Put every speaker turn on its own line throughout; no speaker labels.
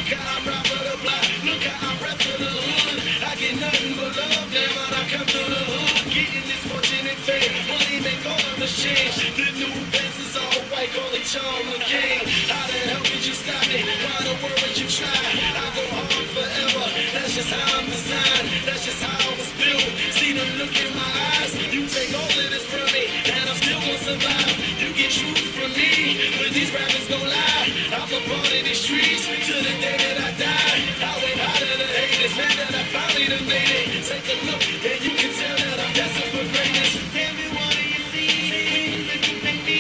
Look how I rap for the block. Look how I rap for the hood. I get nothing but love, damn, when I come to the hood. Getting this fortune and fame, money make all of us change. The new Benz is all white, call it Charm the King. How the hell could you stop me? Why the world would you try? I go hard forever, that's just how I'm designed. That's just how I was built. See the look in my eyes. You take all of this from me, and I'm still gonna survive. You get truth from me, when these rappers don't lie. I'm a part of these streets, till the day that I die. I went out of the haters, man, that I finally done made it. Take a look, and you can tell that I'm destined for greatness. Tell me what do you see when you look at me?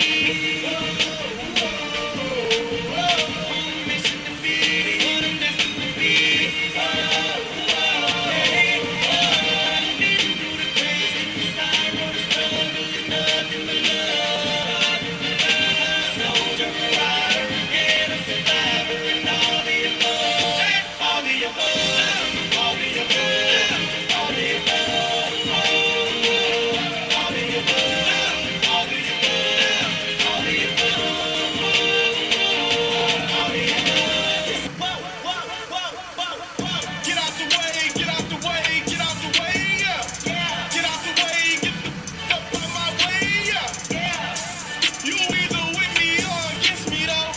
Whoa, whoa, whoa, I'm missing the beat, what I'm destined to be. Whoa, whoa, hey, whoa, I've been through the crazy sorrow, the struggle, and nothing but love. Soldier, rider, and a survivor, and all the above, all the above, all the above, all the above, all the above, all the above, all the above, all the above. Whoa, whoa, whoa, whoa, whoa. Get out the way, get out the way, get out the way, yeah. Get out the way, get the fuck out of my way, yeah. You either with me or against me, though.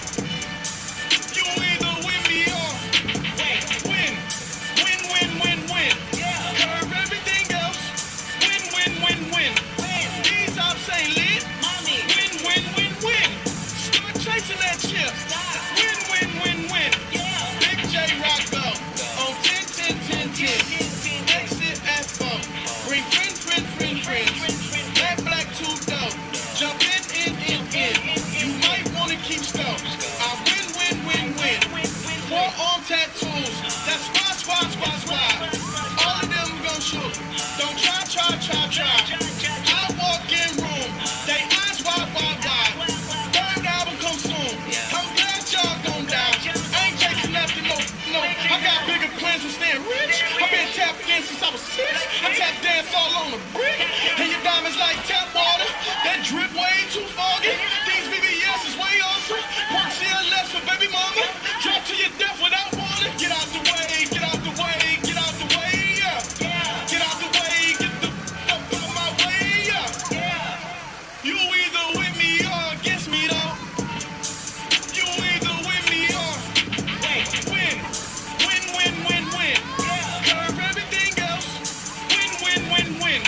You either with me or win. Win, win, win, win. Curve everything else. Win, win, win, win. These ops ain't lit. Win, win, win, win. Start chasing that chip. Win, win, win, win. Big J Rocco on 10, 10, 10, 10. Exit F4. Bring friends, friends, friends, friends. That black tooth though. Jump in. You might want to keep scope. I win, win, win, win. Forearm tattoos. That's squad. All of them gon' shoot. Don't try. I walk in room. They eyes wide. Third album come soon. I'm glad y'all gon' die. I ain't chasing nothing, no. I got bigger plans than staying rich. I've been tapped in since I was 6. I tap dance all on the brick. And your diamonds like tap water. That drip way too foggy. These BBS is way awesome. Work CLS for baby mama. Drop to your death without water. Get out the way, get out the way, get out the way, yeah. Get out the way, get the fuck out my way, yeah. You either with me or against me, though. You either with me or win. Win, win, win, win. Curve everything else. Win, win, win, win.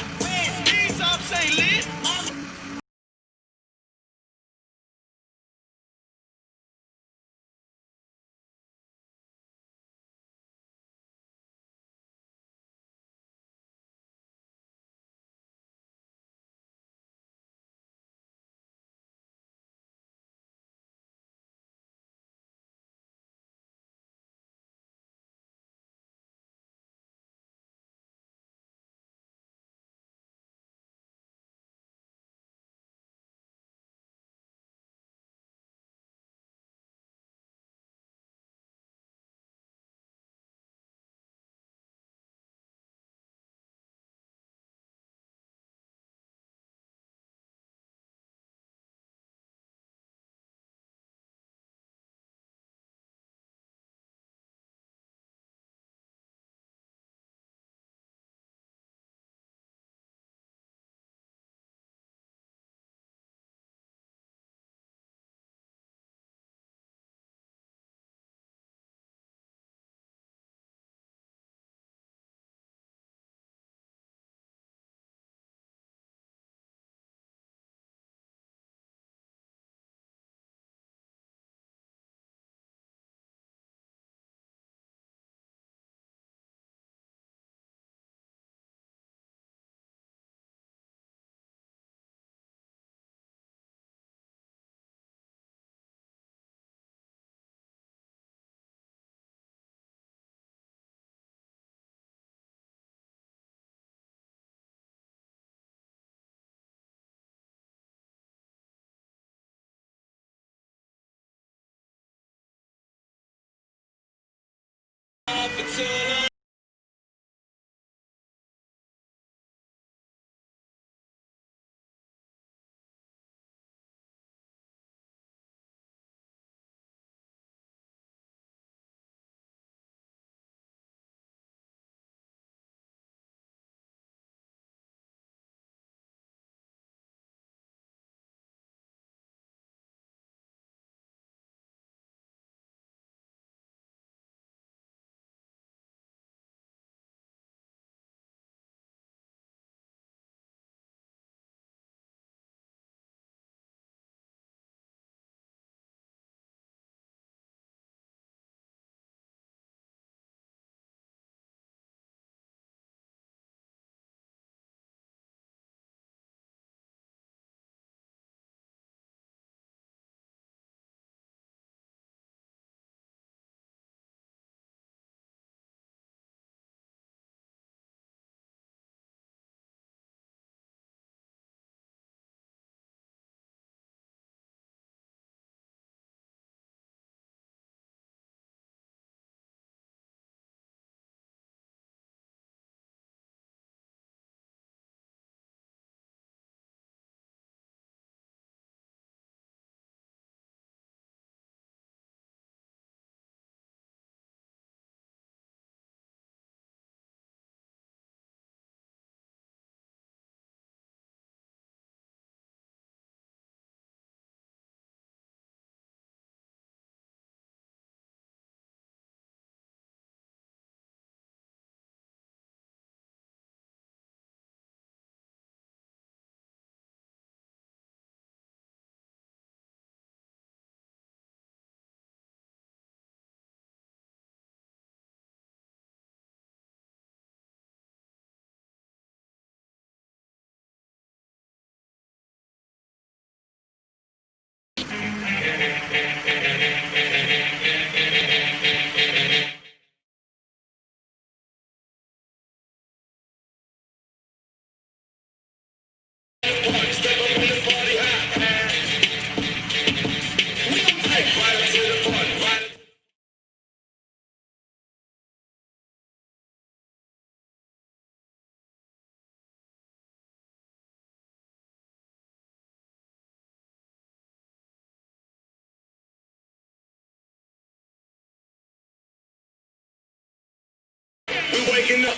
We waking up.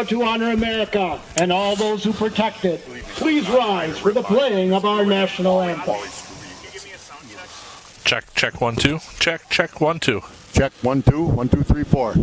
To honor America and all those who protect it, please rise for the playing of our national anthem.
Check 1 2. Check 1 2.
Check 1 2 1 2 3 4.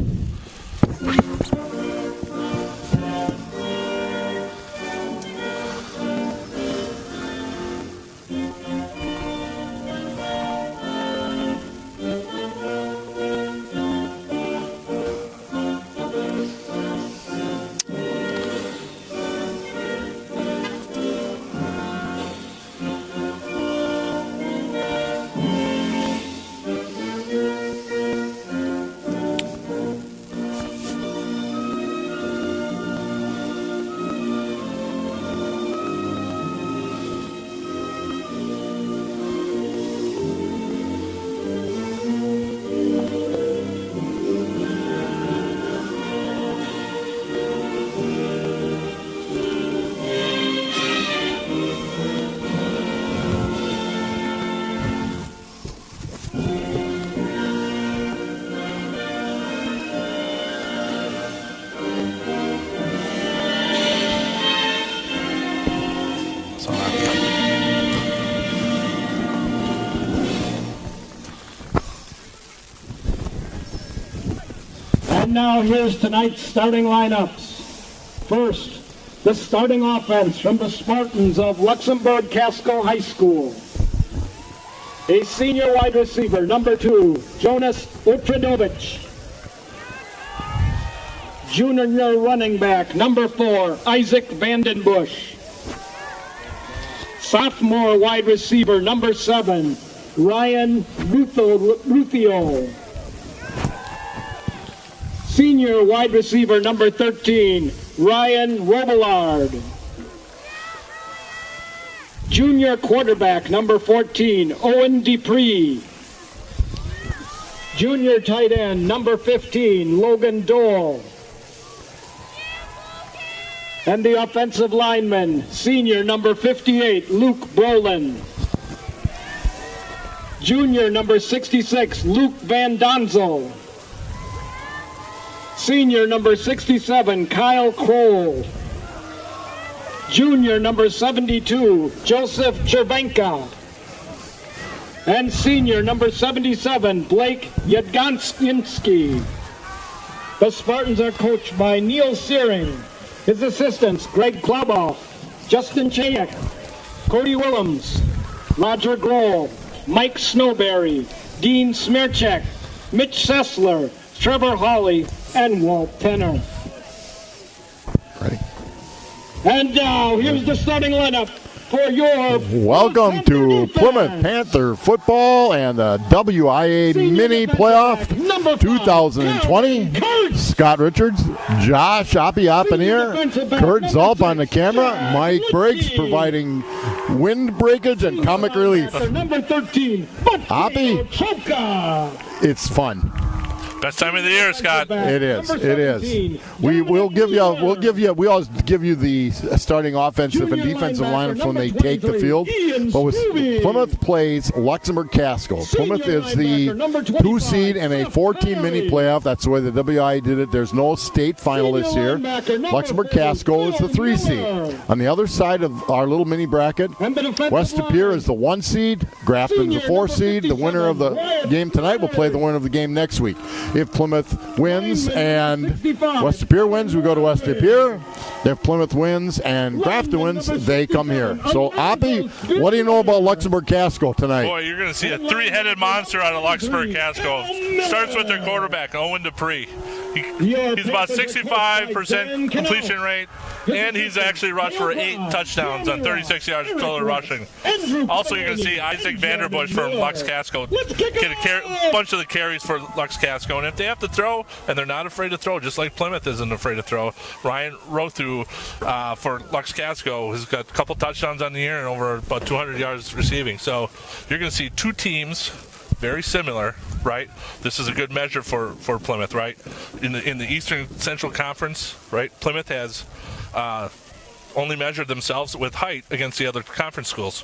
And now here's tonight's starting lineups. First, the starting offense from the Spartans of Luxemburg-Casco High School. A senior wide receiver, number 2, Jonas Utradovic. Junior running back, number 4, Isaac Vandenbush. Sophomore wide receiver, number 7, Ryan Ruthio. Senior wide receiver, number 13, Ryan Robillard. Junior quarterback, number 14, Owen Dupree. Junior tight end, number 15, Logan Dole. And the offensive lineman, senior number 58, Luke Brolin. Junior number 66, Luke Van Donzel. Senior number 67, Kyle Kroll. Junior number 72, Joseph Chervenka. And senior number 77, Blake Yadgonski. The Spartans are coached by Neil Searing. His assistants, Greg Kloboff, Justin Chayek, Cody Willems, Roger Grohl, Mike Snowberry, Dean Smirchek, Mitch Sessler, Trevor Hawley, and Walt Tenner.
Ready?
And now, here's the starting lineup for your...
Welcome to Plymouth Panther football and the WIA Mini Playoff 2020. Scott Richards, Josh Oppie-Oppenheer, Kurt Zulp on the camera, Mike Briggs providing wind breakage and comic relief.
Number 13,
Oppie, it's fun.
Best time of the year, Scott.
It is. It is. We always give you the starting offensive and defensive lineups when they take the field. But with Plymouth plays Luxemburg-Casco. Plymouth is the 2 seed and a 14 mini playoff. That's the way the WI did it. There's no state final this year. Luxemburg-Casco is the 3 seed. On the other side of our little mini bracket, West De Pere is the 1 seed. Grafton's the 4 seed. The winner of the game tonight will play the winner of the game next week. If Plymouth wins and West De Pere wins, we go to West De Pere. If Plymouth wins and Grafton wins, they come here. So, Oppie, what do you know about Luxemburg-Casco tonight?
Boy, you're going to see a 3-headed monster out of Luxemburg-Casco. Starts with their quarterback, Owen Dupree. He's about 65% completion rate, and he's actually rushed for 8 touchdowns on 36 yards total rushing. Also, you're going to see Isaac Vanderbush from Lux-Casco get a bunch of the carries for Lux-Casco. And if they have to throw, and they're not afraid to throw, just like Plymouth isn't afraid to throw, Ryan Rothu for Lux-Casco has got a couple touchdowns on the year and over about 200 yards receiving. So you're going to see 2 teams very similar, right? This is a good measure for Plymouth, right? In the Eastern Central Conference, right? Plymouth has only measured themselves with height against the other conference schools.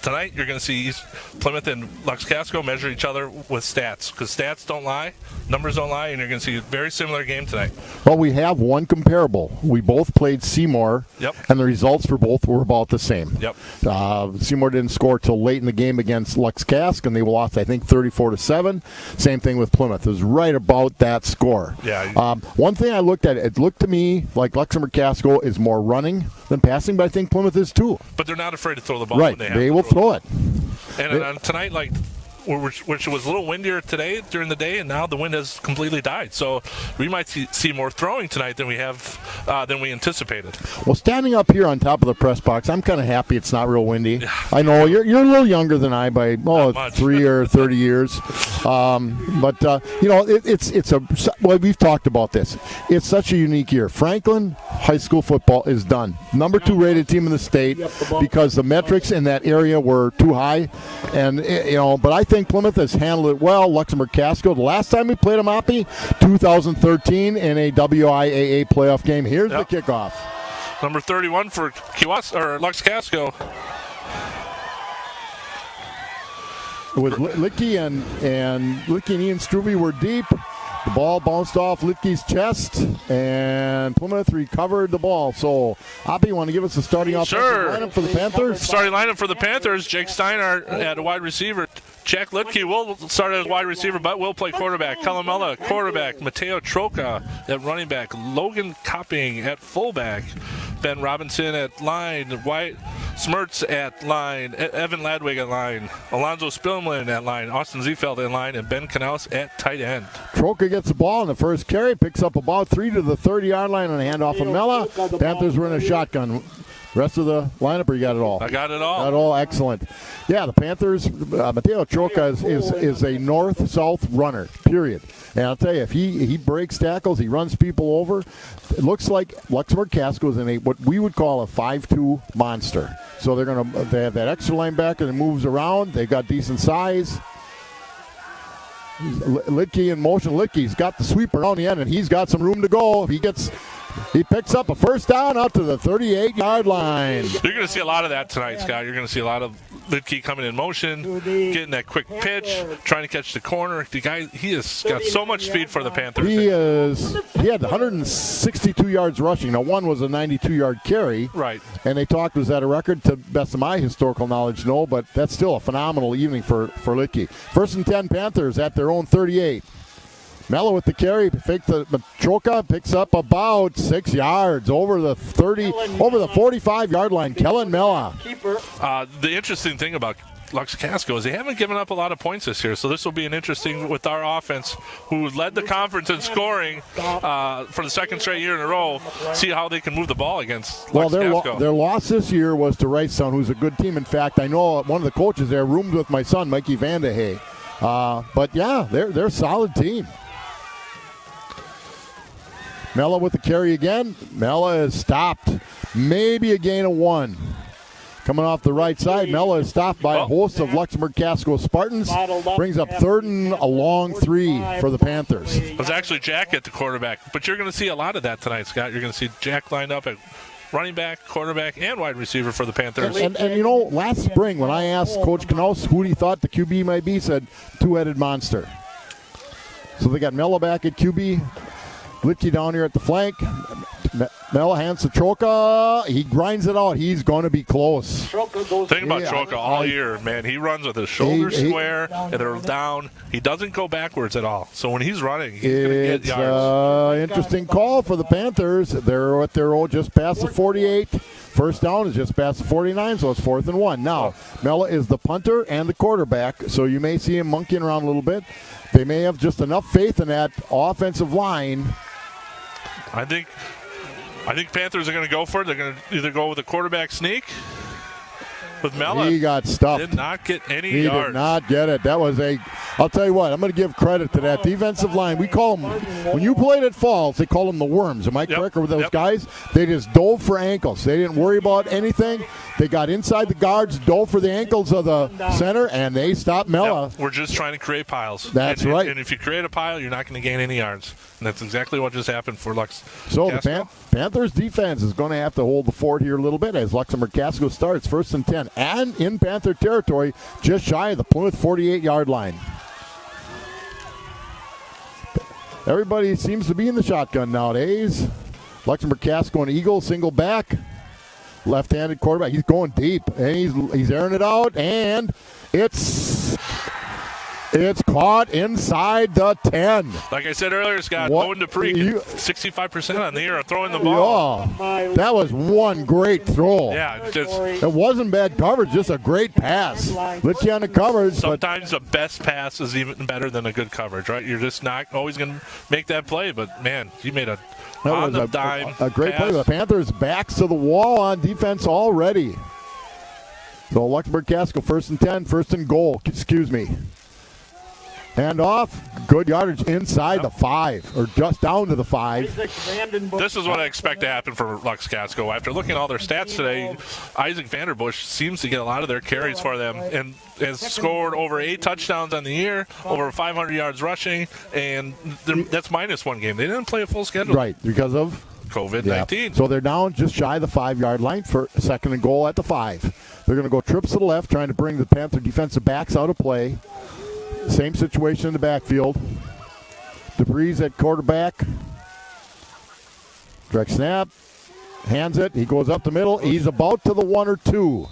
tonight you're going to see Plymouth and Luxemburg-Casco measure each other with stats, because stats don't lie, numbers don't lie, and you're going to see a very similar game tonight.
Well, we have one comparable. We both played Seymour, and the results for both were about the same. Seymour didn't score till late in the game against Luxemburg-Casco, and they lost, I think, 34-7. Same thing with Plymouth. It was right about that score. One thing I looked at, it looked to me like Luxemburg-Casco is more running than passing, but I think Plymouth is too.
But they're not afraid to throw the ball
right.
when they
They will throw it.
And tonight, which was a little windier today during the day, and now the wind has completely died. So we might see more throwing tonight than we anticipated. Well, standing up here on top of the press box, I'm kind of happy it's not real windy. I know you're a little younger than I by 3 or 30 years, we've talked about this. It's such a unique year. Franklin high school football is done. Number 2 rated team in the state because the metrics in that area were too high, and but I think Plymouth has handled it well. Luxemburg-Casco, the last time we played a Moppy, 2013 in a WIAA playoff game. Here's the kickoff. Number 31 for Luxemburg-Casco.
With Littke and Ian Struve were deep. The ball bounced off Litke's chest, and Plymouth recovered the ball. So, Oppie, you want to give us a starting offensive lineup for the Panthers?
Starting lineup for the Panthers, Jake Steiner at a wide receiver. Jack Litke will start as wide receiver, but will play quarterback. Kalamela, quarterback. Mateo Troca at running back. Logan Copping at fullback. Ben Robinson at line. White Smertz at line. Evan Ladwig at line. Alonzo Spillman at line. Austin Ziefeld at line. And Ben Knaus at tight end.
Troca gets the ball in the first carry. Picks up about 3 to the 30-yard line on a handoff of Mella. Panthers were in a shotgun. Rest of the lineup, or you got it all?
I got it all.
Got it all. Excellent. Yeah, the Panthers, Mateo Troca is a north-south runner, period. And I'll tell you, if he breaks tackles, he runs people over, it looks like Luxemburg-Casco is in what we would call a 5'2 monster. So they have that extra linebacker that moves around. They've got decent size. Littke in motion. Litke's got the sweep around the end, and he's got some room to go. If he picks up a first down out to the 38-yard line.
You're going to see a lot of that tonight, Scott. You're going to see a lot of Littke coming in motion, getting that quick pitch, trying to catch the corner. The guy, he has got so much speed for the Panthers.
He had 162 yards rushing. Now, one was a 92-yard carry.
Right.
And they talked, was that a record? To best of my historical knowledge, no, but that's still a phenomenal evening for Littke. 1st and 10 Panthers at their own 38. Mello with the carry, Troca picks up about 6 yards over the 45-yard line. Kellen Mella.
The interesting thing about Luxemburg-Casco is they haven't given up a lot of points this year, so this will be an interesting with our offense, who led the conference in scoring for the second straight year in a row. See how they can move the ball against Luxemburg-Casco.
Their loss this year was to Wrightstown, who's a good team. In fact, I know one of the coaches there roomed with my son, Mikey Vandehey. But yeah, they're a solid team. Mella with the carry again. Mella is stopped. Maybe a gain of 1. Coming off the right side, Mella is stopped by a host of Luxemburg-Casco Spartans. Brings up 3rd and a long 3 for the Panthers.
It was actually Jack at the quarterback, but you're going to see a lot of that tonight, Scott. You're going to see Jack lined up at running back, quarterback, and wide receiver for the Panthers.
And last spring when I asked Coach Knaus who he thought the QB might be, he said two-headed monster. So they got Mella back at QB. Littke down here at the flank. Mella hands to Troca. He grinds it out. He's going to be close.
Think about Troca all year, man. He runs with his shoulders square and they're down. He doesn't go backwards at all. So when he's running, he's going to get yards.
Interesting call for the Panthers. They're at their own just past the 48. First down is just past the 49, so it's 4th and 1. Now, Mella is the punter and the quarterback, so you may see him monkeying around a little bit. They may have just enough faith in that offensive line.
I think Panthers are going to go for it. They're going to either go with a quarterback sneak with Mella.
He got stuffed.
Did not get any
yards. He did not get it. That was I'll tell you what, I'm going to give credit to that defensive line. We call them, when you played at Falls, they call them the Worms. Am I correct with those guys? They just dove for ankles. They didn't worry about anything. They got inside the guards, dove for the ankles of the center, and they stopped Mella.
Yep, we're just trying to create piles.
That's right.
And if you create a pile, you're not going to gain any yards. And that's exactly what just happened for Lux.
So the Panthers defense is going to have to hold the fort here a little bit as Luxemburg-Casco starts 1st and 10. And in Panther territory, just shy of the Plymouth 48-yard line. Everybody seems to be in the shotgun nowadays. Luxemburg-Casco and Eagle, single back. Left-handed quarterback. He's going deep, and he's airing it out, and it's caught inside the 10.
Like I said earlier, Scott, Owen Dupree, 65% on the year of throwing the ball.
Oh, that was one great throw.
Yeah,
it wasn't bad coverage, just a great pass. Litchi on the coverage.
Sometimes the best pass is even better than a good coverage, right? You're just not always going to make that play, but, man, he made a on-the-dime
a great
pass.
play. The Panthers backs to the wall on defense already. So Luxemburg-Casco 1st and 10, 1st and goal, excuse me. Hand off, good yardage inside the 5, or just down to the 5.
This is what I expect to happen for Lux-Casco. After looking at all their stats today, Isaac Vanderbush seems to get a lot of their carries for them and has scored over 8 touchdowns on the year, over 500 yards rushing, and that's minus 1 game. They didn't play a full schedule.
Right, because of
COVID-19.
Yeah. So they're down just shy of the 5-yard line for 2nd and goal at the 5. They're going to go trips to the left, trying to bring the Panther defensive backs out of play. Same situation in the backfield. Dupree's at quarterback. Direct snap. Hands it. He goes up the middle. He's about to the 1 or 2.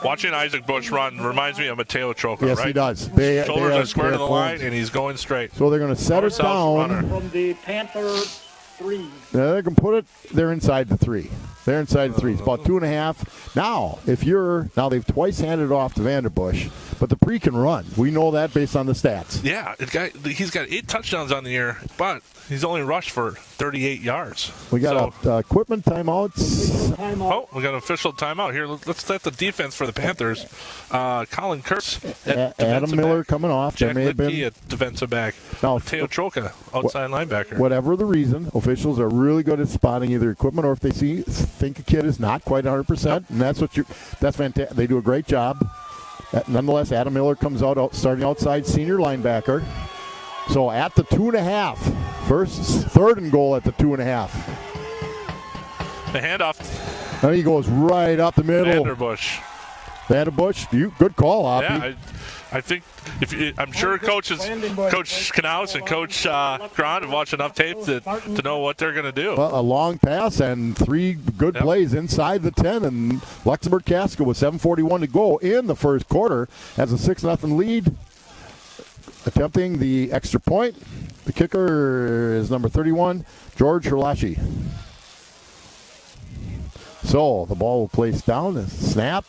Watching Isaac Bush run reminds me of Mateo Troca,
yes,
right?
he does.
Shoulders are square to the line, and he's going straight.
So they're going to set it down.
From the Panther 3.
They can put it. They're inside the 3. They're inside the 3. It's about 2.5. Now, they've twice handed it off to Vanderbush, but the Dupree can run. We know that based on the stats.
Yeah, he's got 8 touchdowns on the year, but he's only rushed for 38 yards.
We got equipment timeouts.
Oh, we got an official timeout here. Let's set the defense for the Panthers. Colin Kurtz at
Adam Miller
back.
coming off.
Jack
there may have been
at defensive back.
Now,
Mateo Troca, outside linebacker.
Whatever the reason, officials are really good at spotting either equipment or if they think a kid is not quite 100%, and that's fantastic. They do a great job. Nonetheless, Adam Miller comes out starting outside, senior linebacker. So at the 2.5, 3rd and goal at the 2.5.
The handoff.
And he goes right up the middle.
Vanderbush,
good call, Hoppy.
Yeah, I think I'm sure Coach Knaus and Coach Grant have watched enough tape to know what they're going to do.
Well, a long pass and 3 good plays inside the 10, and Luxemburg-Casco with 7:41 to go in the first quarter has a 6-0 lead. Attempting the extra point. The kicker is number 31, George Herlashi. So the ball will place down. The snap.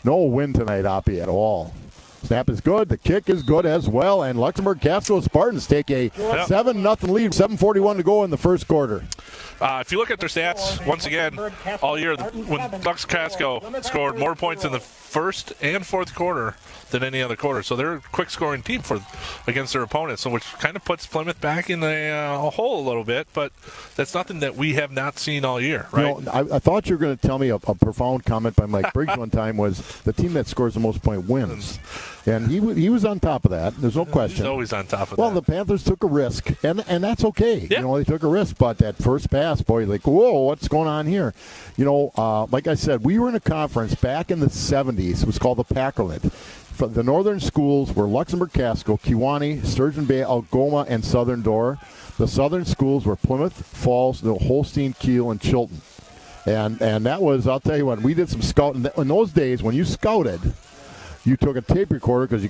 No win tonight, Hoppy, at all. Snap is good. The kick is good as well. And Luxemburg-Casco Spartans take a 7-0 lead. 7:41 to go in the first quarter.
If you look at their stats, once again, all year, when Lux-Casco scored more points in the first and fourth quarter than any other quarter. So they're a quick scoring team against their opponents, so which kind of puts Plymouth back in a hole a little bit, but that's nothing that we have not seen all year, right?
I thought you were going to tell me a profound comment by Mike Briggs one time was the team that scores the most points wins. And he was on top of that. There's no question.
He's always on top of that.
Well, the Panthers took a risk, and that's okay.
Yeah.
They took a risk, but that first pass, boy, like, whoa, what's going on here? Like I said, we were in a conference back in the 70s. It was called the Packerlet. The northern schools were Luxemburg-Casco, Kewanee, Sturgeon Bay, Algoma, and Southern Door. The southern schools were Plymouth, Falls, Holstein, Kiel, and Chilton. And that was, I'll tell you what, we did some scouting. In those days, when you scouted, you took a tape recorder because you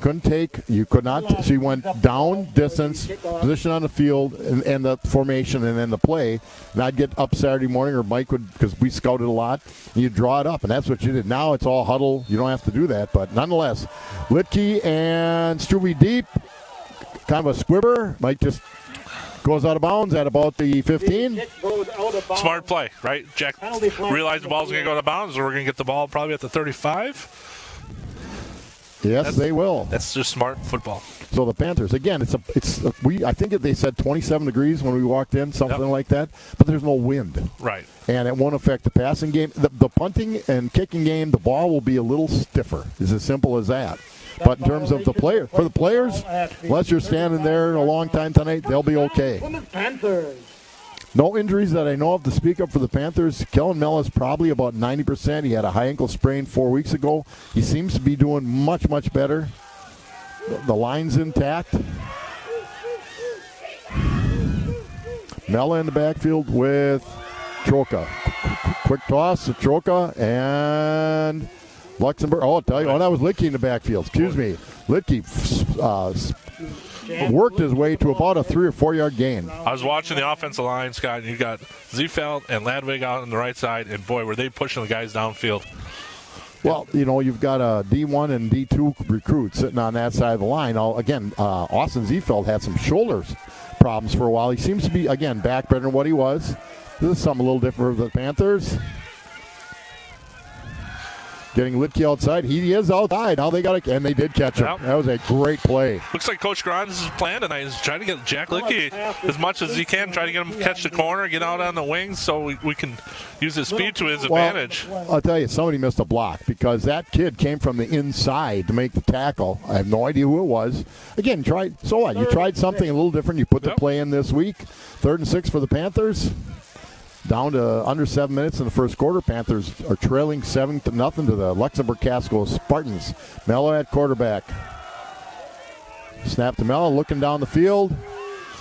could not, so you went down, distance, position on the field, and the formation, and then the play. And I'd get up Saturday morning, or Mike would, because we scouted a lot, and you'd draw it up, and that's what you did. Now it's all huddle. You don't have to do that, but nonetheless, Litke and Struve deep, kind of a squibber. Mike just goes out of bounds at about the 15.
Smart play, right? Jack realized the ball's going to go out of bounds, so we're going to get the ball probably at the 35.
Yes, they will.
That's just smart football.
So the Panthers, again, I think they said 27 degrees when we walked in, something like that, but there's no wind.
Right.
And it won't affect the passing game. The punting and kicking game, the ball will be a little stiffer. It's as simple as that. But in terms of for the players, unless you're standing there a long time tonight, they'll be okay.
Panthers.
No injuries that I know of to speak of for the Panthers. Kellen Mella's probably about 90%. He had a high ankle sprain 4 weeks ago. He seems to be doing much, much better. The line's intact. Mella in the backfield with Troka. Quick toss to Troka and Luxemburg. Oh, I'll tell you. Oh, that was Litke in the backfield. Excuse me. Litke worked his way to about a 3 or 4 yard gain.
I was watching the offensive line, Scott, and you got Ziefeld and Ladwig out on the right side, and boy, were they pushing the guys downfield.
Well, you've got a D1 and D2 recruit sitting on that side of the line. Again, Austin Ziefeld had some shoulders problems for a while. He seems to be, again, back better than what he was. This is something a little different for the Panthers. Getting Litke outside. He is outside. Now they got and they did catch him.
Yep.
That was a great play.
Looks like Coach Gron's plan tonight is trying to get Jack Litke as much as he can, try to get him to catch the corner, get out on the wings so we can use his speed to his advantage.
I'll tell you, somebody missed a block because that kid came from the inside to make the tackle. I have no idea who it was. Again, so what? You tried something a little different. You put the play in this week. 3rd and 6 for the Panthers. Down to under 7 minutes in the first quarter. Panthers are trailing 7-0 to the Luxemburg-Casco Spartans. Mello at quarterback. Snap to Mello, looking down the field.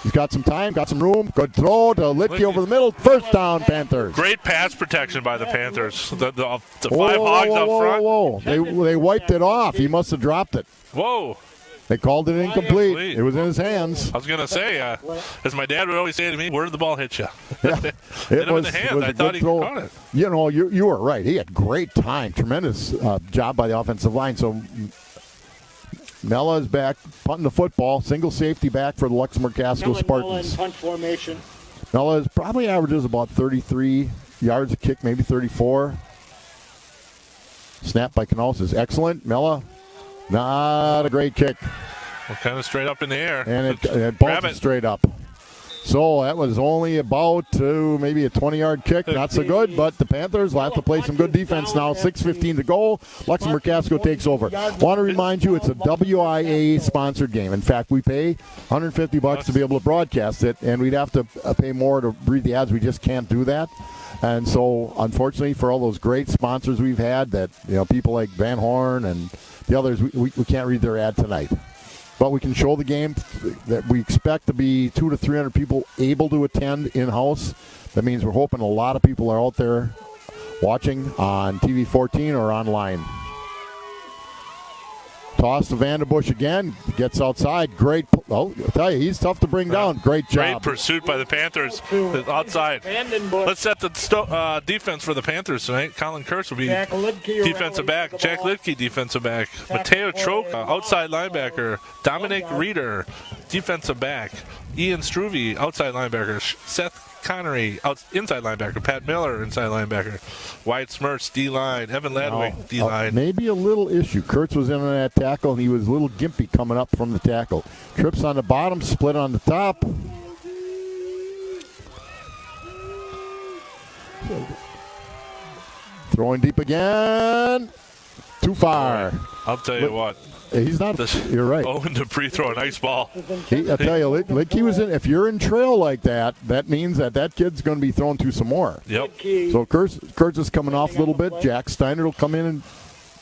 He's got some time, got some room. Good throw to Litke over the middle. First down, Panthers.
Great pass protection by the Panthers. The 5 hogs up front.
Whoa. They wiped it off. He must have dropped it.
Whoa.
They called it incomplete. It was in his hands.
I was going to say, as my dad would always say to me, where did the ball hit you?
Yeah,
it was in the hands. I thought he caught it.
You were right. He had great time. Tremendous job by the offensive line. So Mella is back, punting the football. Single safety back for the Luxemburg-Casco Spartans.
Punt formation.
Mella is probably averages about 33 yards a kick, maybe 34. Snap by Knaus is excellent. Mella, not a great kick.
Well, kind of straight up in the air.
And it bounced straight up. So that was only about maybe a 20-yard kick. Not so good, but the Panthers will have to play some good defense now. 6:15 to go. Luxemburg-Casco takes over. Want to remind you, it's a WIA-sponsored game. In fact, we pay $150 to be able to broadcast it, and we'd have to pay more to read the ads. We just can't do that. And so, unfortunately, for all those great sponsors we've had, that people like Van Horn and the others, we can't read their ad tonight. But we can show the game that we expect to be 200 to 300 people able to attend in-house. That means we're hoping a lot of people are out there watching on TV 14 or online. Toss to Vanderbush again. Gets outside. Great. I'll tell you, he's tough to bring down. Great job.
Great pursuit by the Panthers. Outside. Let's set the defense for the Panthers tonight. Colin Kurtz will be defensive back. Jack Litke, defensive back. Mateo Troka, outside linebacker. Dominic Reeder, defensive back. Ian Struve, outside linebacker. Seth Connery, inside linebacker. Pat Miller, inside linebacker. Wyatt Smertz, D-line. Evan Ladwig, D-line.
Maybe a little issue. Kurtz was in on that tackle, and he was a little gimpy coming up from the tackle. Trips on the bottom, split on the top. Throwing deep again. Too far.
I'll tell you what.
He's not. You're right.
Owen Dupree throw a nice ball.
I tell you, like he was in. If you're in trail like that, that means that kid's going to be thrown to some more.
Yep.
So Kurtz is coming off a little bit. Jack Steiner will come in and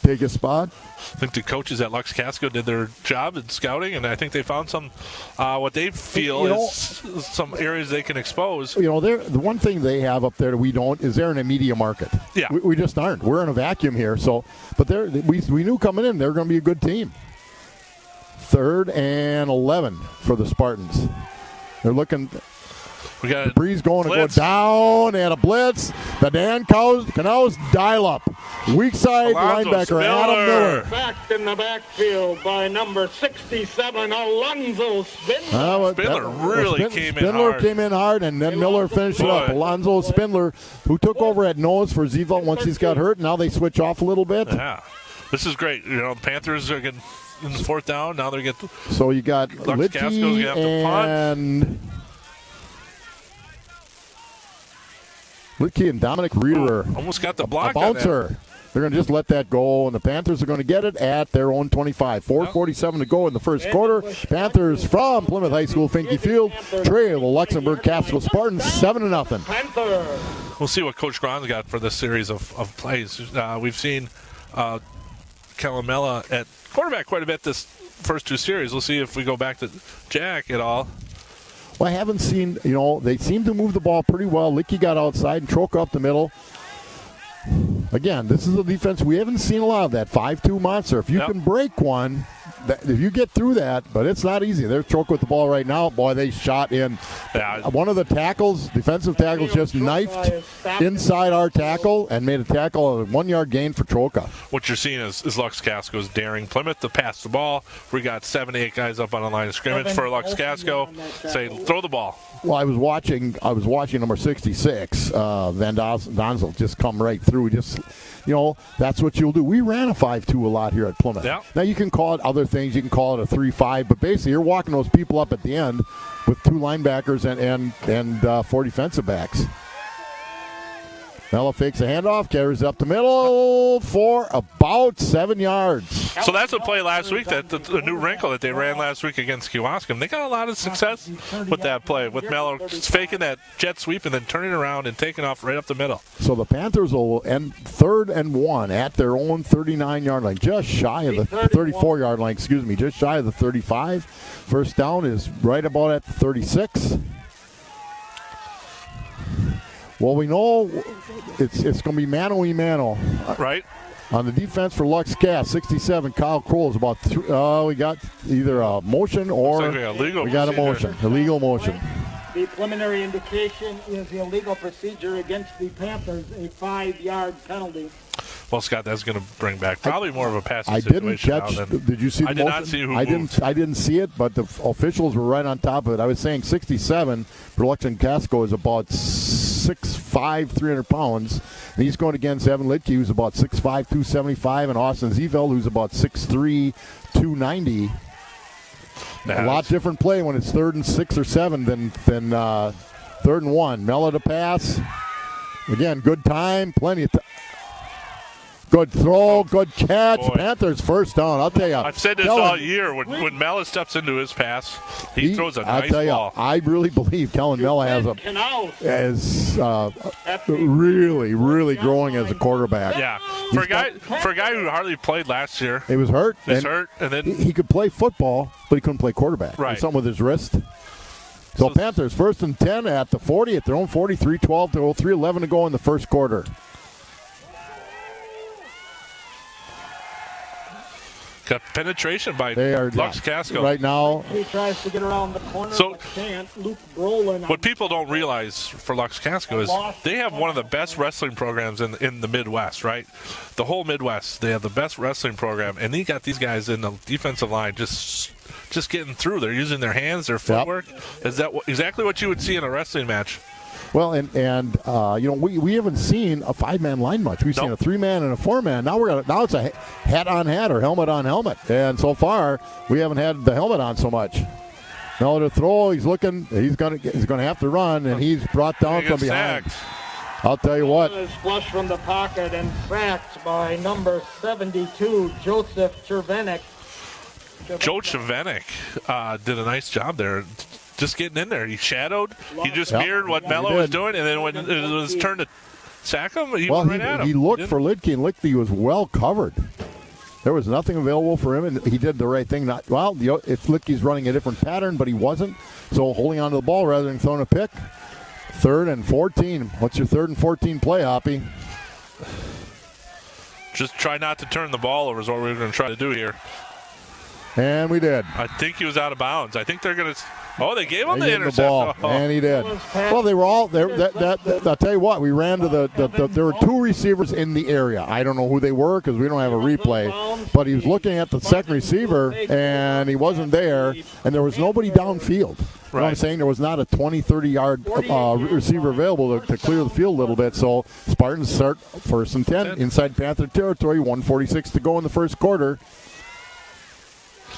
take his spot.
I think the coaches at Lux-Casco did their job in scouting, and I think they found some what they feel is some areas they can expose.
The one thing they have up there that we don't is they're in a media market.
Yeah.
We just aren't. We're in a vacuum here. So, but we knew coming in they're going to be a good team. 3rd and 11 for the Spartans. They're looking.
We got
Breeze going to go down and a blitz. The Dan Knaus dial up. Weak side linebacker
Spiller.
Adam Miller.
Backed in the backfield by number 67, Alonzo Spindler.
Spindler really came in hard.
Spindler came in hard, and then Miller finished it up. Alonzo Spindler, who took over at nose for Ziva once he's got hurt. Now they switch off a little bit.
Yeah. This is great. You know, the Panthers are getting in the fourth down. Now they're getting.
So you got
Luxemburg-Casco's gonna have to punt. Litke and Dominic Reeder.
Almost got the
block.
A bouncer. They're going to just let that go, and the Panthers are going to get it at their own 25. 4:47 to go in the first quarter. Panthers from Plymouth High School, Finke Field, trail the Luxemburg-Casco Spartans 7-0.
We'll see what Coach Gron's got for this series of plays. We've seen Kalamela at quarterback quite a bit this first two series. We'll see if we go back to Jack at all.
Well, I haven't seen, they seem to move the ball pretty well. Licky got outside and Troca up the middle. Again, this is a defense we haven't seen a lot of, that 5-2 monster. If you can break one, if you get through that, but it's not easy. There's Troca with the ball right now. Boy, they shot in. One of the tackles, defensive tackles, just knifed inside our tackle and made a tackle, a 1 yard gain for Troca.
What you're seeing is Lux-Casco's daring Plymouth to pass the ball. We got 7 to 8 guys up on the line of scrimmage for Lux-Casco. Say, throw the ball.
Well, I was watching number 66, Van Donzel, just come right through. Just, that's what you'll do. We ran a 5-2 a lot here at Plymouth.
Yeah.
Now, you can call it other things. You can call it a 3-5, but basically you're walking those people up at the end with 2 linebackers and 4 defensive backs. Mella fakes a handoff, carries up the middle for about 7 yards.
So that's a play last week, that the new wrinkle that they ran last week against Kewaskum. They got a lot of success with that play, with Mella faking that jet sweep and then turning around and taking off right up the middle.
So the Panthers will end 3rd and 1 at their own 39-yard line, just shy of the 34-yard line, just shy of the 35. First down is right about at the 36. Well, we know it's going to be mano-y-mano.
Right.
On the defense for Lux-Cas, 67, Kyle Kroll is about we got either a motion or we got a motion, illegal motion.
The preliminary indication is illegal procedure against the Panthers, a 5-yard penalty.
Well, Scott, that's going to bring back probably more of a passing
I
situation.
Didn't catch. Did you see the
motion?
I
did not see who moved.
I didn't see it, but the officials were right on top of it. I was saying 67 for Luxemburg-Casco is about 6'5", 300 pounds. And he's going against Evan Litke, who's about 6'5", 275, and Austin Zeveld, who's about 6'3", 290. A lot different play when it's 3rd and 6 or 7 than 3rd and 1. Mella to pass. Again, good time, plenty of time. Good throw, good catch. Boy. Panthers first down. I'll tell you.
I've said this all year. When Mella steps into his pass, he throws a nice ball.
I really believe Kellen Mella is really, really growing as a quarterback.
Yeah, for a guy who hardly played last year.
He was hurt.
And then
he could play football, but he couldn't play quarterback.
Right.
Something with his wrist. So Panthers first and 10 at the 40 at their own 40, 3:12 to go, 3:11 to go in the first quarter.
Got penetration by Lux-Casco.
Right now.
He tries to get around the corner.
So,
Luke Brolin.
What people don't realize for Lux-Casco is they have one of the best wrestling programs in the Midwest, right? The whole Midwest, they have the best wrestling program, and they got these guys in the defensive line just getting through. They're using their hands, their footwork. Is that exactly what you would see in a wrestling match?
Well, we haven't seen a 5-man line much. We've seen a 3-man and a 4-man. Now it's a hat on hat or helmet on helmet, and so far we haven't had the helmet on so much. Now to throw, he's looking. He's gonna have to run, and he's brought down from behind.
Sacked.
I'll tell you what.
Is flushed from the pocket and sacked by number 72, Joseph Chervenik.
Joe Chervenik did a nice job there. Just getting in there. He shadowed. He just mirrored what Mello was doing, and then when it was turn to sack him, he went right at him.
He looked for Lidke, and Lidke was well covered. There was nothing available for him, and he did the right thing. If Lidke's running a different pattern, but he wasn't. So holding on to the ball rather than throwing a pick. 3rd and 14. What's your 3rd and 14 play, Hoppy?
Just try not to turn the ball over is what we're going to try to do here.
And we did.
I think he was out of bounds. I think they're going to. Oh, they gave him
They
the
gave him
intercept.
the ball, and he did. Well, they were all there. I'll tell you what. We ran to there were two receivers in the area. I don't know who they were because we don't have a replay. But he was looking at the second receiver, and he wasn't there, and there was nobody downfield. You know what I'm saying? There was not a 20, 30-yard receiver available to clear the field a little bit. So Spartans start 1st and 10 inside Panther territory. 1:46 to go in the first quarter.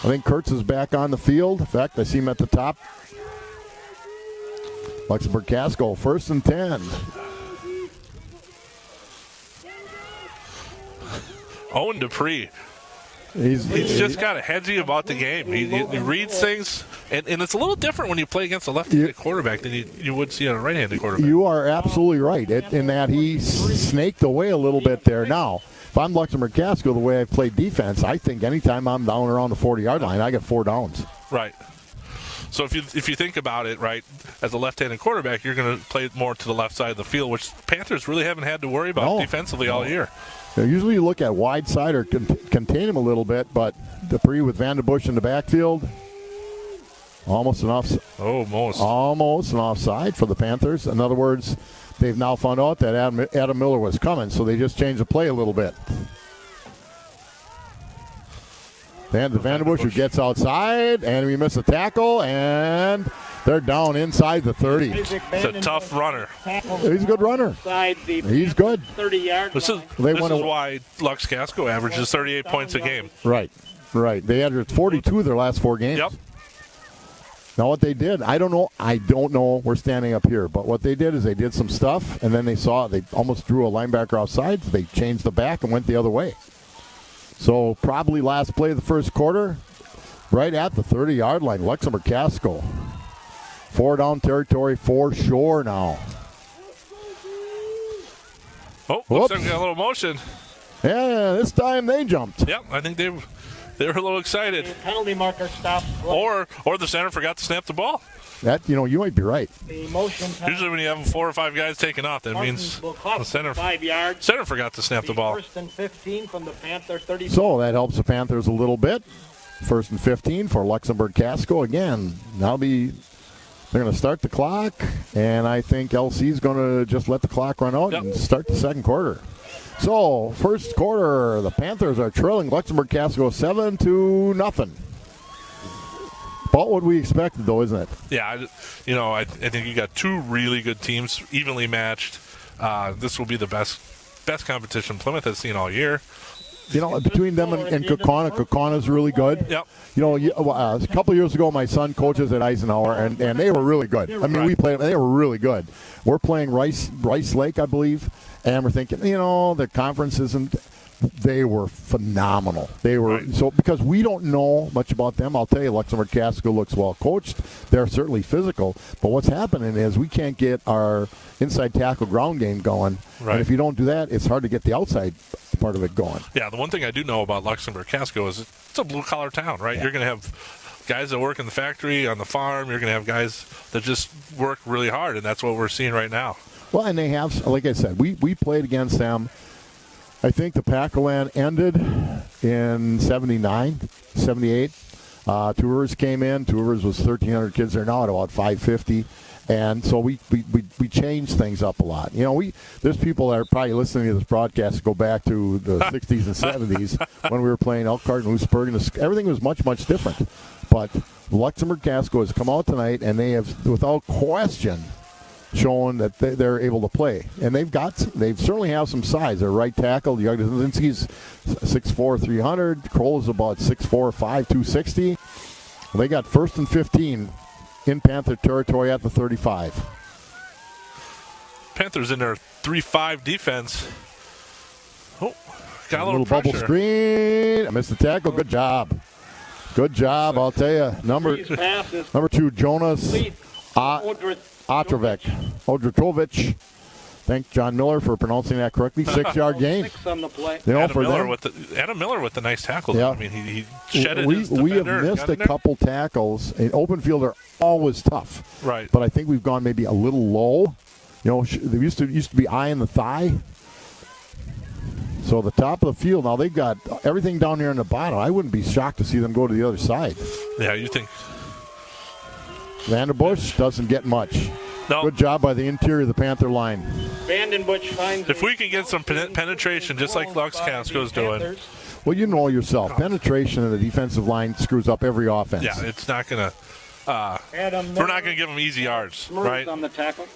I think Kurtz is back on the field. In fact, I see him at the top. Luxemburg-Casco, 1st and 10.
Owen Dupree.
He's
just kind of headsy about the game. He reads things, and it's a little different when you play against a left-handed quarterback than you would see on a right-handed quarterback.
You are absolutely right in that he snaked away a little bit there. Now, if I'm Luxemburg-Casco, the way I've played defense, I think anytime I'm down around the 40-yard line, I get 4 downs.
Right. So if you think about it, right, as a left-handed quarterback, you're going to play more to the left side of the field, which Panthers really haven't had to worry about defensively all year.
Usually you look at wide side or contain him a little bit, but Dupree with Vanderbush in the backfield, almost an offside for the Panthers. In other words, they've now found out that Adam Miller was coming, so they just changed the play a little bit. Vanderbush who gets outside, and we miss a tackle, and they're down inside the 30.
He's a tough runner.
He's a good runner. He's good.
30 yards.
This is why Lux-Casco averages 38 points a game.
Right. They averaged 42 their last 4 games.
Yep.
Now what they did, I don't know. We're standing up here, but what they did is they did some stuff, and then they almost drew a linebacker offside. They changed the back and went the other way. So probably last play of the first quarter, right at the 30-yard line, Luxemburg-Casco. 4 down territory for sure now.
Oh, looks like we got a little motion.
Yeah, this time they jumped.
Yep, I think they were a little excited.
Penalty marker stopped.
Or the center forgot to snap the ball.
That you might be right.
The motion.
Usually when you have 4 or 5 guys taking off, that means the center
5 yards.
Center forgot to snap the ball.
1st and 15 from the Panther 30.
So that helps the Panthers a little bit. 1st and 15 for Luxemburg-Casco. Again, they're going to start the clock, and I think LC's going to just let the clock run out and start the second quarter. So, first quarter, the Panthers are trailing Luxemburg-Casco 7-0. About what we expected, though, isn't it?
Yeah, I think you got 2 really good teams, evenly matched. This will be the best competition Plymouth has seen all year.
Between them and Kaukauna is really good.
Yep.
A couple years ago, my son coaches at Eisenhower, and they were really good. I mean, we played them. They were really good. We're playing Rice Lake, I believe, and we're thinking, the conference isn't. They were phenomenal. They were so because we don't know much about them. I'll tell you, Luxemburg-Casco looks well coached. They're certainly physical, but what's happening is we can't get our inside tackle ground game going. Right. And if you don't do that, it's hard to get the outside part of it going.
Yeah, the one thing I do know about Luxemburg-Casco is it's a blue-collar town, right? Yeah. You're going to have guys that work in the factory, on the farm. You're going to have guys that just work really hard, and that's what we're seeing right now.
Well, and they have, like I said, we played against them. I think the Pac-Land ended in 79, 78. Two Rivers came in. Two Rivers was 1,300 kids. They're now at about 550. And so we changed things up a lot. There's people that are probably listening to this broadcast that go back to the 60s and 70s when we were playing Elkhart and Luxembourg. And everything was much, much different. But Luxemburg-Casco has come out tonight, and they have, without question, showing that they're able to play. And they certainly have some size. Their right tackle, Yagdazinski's 6'4", 300. Kroll is about 6'4", 5', 260. They got 1st and 15 in Panther territory at the 35.
Panthers in their 3-5 defense. Oh, got a little
bubble screen. I missed the tackle. Good job. Good job, I'll tell you. Number 2, Jonas Odritovich. Thank John Miller for pronouncing that correctly. 6-yard gain.
6 on the play.
Adam Miller with the nice tackles. Yeah. I mean, he shedded his defender.
We have missed a couple tackles. In open field, they're always tough.
Right.
But I think we've gone maybe a little low. There used to be eye in the thigh. So the top of the field, now they've got everything down here in the bottom. I wouldn't be shocked to see them go to the other side.
Yeah, you think.
Vanderbush doesn't get much.
No.
Good job by the interior of the Panther line.
Vandenbush finds
If we can get some penetration, just like Luxemburg-Casco's doing.
Well, you know yourself, penetration in the defensive line screws up every offense.
Yeah, it's not going to. We're not going to give them easy yards, right?
on the tackle.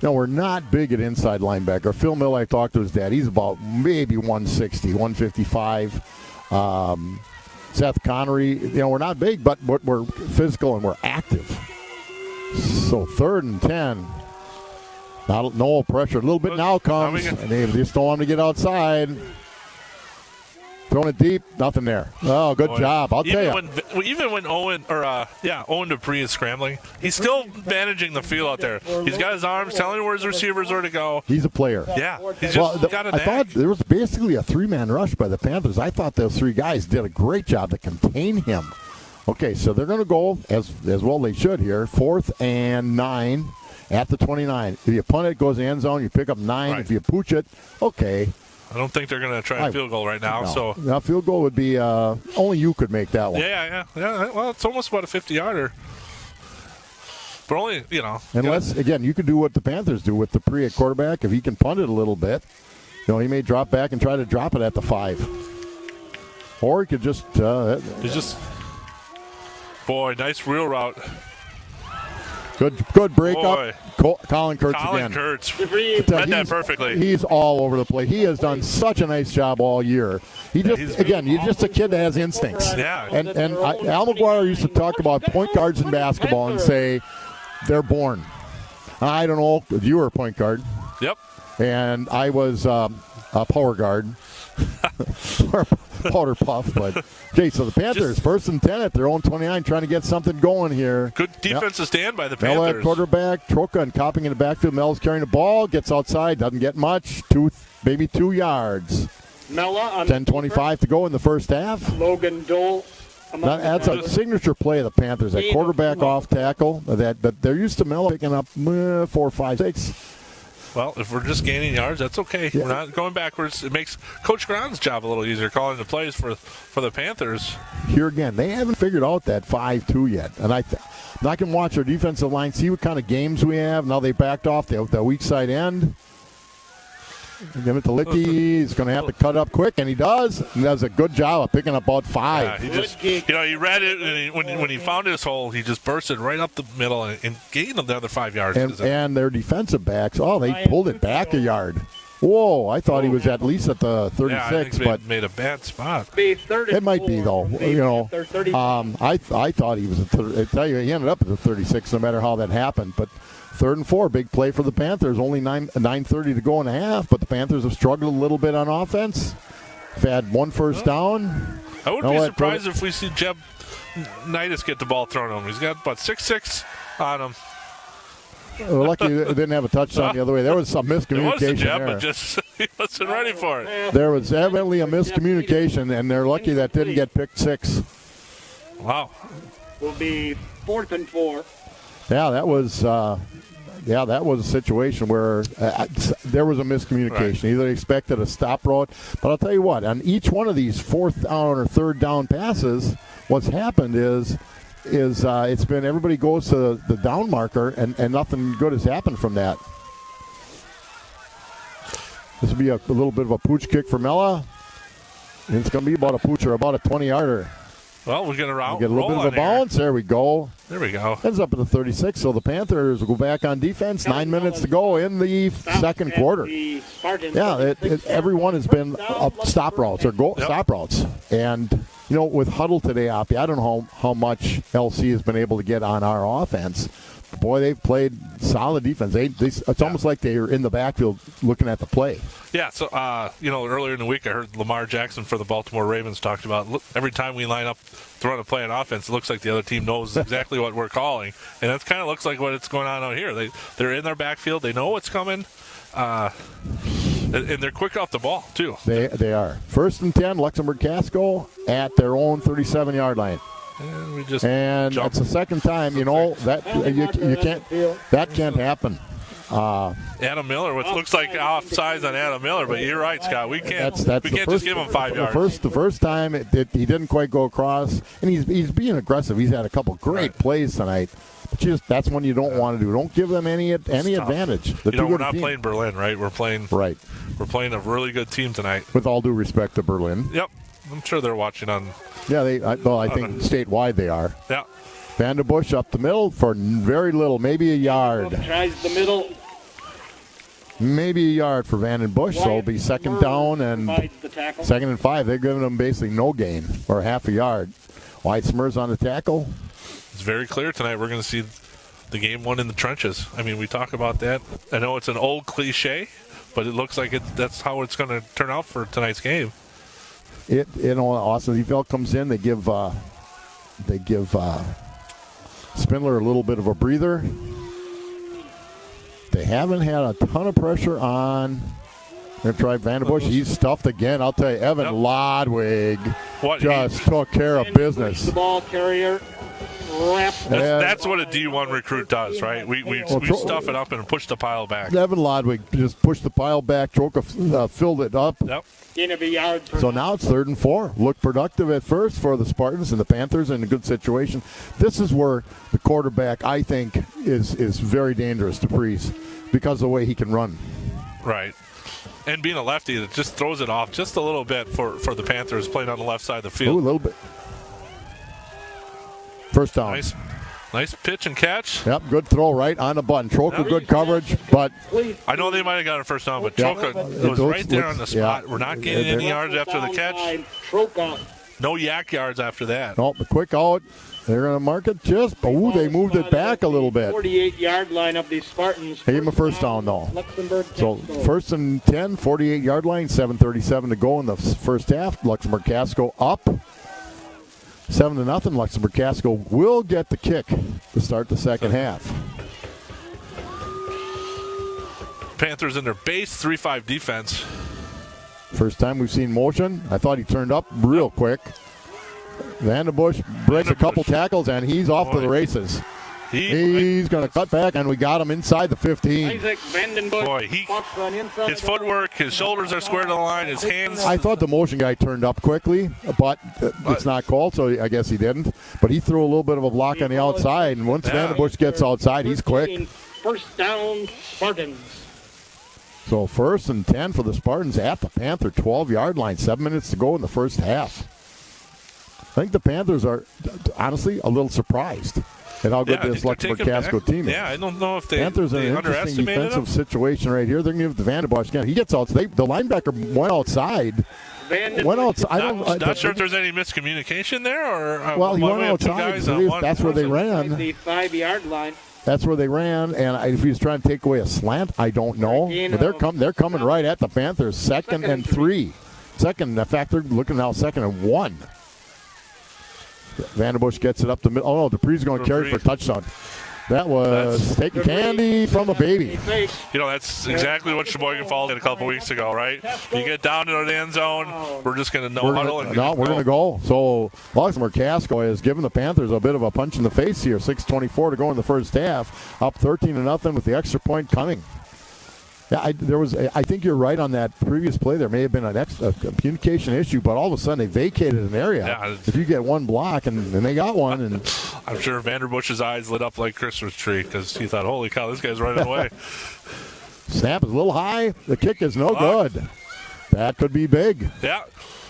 No, we're not big at inside linebacker. Phil Mill, I talked to his dad. He's about maybe 160, 155. Seth Connery, we're not big, but we're physical and we're active. So 3rd and 10. No pressure. A little bit now comes. And they just don't want to get outside. Throwing it deep, nothing there. Oh, good job. I'll tell you.
Even when Owen Dupree is scrambling, he's still managing the field out there. He's got his arms telling where his receivers are to go.
He's a player.
Yeah, he's just got a knack.
I thought there was basically a 3-man rush by the Panthers. I thought those 3 guys did a great job to contain him. Okay, so they're going to go, as well they should here, 4th and 9 at the 29. If you punt it, it goes in the end zone. You pick up 9. Right. If you pooch it, okay.
I don't think they're going to try a field goal right now.
No.
So
now field goal would be only you could make that one.
Yeah. Well, it's almost about a 50-yarder. But only,
Unless, again, you could do what the Panthers do with the pre at quarterback. If he can punt it a little bit, he may drop back and try to drop it at the 5. Or he could just...
Boy, nice wheel route.
Good breakup. Colin Kurtz again.
Colin Kurtz read that perfectly.
He's all over the place. He has done such a nice job all year. He's just a kid that has instincts.
Yeah.
And Al McGuire used to talk about point guards in basketball and say they're born. I don't know. You were a point guard.
Yep.
And I was a power guard. Or powder puff, but okay. So the Panthers 1st and 10 at their own 29, trying to get something going here.
Good defensive stand by the
Mel
Panthers.
At quarterback, Troca and copying in the backfield. Mel's carrying the ball, gets outside, doesn't get much. 2 yards.
Mella on
10:25 to go in the first half.
Logan Dole.
That's a signature play of the Panthers. That quarterback off tackle. That they're used to Mel picking up 4, 5, 6.
Well, if we're just gaining yards, that's okay.
Yeah.
We're not going backwards. It makes Coach Ground's job a little easier calling the plays for the Panthers.
Here again, they haven't figured out that 5-2 yet. And I can watch our defensive line, see what kind of games we have. Now they backed off the weak side end. Give it to Licky. He's going to have to cut up quick, and he does. He does a good job of picking up about 5.
Yeah, he just, he read it, and when he found his hole, he just bursted right up the middle and gained another 5 yards.
And their defensive backs, they pulled it back a yard. Whoa, I thought he was at least at the 36,
yeah, I think
but
made a bad spot.
It might be though. I thought he was at I tell you, he ended up at the 36, no matter how that happened. But 3rd and 4, big play for the Panthers. Only 9:30 to go in a half, but the Panthers have struggled a little bit on offense. They've had 1 first down.
I wouldn't be surprised if we see Jeb Knightis get the ball thrown at him. He's got about 6'6" on him.
We're lucky they didn't have a touchdown the other way. There was some miscommunication
Jeb,
there.
But just he wasn't ready for it.
There was evidently a miscommunication, and they're lucky that didn't get picked 6.
Wow.
Will be 4th and 4.
Yeah, that was a situation where there was a miscommunication. Right. Either they expected a stop route, but I'll tell you what, on each one of these 4th down or 3rd down passes, what's happened is it's been everybody goes to the down marker, and nothing good has happened from that. This will be a little bit of a pooch kick for Mella. And it's going to be about a pooch or about a 20-yarder.
Well, we're going to
get a little bit of a bounce. There we go.
There we go.
Ends up at the 36, so the Panthers will go back on defense. 9 minutes to go in the second quarter. Yeah, everyone has been stop routes or stop routes. And, with huddle today, Oppie, I don't know how much LC has been able to get on our offense. Boy, they've played solid defense. It's almost like they are in the backfield looking at the play.
Yeah, so, earlier in the week I heard Lamar Jackson for the Baltimore Ravens talked about every time we line up to run a play on offense, it looks like the other team knows exactly what we're calling. And that kind of looks like what's going on out here. They're in their backfield. They know what's coming. And they're quick off the ball, too.
They are. 1st and 10, Luxemburg-Casco at their own 37-yard line.
And
it's the second time, that can't happen.
Adam Miller, which looks like offsides on Adam Miller, but you're right, Scott. We can't just give him 5 yards.
The first time he didn't quite go across, and he's being aggressive. He's had a couple great plays tonight. But that's one you don't want to do. Don't give them any advantage.
We're not playing Berlin, right? We're playing a really good team tonight.
With all due respect to Berlin.
Yep, I'm sure they're watching on.
Yeah, I think statewide they are.
Yeah.
Vanderbush up the middle for very little, maybe a yard.
Tries the middle.
Maybe a yard for Vandenbush, so it'll be second down and second and 5. They're giving them basically no gain or half a yard. Wyatt Smurs on the tackle.
It's very clear tonight we're going to see the game won in the trenches. I mean, we talk about that. I know it's an old cliche, but it looks like that's how it's going to turn out for tonight's game.
Austin Ziefeld comes in. They give Spindler a little bit of a breather. They haven't had a ton of pressure on. They're going to try Vandenbush. He's stuffed again. I'll tell you, Evan Lodwig took care of business.
The ball carrier.
That's what a D1 recruit does, right? We stuff it up and push the pile back.
Evan Lodwig just pushed the pile back. Troka filled it up.
Yep.
Gain of a yard.
So now it's 3rd and 4. Looked productive at first for the Spartans and the Panthers in a good situation. This is where the quarterback, I think, is very dangerous to Priest because of the way he can run.
Right. And being a lefty, it just throws it off just a little bit for the Panthers playing on the left side of the field.
Ooh, a little bit. First down.
Nice pitch and catch.
Yep, good throw right on the button. Troka, good coverage, but
I know they might have got a first down, but Troka was right there on the spot. We're not getting any yards after the catch. No yak yards after that.
No, the quick out. They're going to mark it they moved it back a little bit.
48-yard line of the Spartans.
They gave him a first down, though. So first and 10, 48-yard line, 7:37 to go in the first half. Luxemburg-Casco up. 7-0. Luxemburg-Casco will get the kick to start the second half.
Panthers in their base 3-5 defense.
First time we've seen motion. I thought he turned up real quick. Vandenbush breaks a couple tackles, and he's off to the races. He's going to cut back, and we got him inside the 15.
Isaac Vandenbush.
Boy, his footwork, his shoulders are square to the line, his hands.
I thought the motion guy turned up quickly, but it's not called, so I guess he didn't. But he threw a little bit of a block on the outside, and once Vandenbush gets outside, he's quick.
First down, Spartans.
So 1st and 10 for the Spartans at the Panther 12-yard line. 7 minutes to go in the first half. I think the Panthers are, honestly, a little surprised at how good this Luxemburg-Casco team is.
Yeah, I don't know if they
Panthers in an interesting defensive situation right here. They're going to give it to Vandenbush again. He gets out. The linebacker went outside.
Not sure if there's any miscommunication there, or
he went outside. That's where they ran.
The 5-yard line.
That's where they ran, and if he was trying to take away a slant, I don't know. But they're coming right at the Panthers. Second and 3. In fact, they're looking now 2nd and 1. Vandenbush gets it up the middle. Oh, no, Dupree's going to carry for a touchdown. That was taking candy from a baby.
That's exactly what Sheboygan Falls did a couple weeks ago, right? You get down to the end zone, we're just going to huddle.
We're going to go. So Luxemburg-Casco has given the Panthers a bit of a punch in the face here. 6:24 to go in the first half. Up 13-0 with the extra point coming. Yeah, I think you're right on that previous play. There may have been a communication issue, but all of a sudden they vacated an area. Yeah, if you get one block, and they got one. And
I'm sure Vanderbush's eyes lit up like Christmas tree because he thought, holy cow, this guy's running away.
Snap is a little high. The kick is no good. That could be big.
Yeah.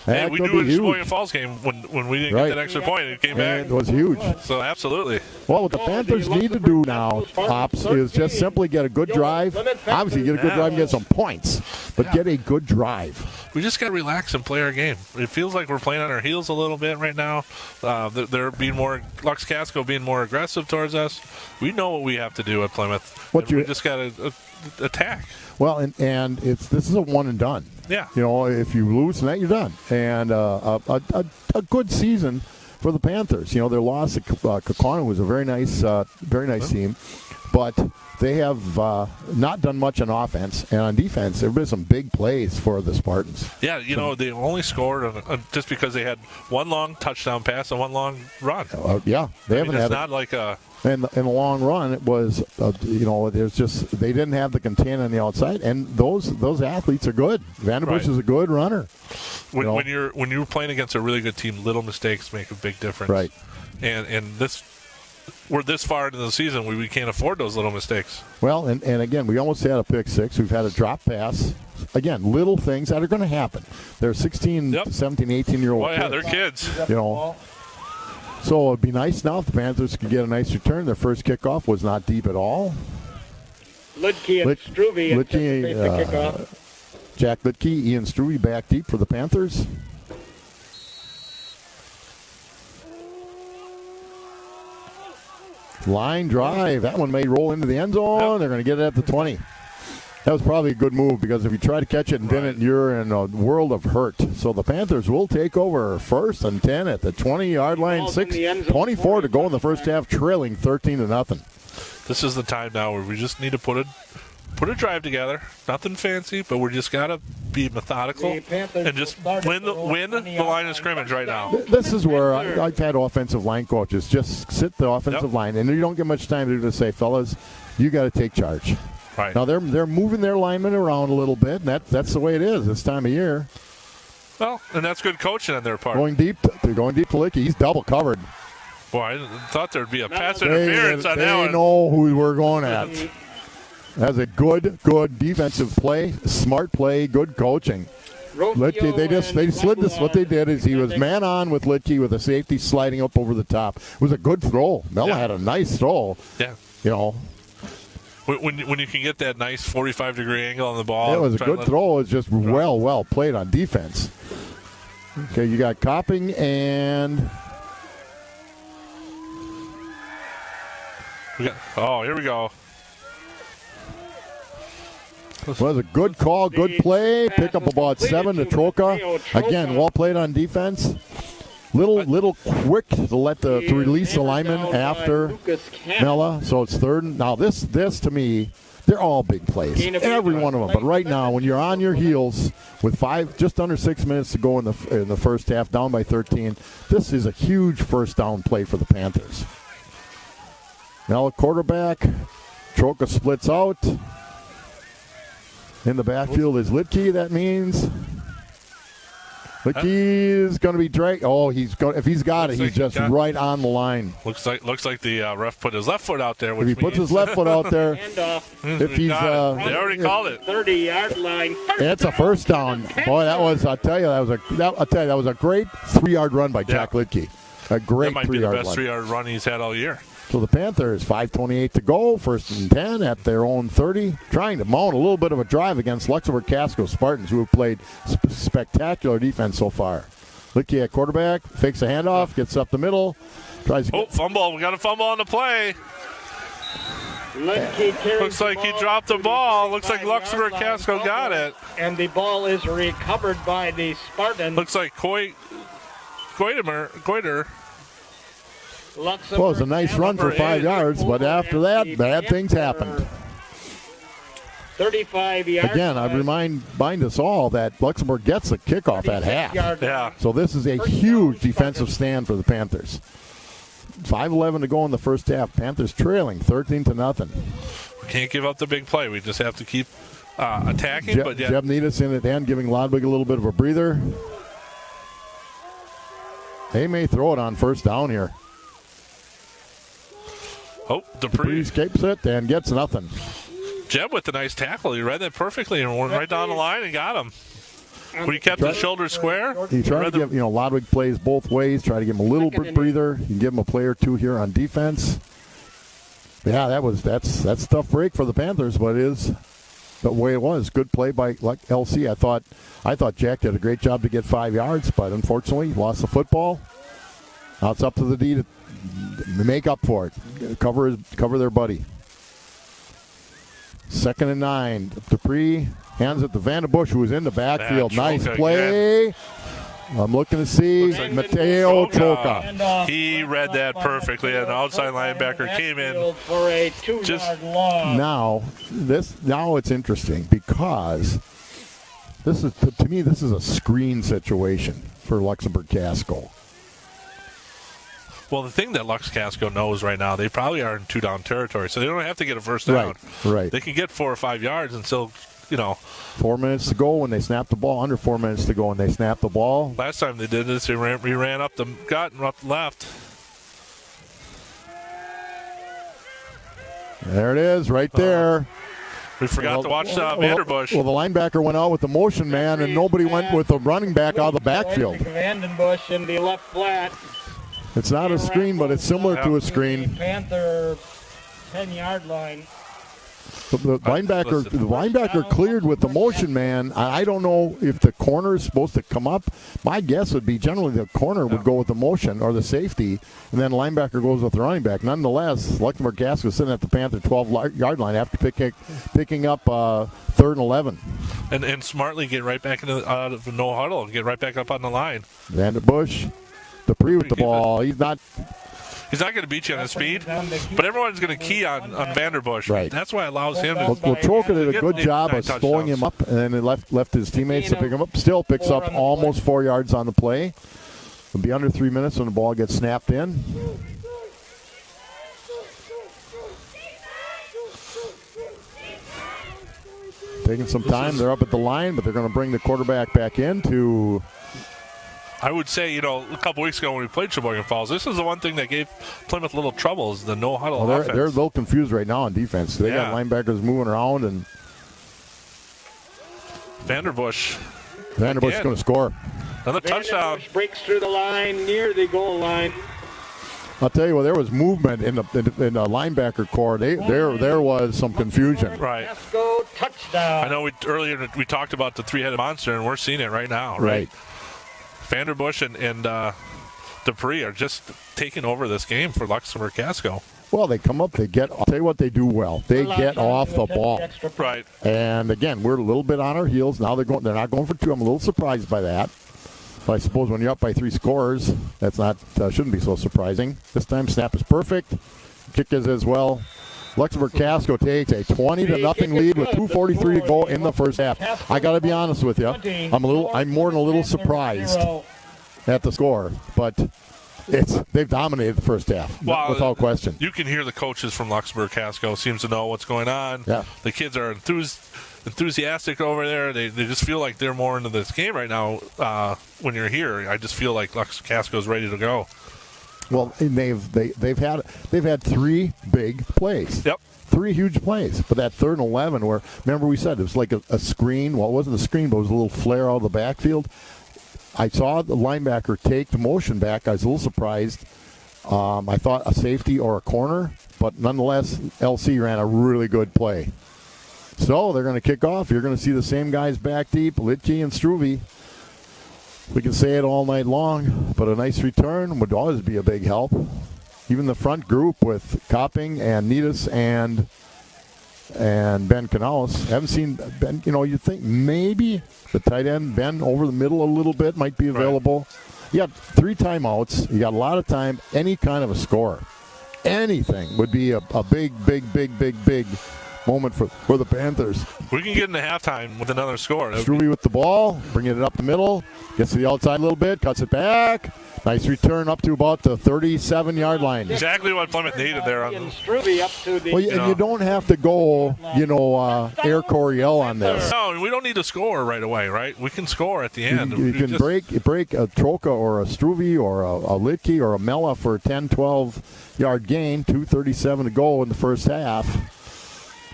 Hey, we knew in the Sheboygan Falls game when we didn't get that extra point, it came back.
It was huge.
So, absolutely.
Well, what the Panthers need to do now, Pops, is just simply get a good drive. Obviously, get a good drive and get some points, but get a good drive.
We just got to relax and play our game. It feels like we're playing on our heels a little bit right now. They're being Lux-Casco being more aggressive towards us. We know what we have to do at Plymouth. We just got to attack.
Well, and this is a one and done.
Yeah.
If you lose tonight, you're done. And a good season for the Panthers. Their loss at Kakana was a very nice team. but they have not done much on offense. And on defense, there have been some big plays for the Spartans.
Yeah, they only scored just because they had one long touchdown pass and one long run.
Yeah, they haven't had.
It's not like a.
In the long run, it was there's just they didn't have the contain on the outside, and those athletes are good. Vanderbush is a good runner.
When you're playing against a really good team, little mistakes make a big difference.
Right.
And we're this far into the season, we can't afford those little mistakes.
Well, and again, we almost had a pick six. We've had a drop pass. Again, little things that are going to happen. They're 16, 17, 18-year-old
kids.
Yeah,
they're kids.
So it'd be nice now if the Panthers could get a nice return. Their first kickoff was not deep at all.
Lidke and Struve anticipate the kickoff.
Jack Lidke, Ian Struve back deep for the Panthers. Line drive. That one may roll into the end zone. Yep. They're going to get it at the 20. That was probably a good move because if you try to catch it and didn't, you're in a world of hurt. So the Panthers will take over 1st and 10 at the 20-yard line. 24 to go in the first half, trailing 13-0.
This is the time now where we just need to put a drive together. Nothing fancy, but we just got to be methodical and just win the line of scrimmage right now.
This is where I've had offensive line coaches just sit the offensive line, and you don't get much time to say, fellas, you got to take charge.
Right.
Now they're moving their linemen around a little bit, and that's the way it is this time of year.
Well, and that's good coaching on their part.
They're going deep to Licky. He's double covered.
Boy, I thought there'd be a pass interference on that one.
They know who we're going at. That's a good defensive play, smart play, good coaching. Litke, they slid this. What they did is he was man on with Litke with a safety sliding up over the top. It was a good throw. Mella had a nice throw.
Yeah. When you can get that nice 45-degree angle on the ball.
It was a good throw. It was just well played on defense. Okay, you got Copping and...
here we go.
Was a good call, good play. Pick up about 7 to Troca. Again, well played on defense. Little quick to release the lineman after Mella. So it's 3rd. Now this to me, they're all big plays, every one of them. But right now, when you're on your heels with just under 6 minutes to go in the first half, down by 13, this is a huge first down play for the Panthers. Mella quarterback. Troca splits out. In the backfield is Litke. That means Litke is going to be dragged. Oh, if he's got it, he's just right on the line.
Looks like the ref put his left foot out there.
If he puts his left foot out there, if he's
they already called it.
30-yard line.
It's a first down. Boy, that was that was a great 3-yard run by Jack Litke. A great 3-yard run. That might be the
best 3-yard run he's had all year.
So the Panthers, 5:28 to go, 1st and 10 at their own 30, trying to mount a little bit of a drive against Luxemburg-Casco Spartans, who have played spectacular defense so far. Litke at quarterback, fakes a handoff, gets up the middle, tries to
fumble. We got a fumble on the play. Looks like he dropped the ball. Looks like Luxemburg-Casco got it.
And the ball is recovered by the Spartans.
Looks like Goiter.
Well, it was a nice run for 5 yards, but after that, bad things happened.
35 yards.
Again, I remind us all that Luxembourg gets a kickoff at half.
Yeah.
So this is a huge defensive stand for the Panthers. 5:11 to go in the first half. Panthers trailing 13-0.
Can't give up the big play. We just have to keep attacking.
Jeb Needus in at the end, giving Lodwig a little bit of a breather. They may throw it on first down here.
Dupree
escapes it and gets nothing.
Jeb with the nice tackle. He read that perfectly and went right down the line and got him. When he kept his shoulders square.
He tried to give, Lodwig plays both ways, try to give him a little breather. You can give him a play or two here on defense. Yeah, that's a tough break for the Panthers, but it is the way it was. Good play by LC. I thought Jack did a great job to get 5 yards, but unfortunately lost the football. Now it's up to the D to make up for it. Cover their buddy. 2nd and 9. Dupree hands it to Vanderbush, who was in the backfield. Nice play. I'm looking to see Mateo Troca.
He read that perfectly, and the outside linebacker came in.
For a 2-yard loss.
Now it's interesting because this is, to me, this is a screen situation for Luxemburg-Casco.
Well, the thing that Lux-Casco knows right now, they probably are in 2-down territory, so they don't have to get a first down.
Right.
They can get 4 or 5 yards and still,
4 minutes to go when they snap the ball. Under 4 minutes to go when they snap the ball.
Last time they did this, we ran up the gut and up the left.
There it is, right there.
We forgot to watch Vanderbush.
Well, the linebacker went out with the motion man, and nobody went with the running back out of the backfield.
Vandenbush in the left flat.
It's not a screen, but it's similar to a screen.
Panther 10-yard line.
The linebacker cleared with the motion man. I don't know if the corner is supposed to come up. My guess would be generally the corner would go with the motion or the safety, and then linebacker goes with the running back. Nonetheless, Luxemburg-Casco sitting at the Panther 12-yard line after picking up 3rd and 11.
And smartly get right back into the no huddle and get right back up on the line.
Vanderbush, Dupree with the ball. He's not
going to beat you on his speed, but everyone's going to key on Vanderbush.
Right.
That's why it allows him to.
Well, Troca did a good job of slowing him up, and then it left his teammates to pick him up. Still picks up almost 4 yards on the play. It'll be under 3 minutes when the ball gets snapped in. Taking some time. They're up at the line, but they're going to bring the quarterback back in to.
I would say, a couple weeks ago when we played Sheboygan Falls, this is the one thing that gave Plymouth a little trouble is the no-huddle offense.
They're a little confused right now on defense. They got linebackers moving around, and
Vanderbush
is going to score.
Another touchdown.
Breaks through the line near the goal line.
I'll
tell you what, there was movement in the linebacker core. There was some confusion.
Right.
Casco touchdown.
I know earlier we talked about the three-headed monster, and we're seeing it right now.
Right.
Vanderbush and Dupree are just taking over this game for Luxemburg-Casco.
Well, they come up, I'll tell you what they do well. They get off the ball.
Right.
And again, we're a little bit on our heels. Now they're not going for 2. I'm a little surprised by that. But I suppose when you're up by 3 scores, that's shouldn't be so surprising. This time snap is perfect. Kick is as well. Luxemburg-Casco takes a 20-0 lead with 2:43 to go in the first half. I got to be honest with you, I'm more than a little surprised at the score, but they've dominated the first half without question.
You can hear the coaches from Luxemburg-Casco seems to know what's going on.
Yeah.
The kids are enthusiastic over there. They just feel like they're more into this game right now. When you're here, I just feel like Lux-Casco is ready to go.
Well, and they've had 3 big plays.
Yep.
3 huge plays. But that 3rd and 11 where, remember we said it was like a screen. Well, it wasn't a screen, but it was a little flare out of the backfield. I saw the linebacker take the motion back. I was a little surprised. I thought a safety or a corner, but nonetheless, LC ran a really good play. So they're going to kick off. You're going to see the same guys back deep, Litke and Struve. We can say it all night long, but a nice return would always be a big help. Even the front group with Copping and Needus and Ben Canales. Haven't seen Ben, you'd think maybe the tight end, Ben, over the middle a little bit might be available. Right. You got 3 timeouts. You got a lot of time. Any kind of a score. Anything would be a big moment for the Panthers.
We can get into halftime with another score.
Struve with the ball, bringing it up the middle, gets to the outside a little bit, cuts it back. Nice return up to about the 37-yard line.
Exactly what Plymouth needed there.
And you don't
have to go, Air Coryell on this.
No, we don't need to score right away, right? We can score at the end.
You can break a Troca or a Struve or a Litke or a Mella for a 10, 12-yard gain, 2:37 to go in the first half.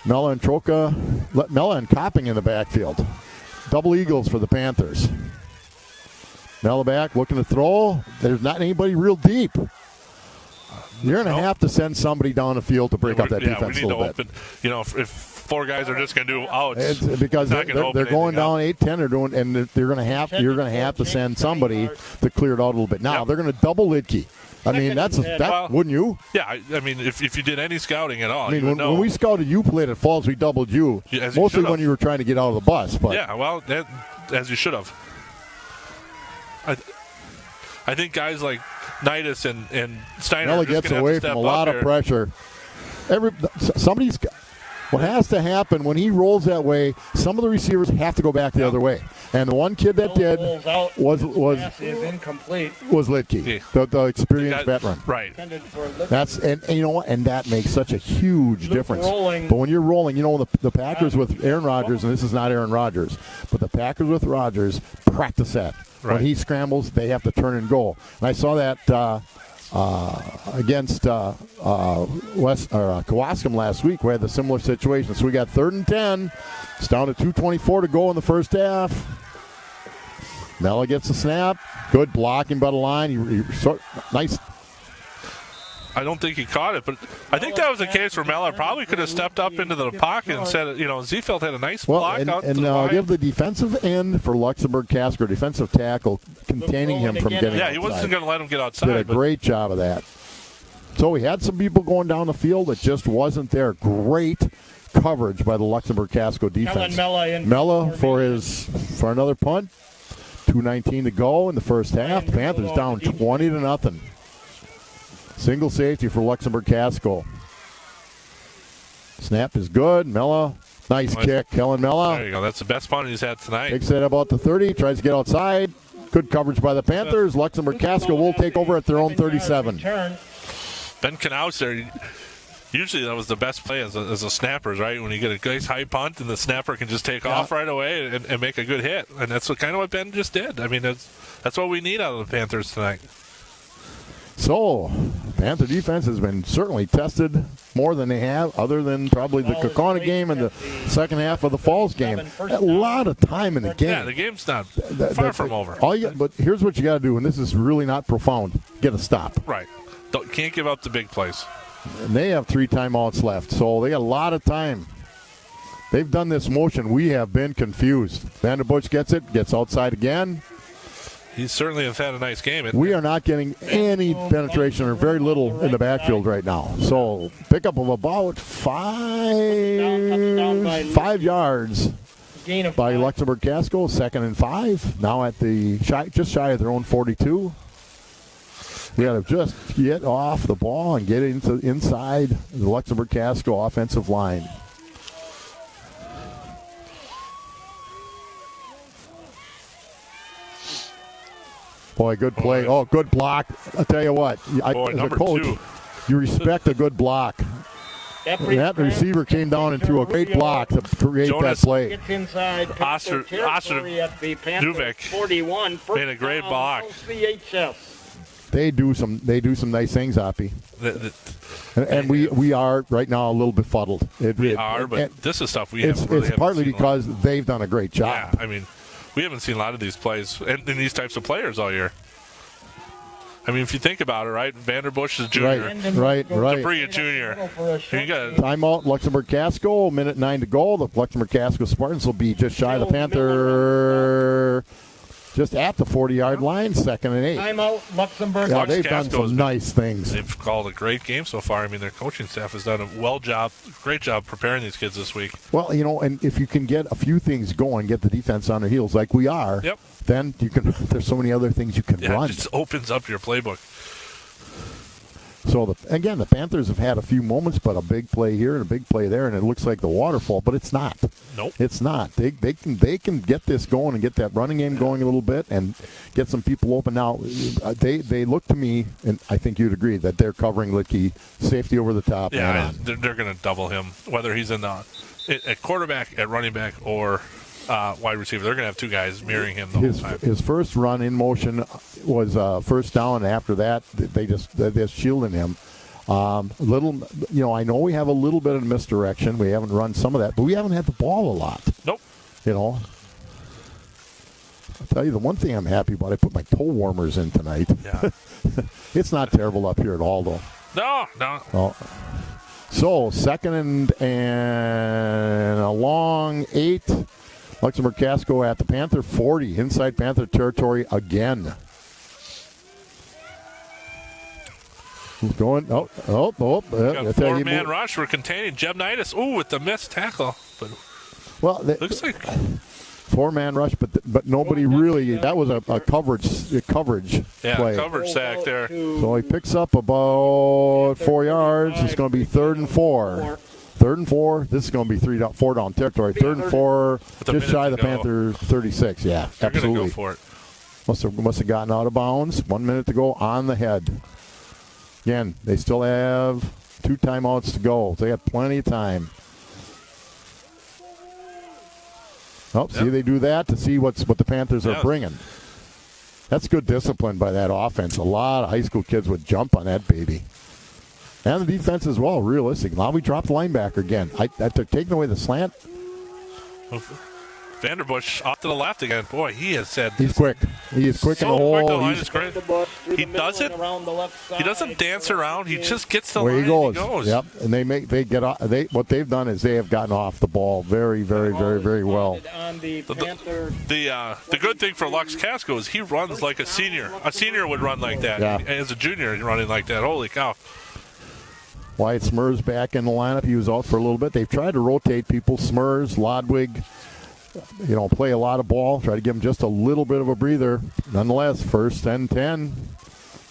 Mella and Copping in the backfield. Double eagles for the Panthers. Mella back, looking to throw. There's not anybody real deep. You're going to have to send somebody down the field to break up that defense a little bit.
Open, if 4 guys are just going to do outs,
it's because they're going down 8-10, and you're going to have to send somebody to clear it out a little bit. Now they're going to double Litke. I mean, wouldn't you?
Yeah, I mean, if you did any scouting at all,
I mean, when we scouted you played at Falls, we doubled you. Mostly when you were trying to get out of the bus. But
yeah, well, as you should have. I think guys like Nidus and Steiner
Mella
are just
gets
gonna
away
have to
from
step
a lot
up
of
here.
pressure. Somebody's. What has to happen when he rolls that way? Some of the receivers have to go back the other way, and the one kid that did was
incomplete.
Litke, the experienced veteran.
Right.
That's and you know what, and that makes such a huge difference. But when you're rolling, you know the Packers with Aaron Rodgers, and this is not Aaron Rodgers, but the Packers with Rodgers practice that.
Right.
When he scrambles, they have to turn and go. And I saw that against Kewaskum last week. We had the similar situation. So we got 3rd and 10. It's down to 2:24 to go in the first half. Mella gets the snap. Good blocking by the line. Nice.
I don't think he caught it, but I think that was the case where Mella probably could have stepped up into the pocket and said, Ziefeld had a nice block out to the line.
Give the defensive end for Luxemburg-Casco, defensive tackle, containing him from getting outside.
He wasn't going to let him get outside.
Did a great job of that. So we had some people going down the field that just wasn't there. Great coverage by the Luxemburg-Casco defense. Mella for another punt. 2:19 to go in the first half. Panthers down 20-0. Single safety for Luxemburg-Casco. Snap is good. Mella, nice kick. Kellen Mella.
There you go. That's the best punt he's had tonight.
Takes it about the 30. Tries to get outside. Good coverage by the Panthers. Luxemburg-Casco will take over at their own 37.
Ben Knaus there. Usually that was the best play as a snapper, right? When you get a nice high punt and the snapper can just take off right away and make a good hit. And that's kind of what Ben just did. I mean, that's what we need out of the Panthers tonight.
So, Panther defense has been certainly tested more than they have, other than probably the Kaukauna game and the second half of the Falls game. A lot of time in the game.
Yeah, the game's not far from over.
But here's what you got to do, and this is really not profound. Get a stop.
Right. Can't give up the big plays.
And they have 3 timeouts left, so they got a lot of time. They've done this motion. We have been confused. Vanderbush gets it, gets outside again.
He certainly has had a nice game.
We are not getting any penetration or very little in the backfield right now. So pickup of about 5 yards by Luxemburg-Casco. 2nd and 5. Now at the just shy of their own 42. We got to just get off the ball and get inside the Luxemburg-Casco offensive line. Boy, good play. Oh, good block. I'll tell you what. As a coach, you respect a good block. That receiver came down and threw a great block to create that play.
Duvik made a great block.
They do some nice things, Hoppy. And we are right now a little befuddled.
But this is stuff we haven't really
It's partly because they've done a great job.
Yeah, I mean, we haven't seen a lot of these plays and these types of players all year. I mean, if you think about it, right? Vanderbush is junior.
Right.
Dupree a junior. You got
timeout, Luxemburg-Casco. 1:09 to go. The Luxemburg-Casco Spartans will be just shy of the Panther. Just at the 40-yard line, 2nd and 8.
Timeout, Luxembourg.
Yeah, they've done some nice things.
They've called a great game so far. I mean, their coaching staff has done a great job preparing these kids this week.
Well, and if you can get a few things going, get the defense on their heels like we are, then you can. There's so many other things you can run.
It just opens up your playbook.
So, the Panthers have had a few moments, but a big play here and a big play there, and it looks like the waterfall, but it's not.
Nope.
It's not. They can get this going and get that running game going a little bit and get some people open. Now, they look to me, and I think you'd agree, that they're covering Litke, safety over the top.
Yeah, they're going to double him, whether he's at quarterback, at running back, or wide receiver. They're going to have 2 guys mirroring him the whole time. His
first run in motion was first down, and after that, they're shielding him. I know we have a little bit of misdirection. We haven't run some of that, but we haven't had the ball a lot.
Nope.
I'll tell you the one thing I'm happy about, I put my toe warmers in tonight.
Yeah.
It's not terrible up here at all, though.
No.
Oh. So, 2nd and a long 8. Luxemburg-Casco at the Panther 40, inside Panther territory again. Who's going? Oh.
Got 4-man rush. We're containing Jeb Nidus. Ooh, with the missed tackle. But
well,
looks like
4-man rush, but nobody really. That was a coverage play.
Coverage sack there.
So he picks up about 4 yards. It's going to be 3rd and 4. 3rd and 4. This is going to be 4 down territory. 3rd and 4, just shy of the Panther 36. Yeah,
They're
absolutely.
Go for it.
Must have gotten out of bounds. 1 minute to go on the head. Again, they still have 2 timeouts to go. They have plenty of time. Oh, see, they do that to see what the Panthers are bringing. That's good discipline by that offense. A lot of high school kids would jump on that baby. And the defense as well, realistic. Now we dropped the linebacker again. They're taking away the slant.
Vanderbush off to the left again. Boy, he has said
he's quick. He is quick in the hole.
He doesn't dance around. He just gets the line.
He goes. Yep. And what they've done is they have gotten off the ball very, very, very, very well.
The good thing for Luxemburg-Casco is he runs like a senior. A senior would run like that.
Yeah.
As a junior, running like that. Holy cow.
Wyatt Smurs back in the lineup. He was out for a little bit. They've tried to rotate people. Smurs, Lodwig, play a lot of ball. Try to give him just a little bit of a breather. Nonetheless, 1st and 10.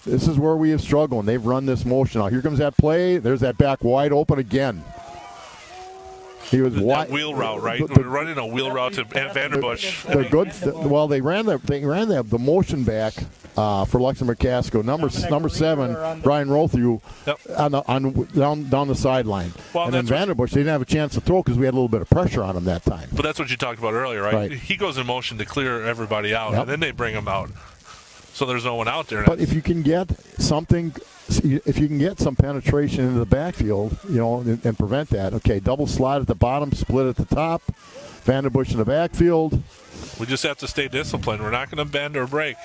This is where we have struggled. And they've run this motion. Now, here comes that play. There's that back wide open again. He was
that wheel route, right? We're running a wheel route to Vanderbush.
They're good. Well, they ran the motion back for Luxemburg-Casco. Number 7, Brian Rothew, down the sideline.
Well,
and then Vanderbush, they didn't have a chance to throw because we had a little bit of pressure on him that time.
But that's what you talked about earlier, right? He goes in motion to clear everybody out, and then they bring him out. So there's no one out there.
But if you can get something, if you can get some penetration into the backfield, and prevent that, okay, double slide at the bottom, split at the top, Vanderbush in the backfield.
We just have to stay disciplined. We're not going to bend or break.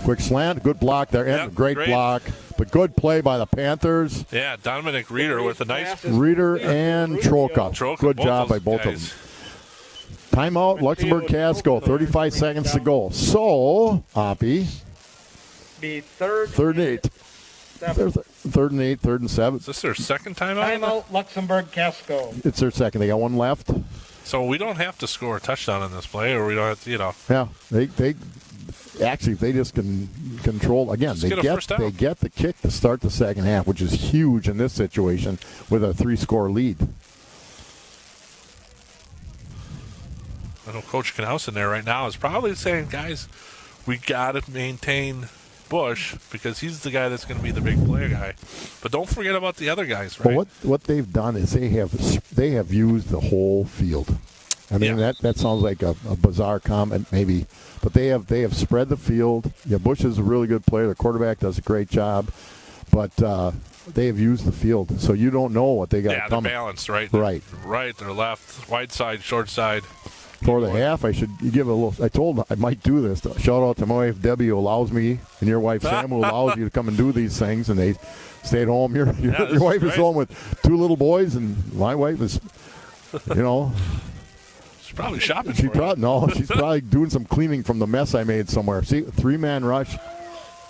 Quick slant, good block there, and great block, but good play by the Panthers.
Yeah, Dominic Reeder with a nice...
Reeder and Troka. Good job by both of them. Timeout, Luxemburg-Casco, 35 seconds to go. So, Hoppy,
be 3rd
and 8. 3rd and 8, 3rd and 7.
Is this their second timeout?
Timeout, Luxemburg-Casco.
It's their second. They got one left.
So we don't have to score a touchdown in this play, or we don't have to,
Yeah, they actually, if they just can control, again, they get the kick to start the second half, which is huge in this situation with a 3-score lead.
I know Coach Knausen there right now is probably saying, guys, we got to maintain Bush because he's the guy that's going to be the big player guy. But don't forget about the other guys, right?
But what they've done is they have used the whole field. I mean, that sounds like a bizarre comment maybe, but they have spread the field. Yeah, Bush is a really good player. The quarterback does a great job, but they have used the field, so you don't know what they got coming.
They're balanced, right?
Right,
they're left, wide side, short side.
For the half, I should give a little. I told them I might do this. Shout out to my wife Debbie, who allows me, and your wife Sam, who allows you to come and do these things. And they stay at home. Your wife is home with 2 little boys, and my wife is,
she's probably shopping.
She's probably doing some cleaning from the mess I made somewhere. See, 3-man rush.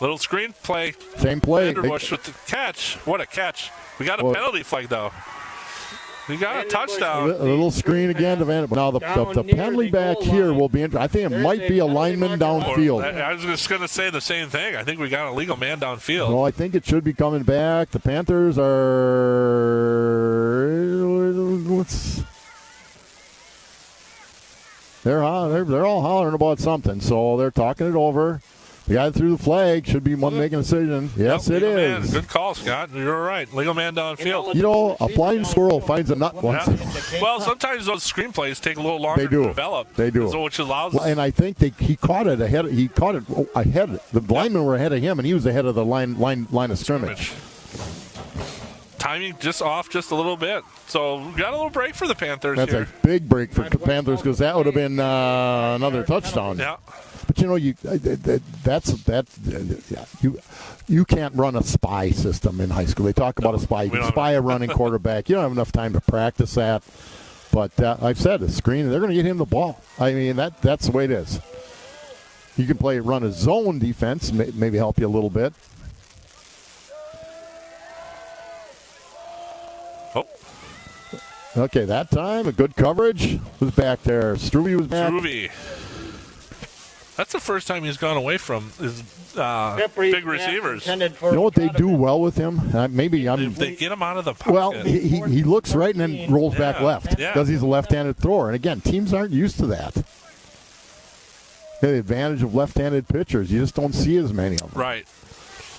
Little screen play.
Same play.
Vanderbush with the catch. What a catch! We got a penalty flag though. We got a touchdown.
A little screen again to Vanderbush. Now, the penalty back here will be interesting. I think it might be a lineman downfield.
I was just going to say the same thing. I think we got a legal man downfield.
Well, I think it should be coming back. The Panthers are... They're all hollering about something, so they're talking it over. The guy that threw the flag should be one making a decision. Yes, it is.
Man. Good call, Scott. You're right. Legal man downfield.
A blind squirrel finds a nut once.
Well, sometimes those screenplays take a little longer to develop.
They do.
So which allows. Well,
and I think he caught it ahead. He caught it ahead. The linemen were ahead of him, and he was ahead of the line of scrimmage.
Timing just off just a little bit. So we got a little break for the Panthers.
That's a big break for the Panthers because that would have been another touchdown.
Yeah.
But you can't run a spy system in high school. They talk about a spy. You can spy a running quarterback. You don't have enough time to practice that. But I've said the screen. They're going to get him the ball. I mean that's the way it is. You can run a zone defense, maybe help you a little bit. Okay, that time a good coverage was back there. Struve was back.
Struve. That's the first time he's gone away from his big receivers.
You know what they do well with him?
They get him out of the pocket.
Well, he looks right and then rolls back left because he's a left-handed thrower. And again, teams aren't used to that. They have the advantage of left-handed pitchers. You just don't see as many of them.
Right.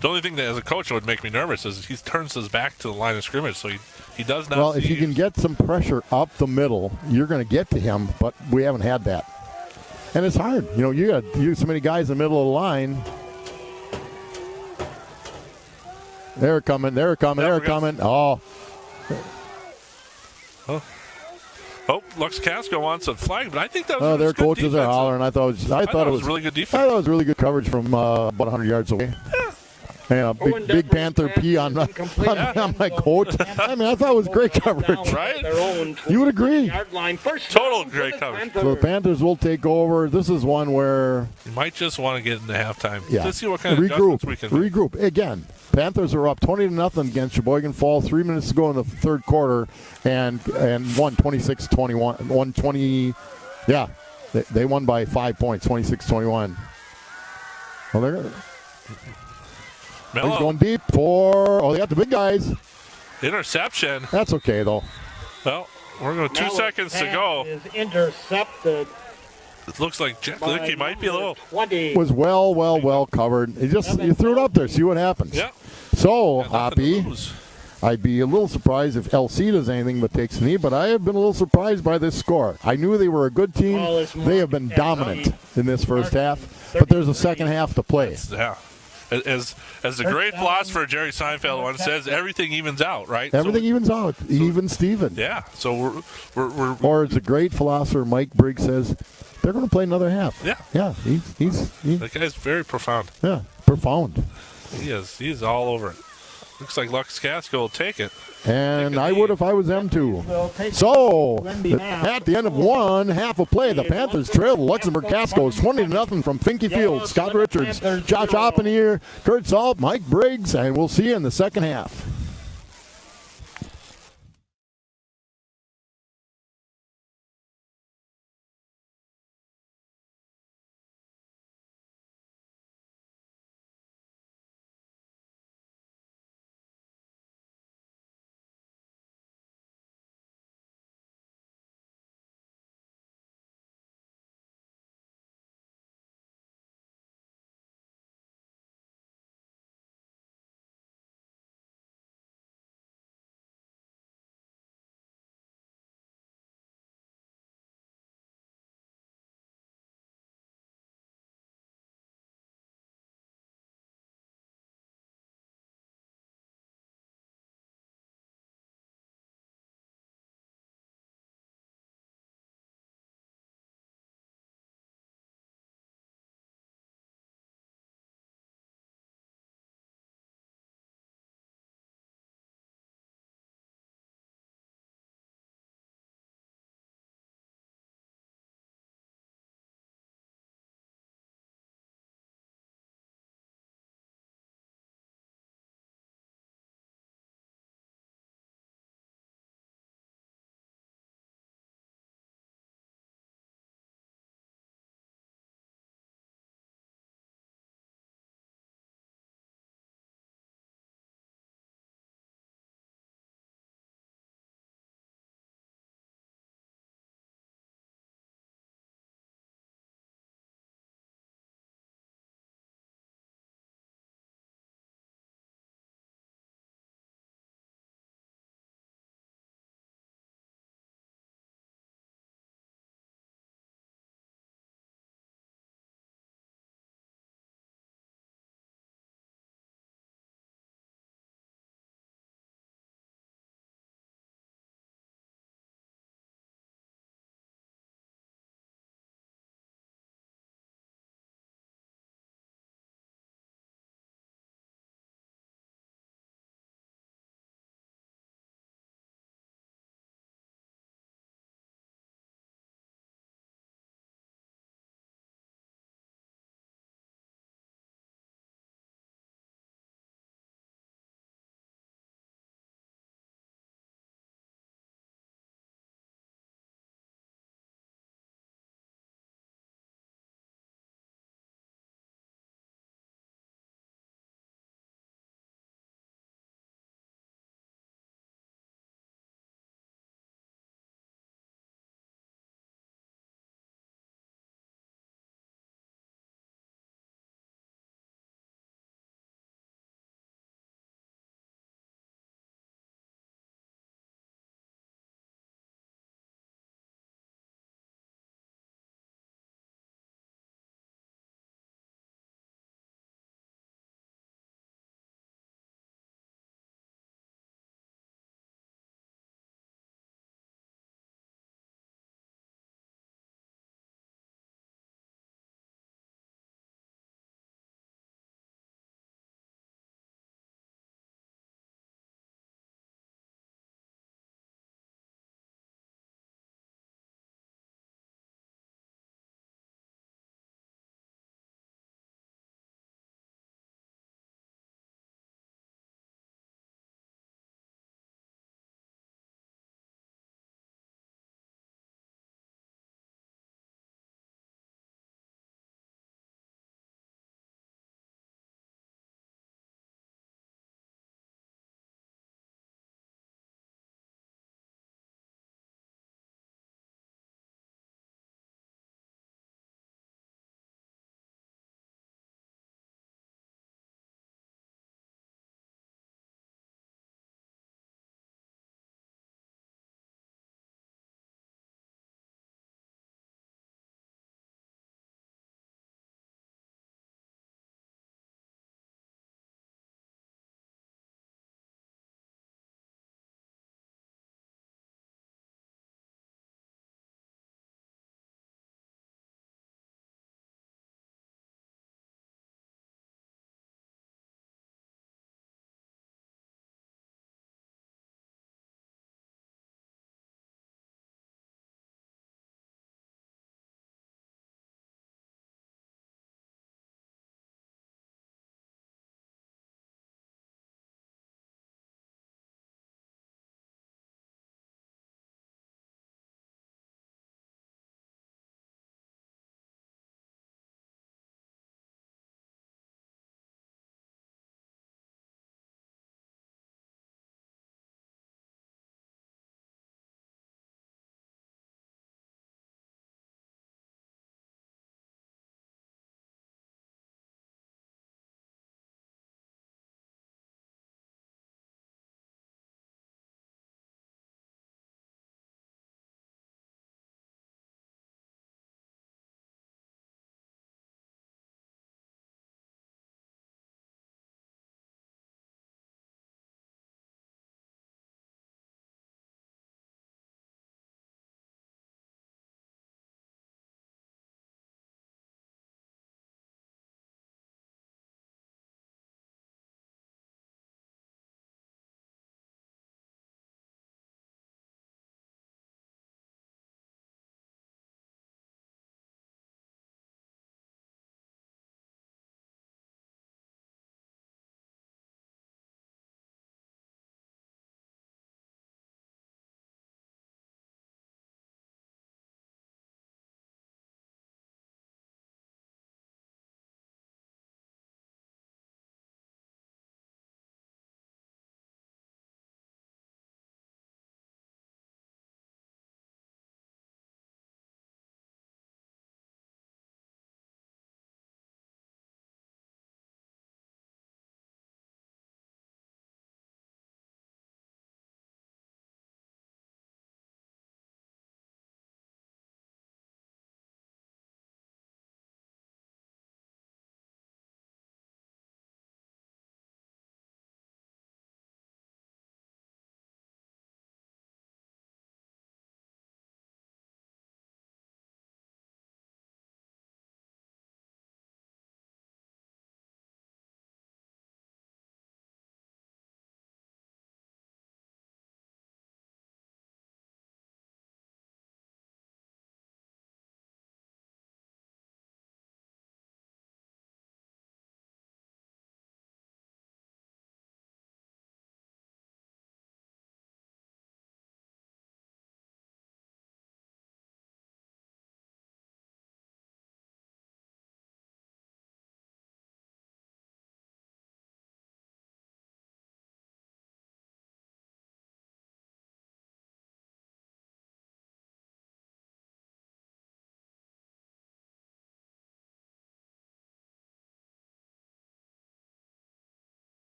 The only thing that as a coach would make me nervous is he turns his back to the line of scrimmage, so he does not.
Well, if you can get some pressure up the middle, you're going to get to him, but we haven't had that. And it's hard. You got so many guys in the middle of the line. They're coming. Oh.
Oh, Luxemburg-Casco wants a flag, but I think that was
their
good
coaches
defense.
are hollering. I thought it was
really good defense.
I thought it was really good coverage from about 100 yards away. Yeah, big Panther pee on my coat. I mean, I thought it was great coverage.
Right?
You would agree.
Total great coverage.
So the Panthers will take over. This is one where
you might just want to get into halftime.
Yeah.
Just see what kind of adjustments we can make.
Regroup. Again, Panthers are up 20-0 against Sheboygan Falls. 3 minutes to go in the third quarter, and won 26-21. 120. Yeah, they won by 5 points, 26-21. Well, they're he's going deep for. They got the big guys.
Interception.
That's okay though.
Well, we're going 2 seconds to go.
Is intercepted.
It looks like Jack Lickey might be a little.
Was well covered. You threw it up there. See what happens.
Yeah.
So, Hoppy, I'd be a little surprised if LC does anything but takes a knee, but I have been a little surprised by this score. I knew they were a good team. They have been dominant in this first half, but there's a second half to play.
Yeah. As the great philosopher Jerry Seinfeld once says, everything evens out, right?
Everything evens out, even Steven.
Yeah. So we're
or as the great philosopher Mike Briggs says, they're going to play another half.
Yeah.
Yeah. He's
that guy's very profound.
Yeah, profound.
He is. He's all over it. Looks like Luxemburg-Casco will take it.
And I would if I was them too. So, at the end of one half of play, the Panthers trailed Luxemburg-Casco 20-0 from Finke Field. Scott Richards, Josh Oppenhier, Kurt Salt, Mike Briggs, and we'll see you in the second half.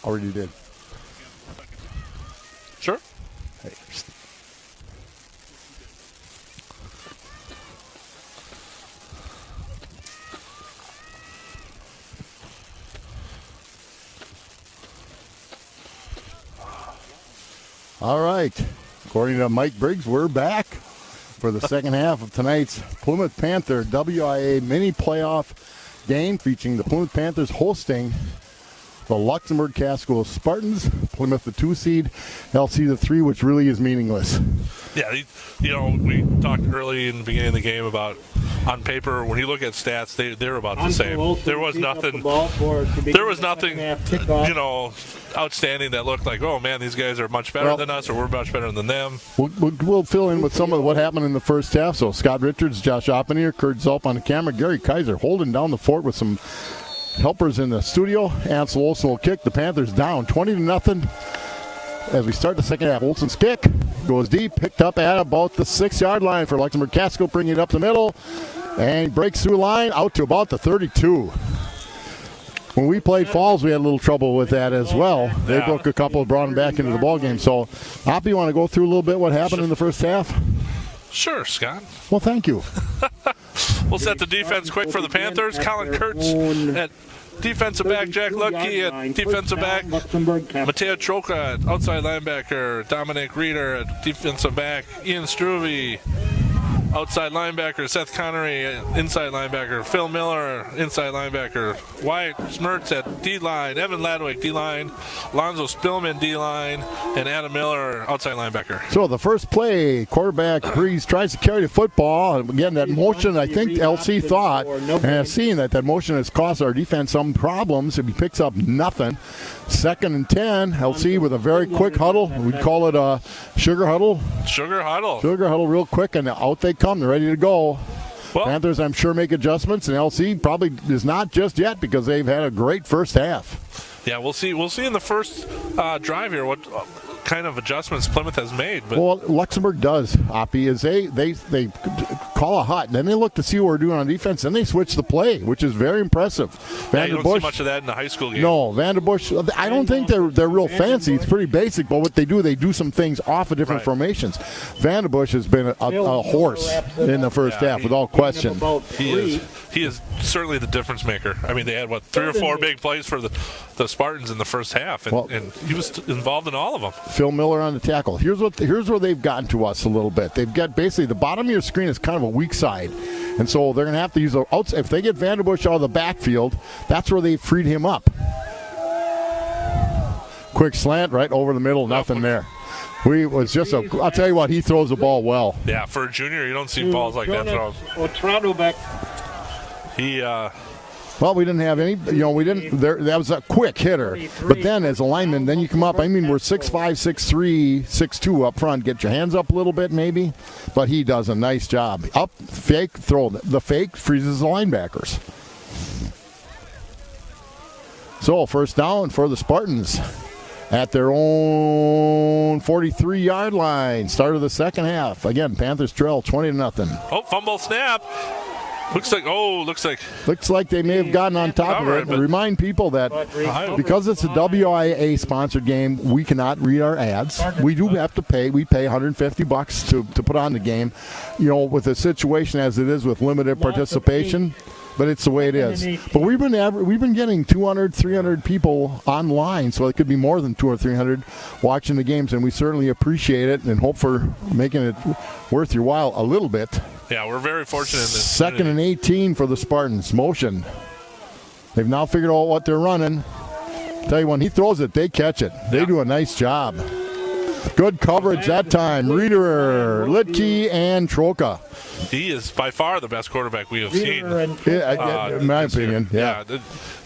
Already did.
Sure.
Hey. All right. According to Mike Briggs, we're back for the second half of tonight's Plymouth Panther WIA mini playoff game featuring the Plymouth Panthers hosting the Luxemburg-Casco Spartans. Plymouth the 2 seed, LC the 3, which really is meaningless.
Yeah, we talked early in the beginning of the game about, on paper, when you look at stats, they're about the same. There was nothing, outstanding that looked like, oh man, these guys are much better than us, or we're much better than them.
We'll fill in with some of what happened in the first half. So Scott Richards, Josh Oppenhier, Kurt Zulp on the camera, Gary Kaiser holding down the fort with some helpers in the studio. Ansel Olsen will kick. The Panthers down 20-0 as we start the second half. Olsen's kick goes deep, picked up at about the 6-yard line for Luxemburg-Casco, bringing it up the middle, and breaks through line out to about the 32. When we played Falls, we had a little trouble with that as well. They broke a couple, brought them back into the ball game. So, Oppie, you want to go through a little bit what happened in the first half?
Sure, Scott.
Well, thank you.
We'll set the defense quick for the Panthers. Colin Kurtz at defensive back, Jack Lucky at defensive back, Mateo Troca at outside linebacker, Dominic Reeder at defensive back, Ian Struve outside linebacker, Seth Connery inside linebacker, Phil Miller inside linebacker, Wyatt Smertz at D-line, Evan Ladwick D-line, Lonzo Spillman D-line, and Adam Miller outside linebacker.
So the first play, quarterback Breeze tries to carry the football. Again, that motion, I think LC thought, and has seen that motion has caused our defense some problems. If he picks up nothing, 2nd and 10, LC with a very quick huddle. We'd call it a sugar huddle.
Sugar huddle
real quick, and out they come. They're ready to go.
Well,
Panthers, I'm sure, make adjustments, and LC probably is not just yet because they've had a great first half.
Yeah, we'll see. We'll see in the first drive here what kind of adjustments Plymouth has made. But
well, Luxembourg does, Oppie, is they call a hut, and then they look to see what we're doing on defense, and they switch the play, which is very impressive.
Yeah, you don't see much of that in the high school game.
No, Vanderbush, I don't think they're real fancy. It's pretty basic, but what they do some things off of different formations. Vanderbush has been a horse in the first half, without question.
He is certainly the difference maker. I mean, they had, 3 or 4 big plays for the Spartans in the first half, and he was involved in all of them.
Phil Miller on the tackle. Here's where they've gotten to us a little bit. They've got basically the bottom of your screen is kind of a weak side, and so they're going to have to use outside. If they get Vanderbush out of the backfield, that's where they freed him up. Quick slant right over the middle, nothing there. I'll tell you what, he throws the ball well.
Yeah, for a junior, you don't see balls like that thrown.
Toronto back.
Well, we didn't have any, that was a quick hitter. But then as a lineman, then you come up, we're 6'5", 6'3", 6'2" up front. Get your hands up a little bit maybe. But he does a nice job. Up, fake, throw. The fake freezes the linebackers. So first down for the Spartans at their own 43-yard line. Start of the second half. Again, Panthers trail 20-0.
Oh, fumble snap. Looks like they may have gotten on top of it. Remind people that because it's a WIA-sponsored game, we cannot read our ads. We do have to pay. We pay $150 to put on the game. With a situation as it is with limited participation, but it's the way it is. But we've been getting 200, 300 people online, so it could be more than 200 or 300 watching the games, and we certainly appreciate it and hope for making it worth your while a little bit. Yeah, we're very fortunate in this. 2nd
and 18 for the Spartans. Motion. They've now figured out what they're running. Tell you, when he throws it, they catch it. They do a nice job. Good coverage that time. Reeder, Litke, and Troca.
He is by far the best quarterback we have seen.
In my opinion, yeah.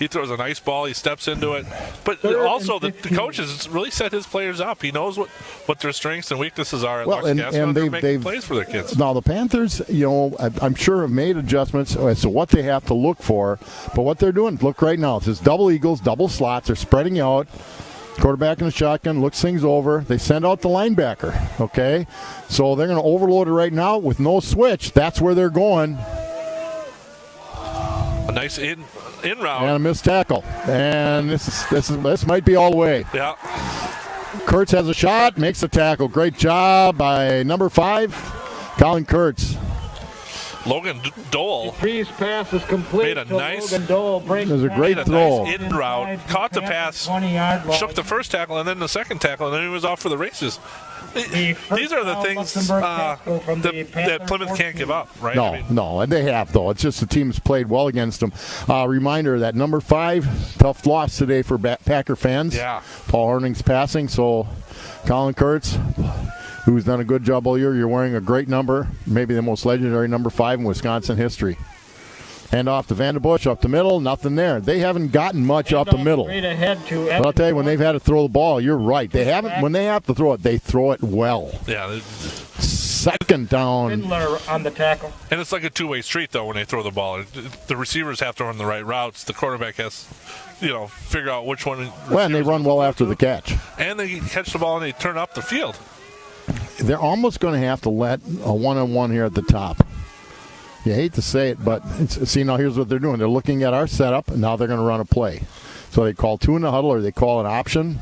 He throws a nice ball. He steps into it. But also, the coach has really set his players up. He knows what their strengths and weaknesses are at Luxemburg-Casco, and they're making plays for their kids.
Now, the Panthers, I'm sure have made adjustments as to what they have to look for. But what they're doing, look right now, it's double eagles, double slots. They're spreading out. Quarterback in the shotgun, looks things over. They send out the linebacker, okay? So they're going to overload it right now with no switch. That's where they're going.
A nice in route.
And a missed tackle. And this might be all the way.
Yeah.
Kurtz has a shot, makes the tackle. Great job by number 5, Colin Kurtz.
Logan Dole
Freeze pass is complete.
made a
so
nice.
Logan Dole breaks
It was a great
Made a
throw.
nice in route, caught the pass,
20-yard line.
shook the first tackle, and then the second tackle, and then he was off for the races.
The
These are the
first
things
Luxemburg-Casco from the
that
Panther
Plymouth can't give up, right?
No, no, and they have, though. It's just the team's played well against them. Reminder that number 5, tough loss today for Packer fans.
Yeah.
Paul Horning's passing, so Colin Kurtz, who's done a good job all year, you're wearing a great number, maybe the most legendary number 5 in Wisconsin history. Hand off to Vanderbush, up the middle, nothing there. They haven't gotten much up the middle.
Straight ahead to
But I'll tell you, when they've had to throw the ball, you're right. They haven't. When they have to throw it, they throw it well.
Yeah,
Second down.
Fiddler on the tackle.
and it's like a two-way street though when they throw the ball. The receivers have to run the right routes. The quarterback has, figure out which one.
Well, and they run well after the catch.
And they catch the ball and they turn up the field.
They're almost going to have to let a one-on-one here at the top. You hate to say it, but see, now here's what they're doing. They're looking at our setup, and now they're going to run a play. So they call 2 in the huddle, or they call an option.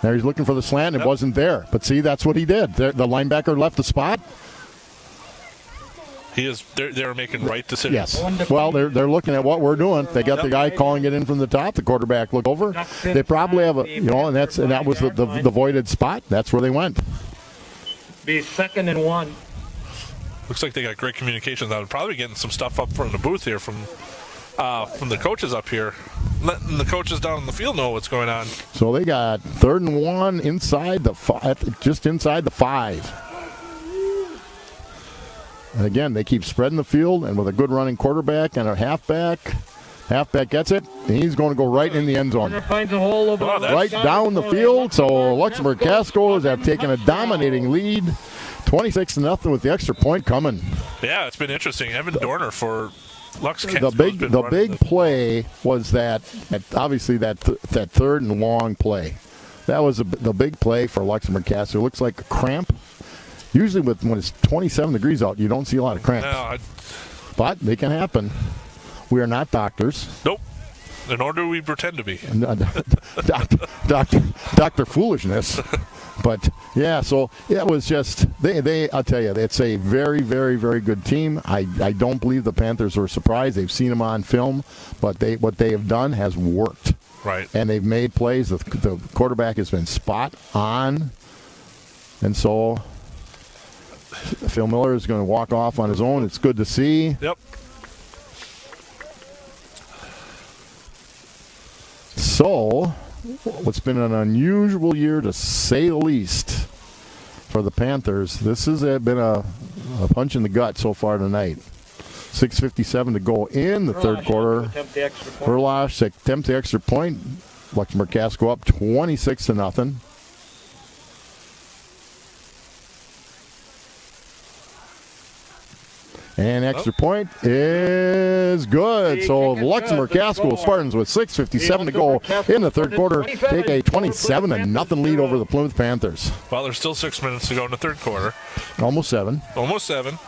Now he's looking for the slant. It wasn't there. But see, that's what he did. The linebacker left the spot.
They're making right decisions.
Yes. Well, they're looking at what we're doing. They got the guy calling it in from the top. The quarterback look over. They probably have and that was the voided spot. That's where they went.
Be 2nd and 1.
Looks like they got great communications. I'm probably getting some stuff up from the booth here from the coaches up here, letting the coaches down in the field know what's going on.
So they got 3rd and 1 inside the 5, just inside the 5. And again, they keep spreading the field, and with a good running quarterback and a halfback gets it, and he's going to go right in the end zone.
Finds a hole over
Right down the field. So Luxemburg-Casco have taken a dominating lead, 26-0 with the extra point coming.
Yeah, it's been interesting. Evan Dorner for Lux-Casco.
The big play was that obviously that 3rd and long play. That was the big play for Luxemburg-Casco. It looks like a cramp. Usually when it's 27 degrees out, you don't see a lot of cramps.
No,
But they can happen. We are not doctors.
Nope. Nor do we pretend to be.
Doctor foolishness. But yeah, so it was just I'll tell you, it's a very, very, very good team. I don't believe the Panthers were surprised. They've seen them on film, but what they have done has worked.
Right.
And they've made plays. The quarterback has been spot on. And so Phil Miller is going to walk off on his own. It's good to see.
Yep.
So, what's been an unusual year to say the least for the Panthers. This has been a punch in the gut so far tonight. 6:57 to go in the third quarter. Verlash attempts the extra point. Luxemburg-Casco up 26-0. And extra point is good. So Luxemburg-Casco Spartans with 6:57 to go in the third quarter take a 27-0 lead over the Plymouth Panthers.
Well, there's still 6 minutes to go in the third quarter.
Almost 7.
Almost 7.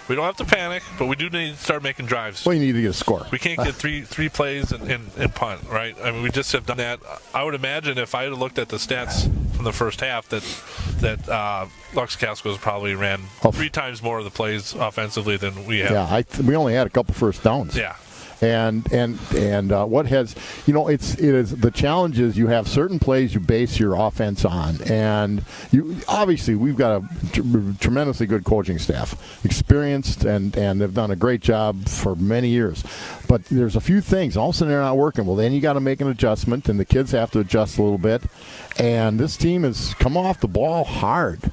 We don't have to panic, but we do need to start making drives.
Well, you need to get a score.
We can't get three plays and punt, right? I mean, we just have done that. I would imagine if I had looked at the stats from the first half that Lux-Casco probably ran 3 times more of the plays offensively than we have.
Yeah, we only had a couple first downs.
Yeah.
And what has, it is the challenge is you have certain plays you base your offense on, and obviously we've got a tremendously good coaching staff, experienced, and they've done a great job for many years. But there's a few things, all of a sudden they're not working. Well, then you got to make an adjustment, and the kids have to adjust a little bit. And this team has come off the ball hard.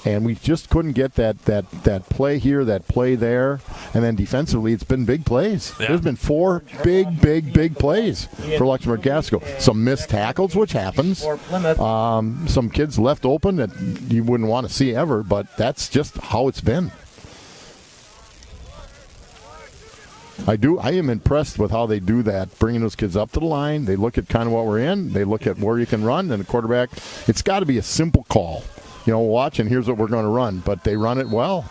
And we just couldn't get that play here, that play there. And then defensively, it's been big plays.
Yeah.
There's been 4 big plays for Luxemburg-Casco. Some missed tackles, which happens. Some kids left open that you wouldn't want to see ever, but that's just how it's been. I am impressed with how they do that, bringing those kids up to the line. They look at kind of what we're in. They look at where you can run, and the quarterback, it's got to be a simple call. Watch, and here's what we're going to run. But they run it well.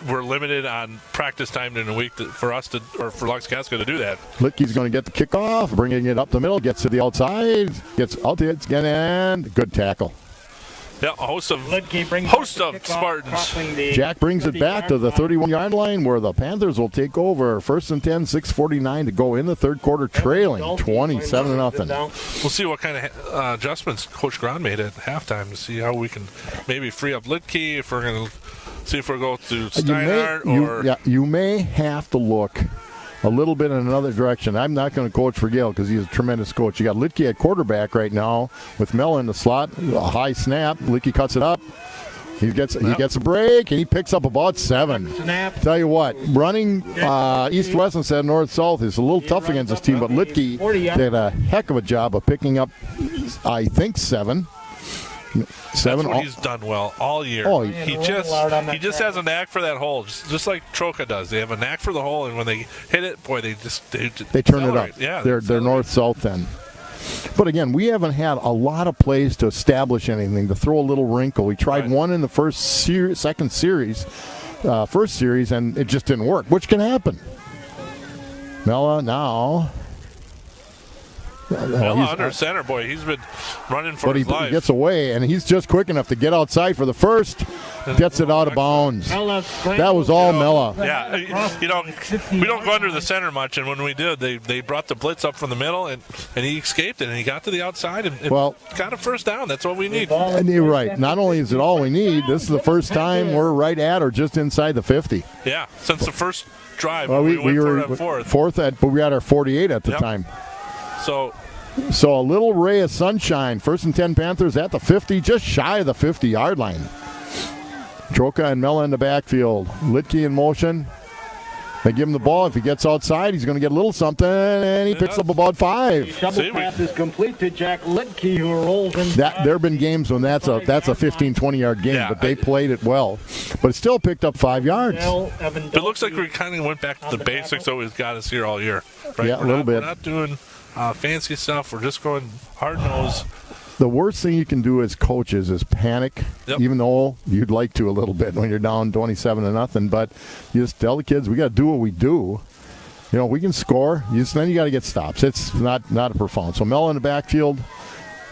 we're limited on practice time in a week for us to, or for Luxemburg-Casco to do that.
Litke's going to get the kickoff, bringing it up the middle, gets to the outside, gets out and good tackle.
Yeah, a host of Spartans.
Jack brings it back to the 31-yard line where the Panthers will take over. 1st and 10, 6:49 to go in the third quarter, trailing 27-0.
We'll see what kind of adjustments Coach Grahn made at halftime to see how we can maybe free up Litke, if we're going to see if we're going to Steinhardt
you may have to look a little bit in another direction. I'm not going to coach for Gale because he's a tremendous coach. You got Litke at quarterback right now with Mella in the slot. A high snap. Litke cuts it up. He gets a break, and he picks up about 7. Tell you what, running east-west instead of north-south is a little tough against this team, but Litke did a heck of a job of picking up, I think, 7.
That's what he's done well all year.
Oh,
he just has a knack for that hole, just like Troca does. They have a knack for the hole, and when they hit it, boy, they
turn it up.
Yeah,
they're north-south then. But again, we haven't had a lot of plays to establish anything, to throw a little wrinkle. We tried one in the first series, and it just didn't work, which can happen. Mella now.
Mella under center, boy. He's been running for his life.
But he gets away, and he's just quick enough to get outside for the first. Gets it out of bounds. That was all Mella.
Yeah, we don't go under the center much, and when we did, they brought the blitz up from the middle, and he escaped it, and he got to the outside and got a first down. That's what we need.
And you're right. Not only is it all we need, this is the first time we're right at or just inside the 50.
Yeah, since the first drive.
Well, we were fourth, but we had our 48 at the time. So a little ray of sunshine. 1st and 10 Panthers at the 50, just shy of the 50-yard line. Troca and Mella in the backfield. Litke in motion. They give him the ball. If he gets outside, he's going to get a little something, and he picks up about 5.
Double pass is complete to Jack Litke, who rolls in.
There have been games when that's a 15, 20-yard game, but they played it well. But it still picked up 5 yards.
It looks like we kind of went back to the basics that we've got us here all year. Right?
Yeah, a little bit.
We're not doing fancy stuff. We're just going hard-nosed.
The worst thing you can do as coaches is panic, even though you'd like to a little bit when you're down 27-0. But you just tell the kids, we got to do what we do. We can score. Then you got to get stops. It's not a profound. So Mella in the backfield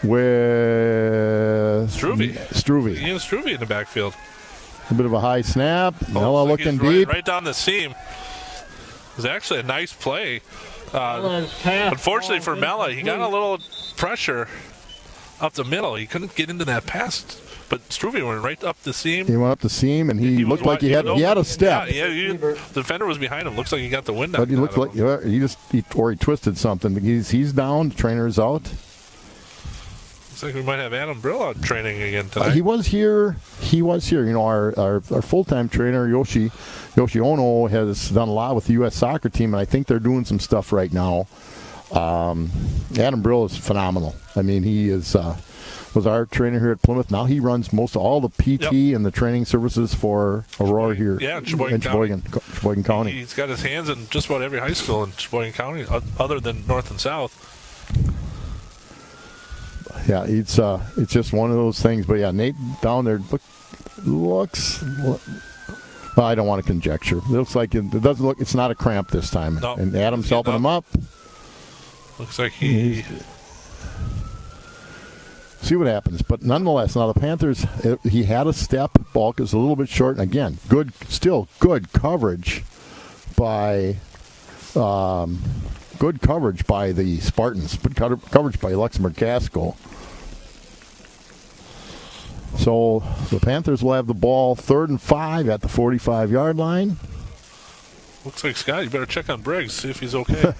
with
Struve. Ian Struve in the backfield.
A bit of a high snap. Mella looking deep.
Right down the seam. It was actually a nice play. Unfortunately for Mella, he got a little pressure up the middle. He couldn't get into that pass, but Struve went right up the seam.
He went up the seam, and he looked like he had a step.
The defender was behind him. Looks like he got the wind out.
But he looked like he twisted something. He's down. The trainer's out.
Looks like we might have Adam Brill out training again tonight.
He was here. Our full-time trainer Yoshi Ono has done a lot with the U.S. soccer team, and I think they're doing some stuff right now. Adam Brill is phenomenal. I mean, he was our trainer here at Plymouth. Now he runs most of all the PT and the training services for Aurora here in Sheboygan County.
He's got his hands in just about every high school in Sheboygan County, other than North and South.
Yeah, it's just one of those things. But yeah, Nate down there looks. Well, I don't want to conjecture. It looks like it doesn't look. It's not a cramp this time.
No,
and Adam's helping him up.
Looks like he.
See what happens. But nonetheless, now the Panthers, he had a step. Bulk is a little bit short. And again, good coverage by the Spartans. Good coverage by Luxemburg-Casco. So the Panthers will have the ball 3rd and 5 at the 45-yard line.
Looks like, Scott, you better check on Briggs, see if he's okay.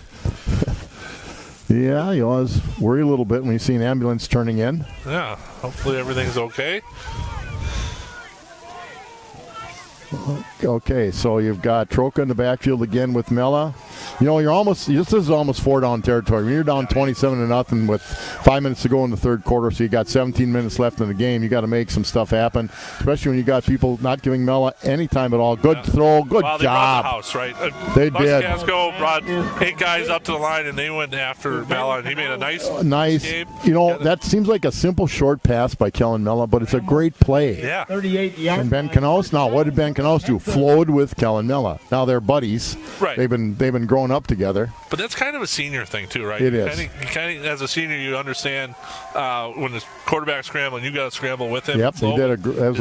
Yeah, you always worry a little bit when you see an ambulance turning in.
Yeah, hopefully everything's okay.
Okay, so you've got Troca in the backfield again with Mella. this is almost 4-down territory. When you're down 27-0 with 5 minutes to go in the third quarter, so you got 17 minutes left in the game. You got to make some stuff happen, especially when you got people not giving Mella any time at all. Good throw, good
they
job.
Brought the house, right?
They did.
Casco brought 8 guys up to the line, and they went after Mella, and he made a nice escape.
That seems like a simple short pass by Kellen Mella, but it's a great play.
Yeah.
38 yards.
And Ben Canos, now what did Ben Canos do? Flowed with Kellen Mella. Now they're buddies.
Right.
They've been growing up together.
But that's kind of a senior thing too, right?
It is.
As a senior, you understand when the quarterback's scrambling, you got to scramble with him.
Yep, they did. That was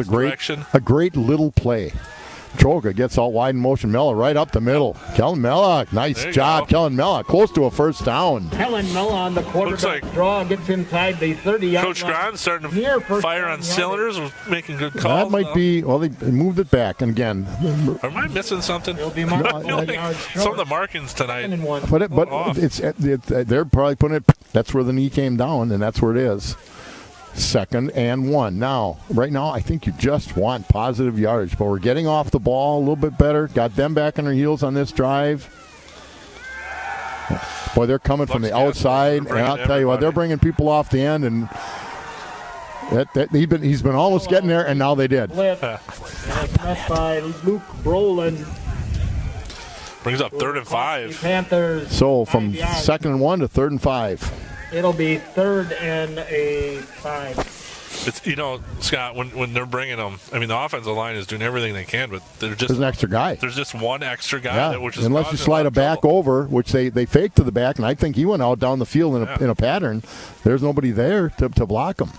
a great little play. Troga gets out wide in motion. Mella right up the middle. Kellen Mella, nice job. Kellen Mella, close to a first down.
Kellen Mella on the quarterback draw gets inside the 30-yard
Coach Grant starting to fire on cylinders, was making good calls.
That might be. Well, they moved it back, and again.
Am I missing something?
It'll be
Some of the markings tonight.
But they're probably putting it. That's where the knee came down, and that's where it is. 2nd and 1. Now, right now, I think you just want positive yardage, but we're getting off the ball a little bit better. Got them back on their heels on this drive. Boy, they're coming from the outside, and I'll tell you what, they're bringing people off the end, and he's been almost getting there, and now they did.
Blitz. And it's met by Luke Brolin.
Brings up 3rd and 5.
Panthers.
So from 2nd and 1 to 3rd and 5.
It'll be 3rd and 5.
It's Scott, when they're bringing them, I mean the offensive line is doing everything they can, but there's
an extra guy.
There's just one extra guy, which is
unless you slide a back over, which they faked to the back, and I think he went out down the field in a pattern. There's nobody there to block him.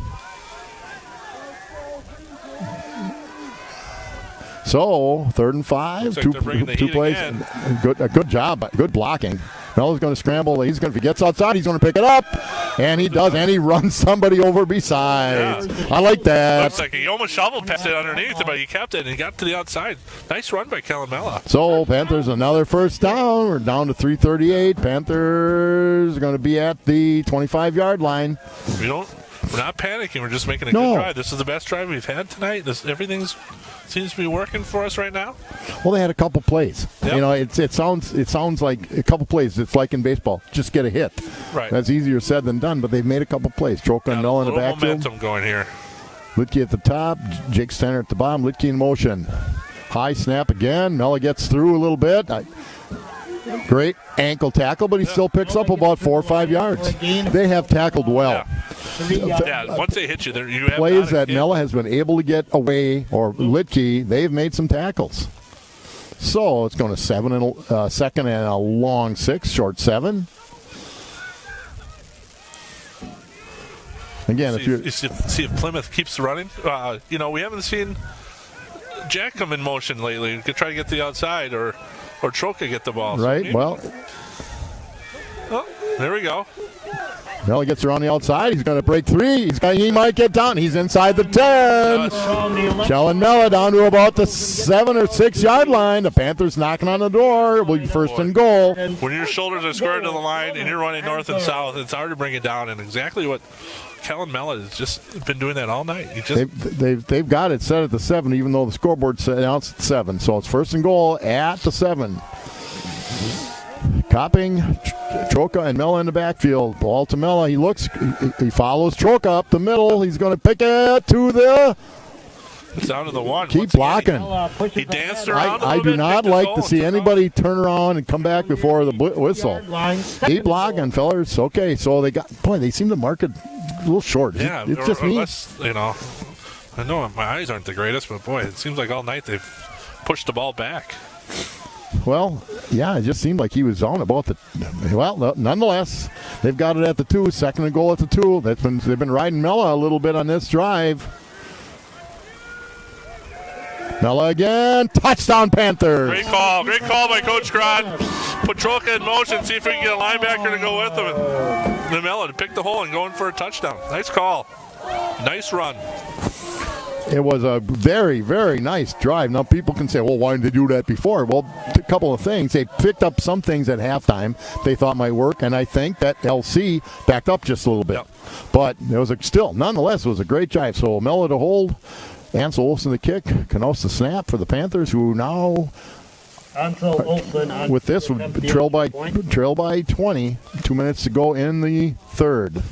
So 3rd and 5,
like
two plays. Good job, good blocking. Mella's going to scramble. If he gets outside, he's going to pick it up, and he does, and he runs somebody over besides. Yeah. I like that.
Looks like he almost shovel passed it underneath, but he kept it, and he got to the outside. Nice run by Kellen Mella.
So Panthers another first down. We're down to 3:38. Panthers are going to be at the 25-yard line.
We're not panicking. We're just making a good drive. This is the best drive we've had tonight. Everything's seems to be working for us right now.
Well, they had a couple plays. Yep. It sounds like a couple plays. It's like in baseball, just get a hit.
Right.
That's easier said than done. But they've made a couple plays. Troka and Mella in the backfield.
Momentum going here.
Litke at the top, Jake Stenner at the bottom. Litke in motion. High snap again. Mella gets through a little bit. Great ankle tackle, but he still picks up about 4 or 5 yards. They have tackled well.
Yeah, once they hit you, you have
plays that Mella has been able to get away, or Litke, they've made some tackles. So it's going to 2nd and a long 6, short 7. Again,
see if Plymouth keeps running. We haven't seen Jack come in motion lately. We could try to get the outside, or Troka get the ball.
Right.
There we go.
Mella gets around the outside. He's going to break 3. He might get down. He's inside the 10. Kellen Mella down to about the 7 or 6 yard line. The Panthers knocking on the door. Will be 1st and goal.
When your shoulders are squared to the line and you're running north and south, it's hard to bring it down. And exactly what Kellen Mella has just been doing that all night.
They've got it set at the 7, even though the scoreboard announced at 7. So it's 1st and goal at the 7. Copping, Troka and Mella in the backfield. Ball to Mella. He follows Troka up the middle. He's going to pick it to the.
It's down to the 1.
Keep blocking.
He danced around.
I do not like to see anybody turn around and come back before the whistle. Keep blocking, fellas. Okay, so they seem to mark it a little short.
Yeah,
it's just me.
I know my eyes aren't the greatest, but boy, it seems like all night they've pushed the ball back.
Well, yeah, it just seemed like he was on about the. Well, nonetheless, they've got it at the 2. 2nd and goal at the 2. They've been riding Mella a little bit on this drive. Mella again, touchdown Panthers.
Great call by Coach Grant. Put Troka in motion, see if we can get a linebacker to go with him. And then Mella to pick the hole and go in for a touchdown. Nice call. Nice run.
It was a very, very nice drive. Now, people can say, well, why didn't they do that before? Well, a couple of things. They picked up some things at halftime they thought might work, and I think that LC backed up just a little bit. Yep. But it was nonetheless, it was a great drive. So Mella to hold, Ansel Olsen the kick, Canos the snap for the Panthers, who now
Ansel Olsen on
With this, we trail by 20. 2 minutes to go in the third.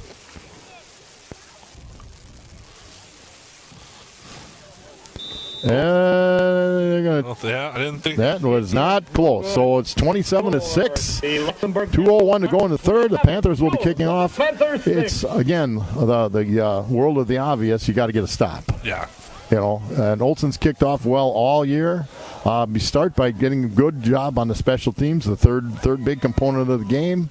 Yeah, I didn't think
That was not close. So it's 27-6. 2:01 to go in the third. The Panthers will be kicking off. It's again the world of the obvious. You got to get a stop.
Yeah.
You know, and Olsen's kicked off well all year. We start by getting a good job on the special teams, the third big component of the game.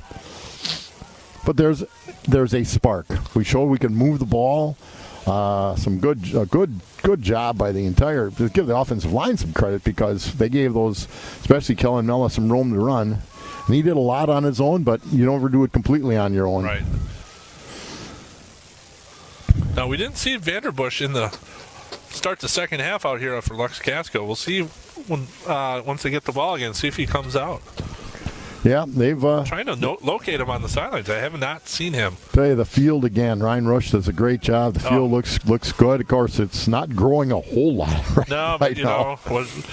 But there's a spark. We showed we can move the ball. Some good job by the entire. Just give the offensive line some credit because they gave those, especially Kellen Mella, some room to run. And he did a lot on his own, but you don't ever do it completely on your own.
Right. Now we didn't see Vanderbush in the start the second half out here for Luxemburg-Casco. We'll see when once they get the ball again, see if he comes out.
Yeah, they've
trying to locate him on the sidelines. I have not seen him.
Tell you the field again. Ryan Rush does a great job. The field looks good. Of course, it's not growing a whole lot right,
no,
but,
right now.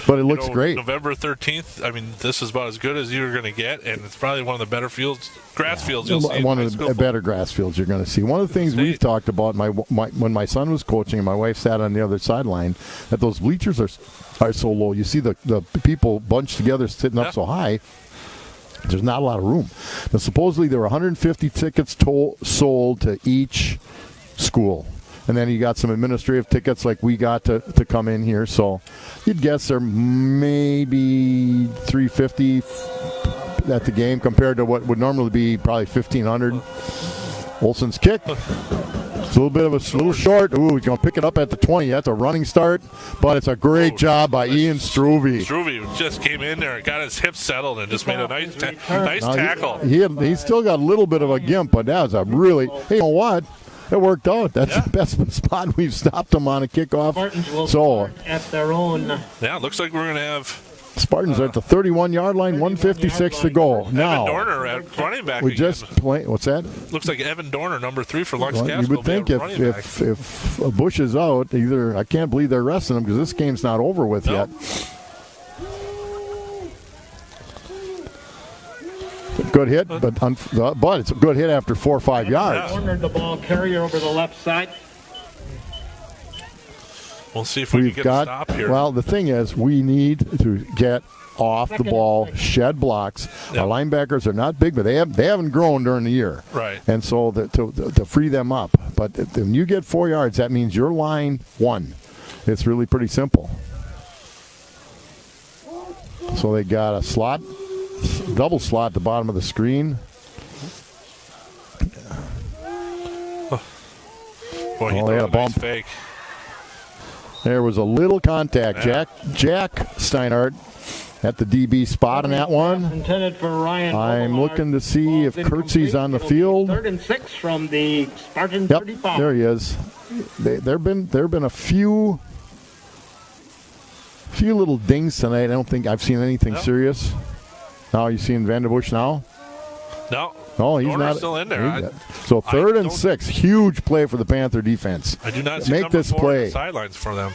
But it looks great.
November 13th. I mean, this is about as good as you're going to get, and it's probably one of the better fields, grass fields you'll see.
One of the better grass fields you're going to see. One of the things we've talked about, when my son was coaching and my wife sat on the other sideline, that those bleachers are so low. You see the people bunched together sitting up so high. There's not a lot of room. Now, supposedly there were 150 tickets sold to each school. And then you got some administrative tickets like we got to come in here. So you'd guess there may be 350 at the game compared to what would normally be probably 1,500. Olsen's kick. It's a little bit of a little short. Ooh, he's going to pick it up at the 20. That's a running start, but it's a great job by Ian Struve.
Struve just came in there, got his hips settled, and just made a nice tackle.
He's still got a little bit of a gimp, but that was a really, hey, you know what? It worked out. That's the best spot we've stopped him on a kickoff. So,
at their own.
Yeah, looks like we're going to have
Spartans are at the 31-yard line, 1:56 to go. Now,
Evan Dorner at running back.
We just play. What's that?
Looks like Evan Dorner, number 3 for Luxemburg-Casco.
You would think if Bush is out, either I can't believe they're resting him because this game's not over with yet. Good hit, but it's a good hit after 4 or 5 yards.
Cornered the ball carrier over the left side.
We'll see if we can get a stop here.
Well, the thing is, we need to get off the ball, shed blocks. Yep. Our linebackers are not big, but they haven't grown during the year.
Right.
And so to free them up. But when you get 4 yards, that means your line won. It's really pretty simple. So they got a slot, double slot at the bottom of the screen.
Boy, he
they had a bump.
Nice fake.
There was a little contact. Jack Steinhardt at the DB spot on that one.
Intended for Ryan.
I'm looking to see if Kurtzie's on the field.
3rd and 6 from the Spartan 35.
Yep, there he is. There have been a few little dings tonight. I don't think I've seen anything serious. Now you seeing Vanderbush now?
No,
he's
Dorner's
not
still in there.
So 3rd and 6, huge play for the Panther defense.
I do not see
make this play.
On the sidelines for them.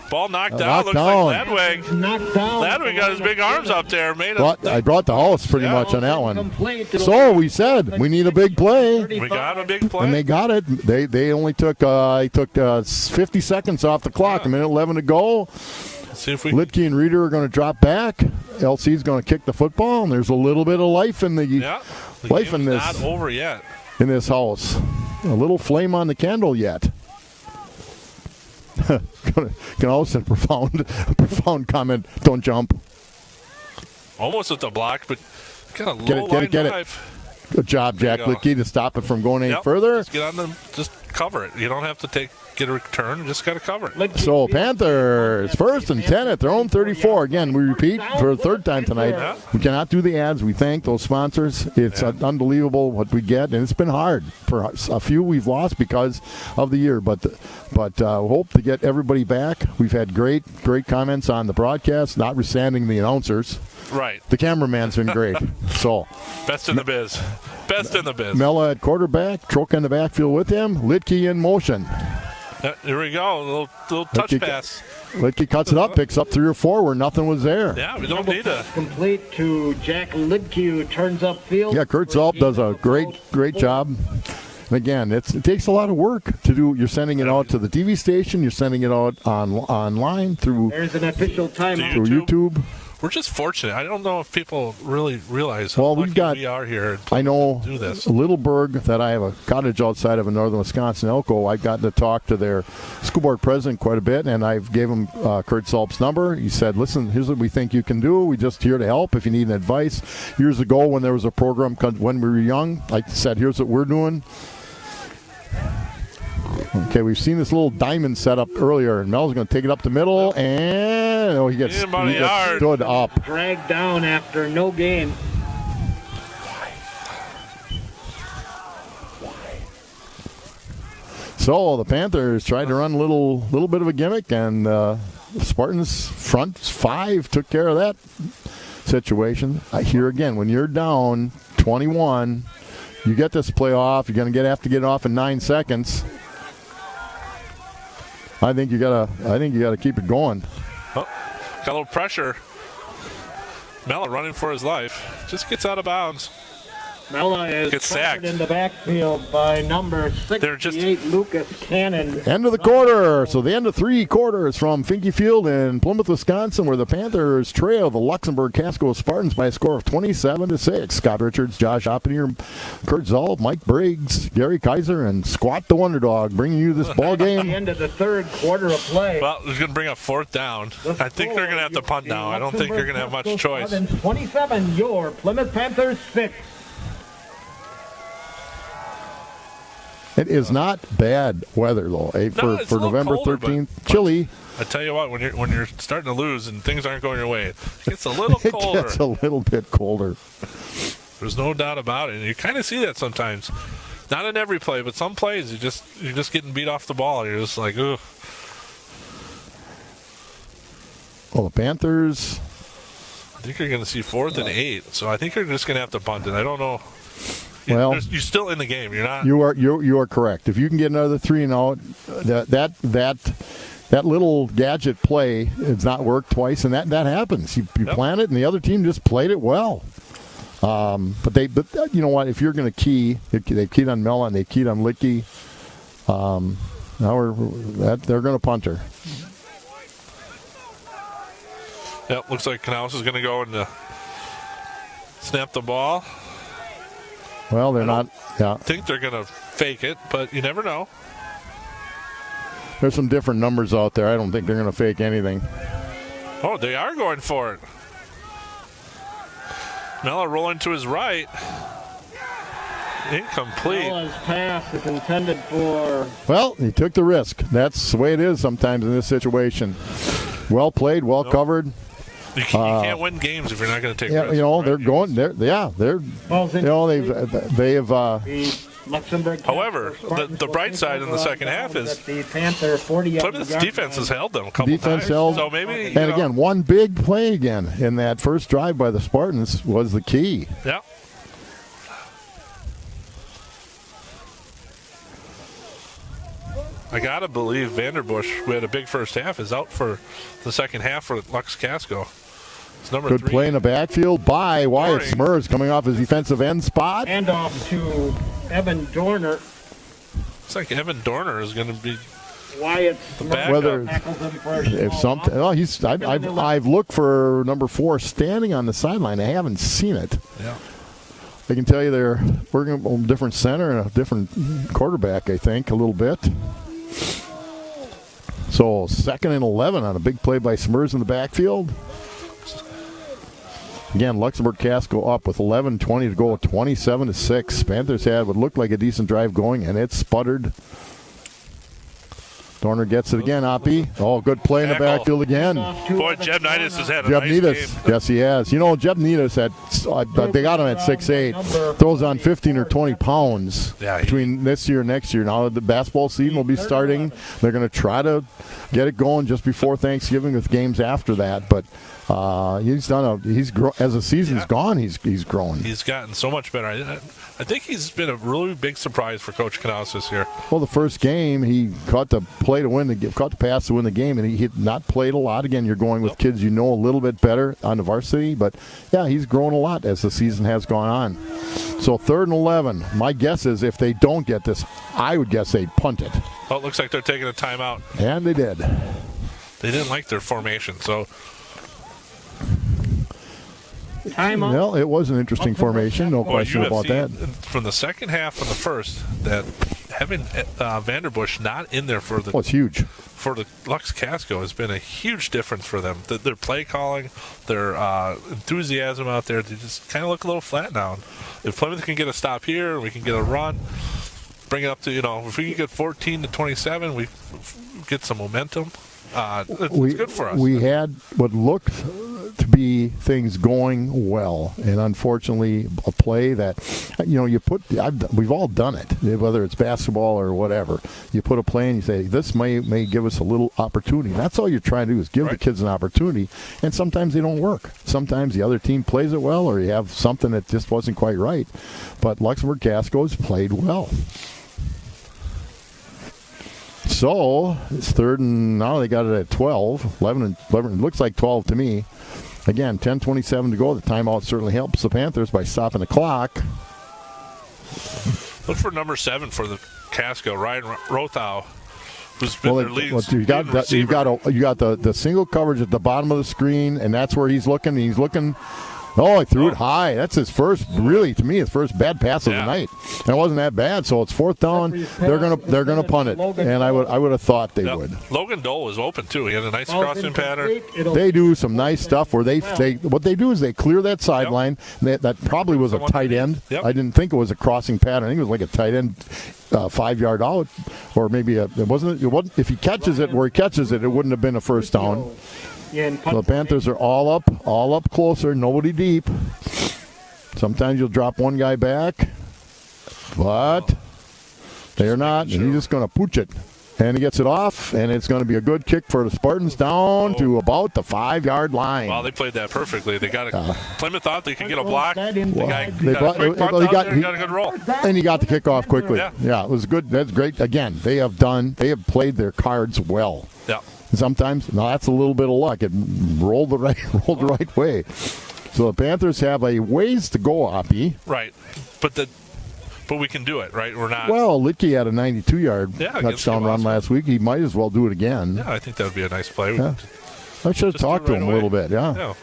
Ball knocked down.
Knocked
Looks
down.
like Ladwig got his big arms up there.
I brought the house pretty much on that one. So we said we need a big play.
We got a big play.
And they got it. They only took 50 seconds off the clock. A minute 11 to go.
See if we
Litke and Reeder are going to drop back. LC's going to kick the football, and there's a little bit of life in the life in this.
Not over yet.
In this house, a little flame on the candle yet. Can also profound comment. Don't jump.
Almost at the block, but kind of
get
low
it.
line drive.
Good job, Jack Litke, to stop it from going any further.
Just get on them. Just cover it. You don't have to get a return. You just got to cover it.
So Panthers 1st and 10 at their own 34. Again, we repeat for the 3rd time tonight.
Yeah.
We cannot do the ads. We thank those sponsors. It's unbelievable what we get, and it's been hard for a few we've lost because of the year. But hope to get everybody back. We've had great comments on the broadcast, notwithstanding the announcers.
Right.
The cameraman's been great. So
best in the biz. Best in the biz.
Mella at quarterback, Troca in the backfield with him, Litke in motion.
Here we go. A little touch pass.
Lidke cuts it up, picks up 3 or 4 where nothing was there.
Yeah, we don't need a
complete to Jack Lidke, who turns upfield.
Yeah, Kurt Zalp does a great job. And again, it takes a lot of work to do. You're sending it out to the TV station. You're sending it out online through.
There's an official timeout.
Through YouTube.
We're just fortunate. I don't know if people really realize how
we
are here.
I know
do this.
Littleburg, that I have a cottage outside of northern Wisconsin, Elko. I've gotten to talk to their school board president quite a bit, and I've gave him Kurt Zalp's number. He said, listen, here's what we think you can do. We're just here to help if you need advice. Years ago when there was a program when we were young, I said, here's what we're doing. Okay, we've seen this little diamond set up earlier, and Mel's going to take it up the middle, and he gets stood up.
Dragged down after no gain.
So the Panthers tried to run a little bit of a gimmick, and Spartans front 5 took care of that situation. Here again, when you're down 21, you get this playoff. You're going to have to get it off in 9 seconds. I think you gotta keep it going.
Oh, got a little pressure. Mella running for his life. Just gets out of bounds.
Mella is sacked in the backfield by number 68, Lucas Cannon.
End of the quarter. So the end of 3 quarters from Finke Field in Plymouth, Wisconsin, where the Panthers trail the Luxemburg-Casco Spartans by a score of 27-6. Scott Richards, Josh Oppenier, Kurt Zoll, Mike Briggs, Gary Kaiser, and Squat the Wonder Dog bringing you this ball game.
The end of the 3rd quarter of play.
Well, it's going to bring a 4th down. I think they're going to have to punt now. I don't think they're going to have much choice.
27, your Plymouth Panthers 6.
It is not bad weather, though, for November 13th. Chilly.
I tell you what, when you're starting to lose and things aren't going your way, it gets a little colder.
It gets a little bit colder.
There's no doubt about it. And you kind of see that sometimes. Not in every play, but some plays you're just getting beat off the ball. You're just like, ugh.
Well, the Panthers.
I think you're going to see 4th and 8. So I think you're just going to have to punt it. I don't know.
Well,
you're still in the game. You're not.
You are correct. If you can get another 3 and out, that little gadget play has not worked twice, and that happens. You plan it, and the other team just played it well. But you know what? If you're going to key, they keyed on Mella and they keyed on Lidke. Now they're going to punt her.
Yep, looks like Knaus is going to go and snap the ball.
Well, they're not. Yeah.
I think they're going to fake it, but you never know.
There's some different numbers out there. I don't think they're going to fake anything.
Oh, they are going for it. Mella rolling to his right. Incomplete.
Mella's pass is intended for.
Well, he took the risk. That's the way it is sometimes in this situation. Well played, well covered.
You can't win games if you're not going to take risks.
They're going. They have.
However, the bright side in the second half is Plymouth's defense has held them a couple times. So maybe.
And again, one big play again in that first drive by the Spartans was the key.
Yeah. I got to believe Vanderbush, who had a big first half, is out for the second half for Lux-Casco. It's number
Good
3.
play in the backfield by Wyatt Smurs coming off his defensive end spot.
And off to Evan Dorner.
It's like Evan Dorner is going to be
Wyatt
Smurs.
If something, I've looked for number 4 standing on the sideline. I haven't seen it.
Yeah.
I can tell you they're working on a different center and a different quarterback, I think, a little bit. So 2nd and 11 on a big play by Smurs in the backfield. Again, Luxemburg-Casco up with 11:20 to go, 27-6. Panthers had what looked like a decent drive going, and it sputtered. Dorner gets it again, Oppie. Oh, good play in the backfield again.
Boy, Jeb Nidus has had a nice game.
Yes, he has. Jeb Nidus they got him at 6'8", throws on 15 or 20 pounds between this year and next year. Now the basketball season will be starting. They're going to try to get it going just before Thanksgiving with games after that. But He's done as the season's gone. He's grown.
He's gotten so much better. I think he's been a really big surprise for Coach Knaus this year.
Well, the first game he caught the pass to win the game, and he had not played a lot. Again, you're going with kids you know a little bit better on the varsity, but yeah, he's grown a lot as the season has gone on. So 3rd and 11. My guess is if they don't get this, I would guess they'd punt it.
Oh, it looks like they're taking a timeout.
And they did.
They didn't like their formation, so.
Well, it was an interesting formation, no question about that.
From the second half and the first, that having Vanderbush not in there for
it's huge.
For the Lux-Casco has been a huge difference for them. Their play calling, their enthusiasm out there, they just kind of look a little flat now. If Plymouth can get a stop here, we can get a run, bring it up to, if we can get 14 to 27, we get some momentum. It's good for us.
We had what looked to be things going well, and unfortunately, a play that we've all done it, whether it's basketball or whatever. You put a play and you say, this may give us a little opportunity. That's all you're trying to do is give the kids an opportunity, and sometimes they don't work. Sometimes the other team plays it well, or you have something that just wasn't quite right. But Luxemburg-Casco has played well. So it's 3rd and now they got it at 12, 11. It looks like 12 to me. Again, 10:27 to go. The timeout certainly helps the Panthers by stopping the clock.
Look for number 7 for the Casco, Ryan Rothau, who's been their leading
you got the single coverage at the bottom of the screen, and that's where he's looking. He's looking. Oh, he threw it high. That's his first, really, to me, his first bad pass of the night. And it wasn't that bad, so it's 4th down. They're gonna punt it, and I would have thought they would.
Logan Dole was open too. He had a nice crossing pattern.
They do some nice stuff where what they do is they clear that sideline. That probably was a tight end. I didn't think it was a crossing pattern. I think it was like a tight end. 5-yard out, or maybe it wasn't. If he catches it where he catches it, it wouldn't have been a first down. So the Panthers are all up closer, nobody deep. Sometimes you'll drop one guy back, but they're not. And he's just going to pooch it. And he gets it off, and it's going to be a good kick for the Spartans down to about the 5-yard line.
Well, they played that perfectly. They got Plymouth thought they could get a block. The guy got a good roll.
And he got the kick off quickly. Yeah, it was good. That's great. Again, they have played their cards well.
Yeah.
Sometimes, that's a little bit of luck. It rolled the right way. So the Panthers have a ways to go, Oppie.
Right, but we can do it, right? We're not.
Well, Litke had a 92-yard touchdown run last week. He might as well do it again.
Yeah, I think that would be a nice play.
Yeah. I should have talked to him a little bit. Yeah.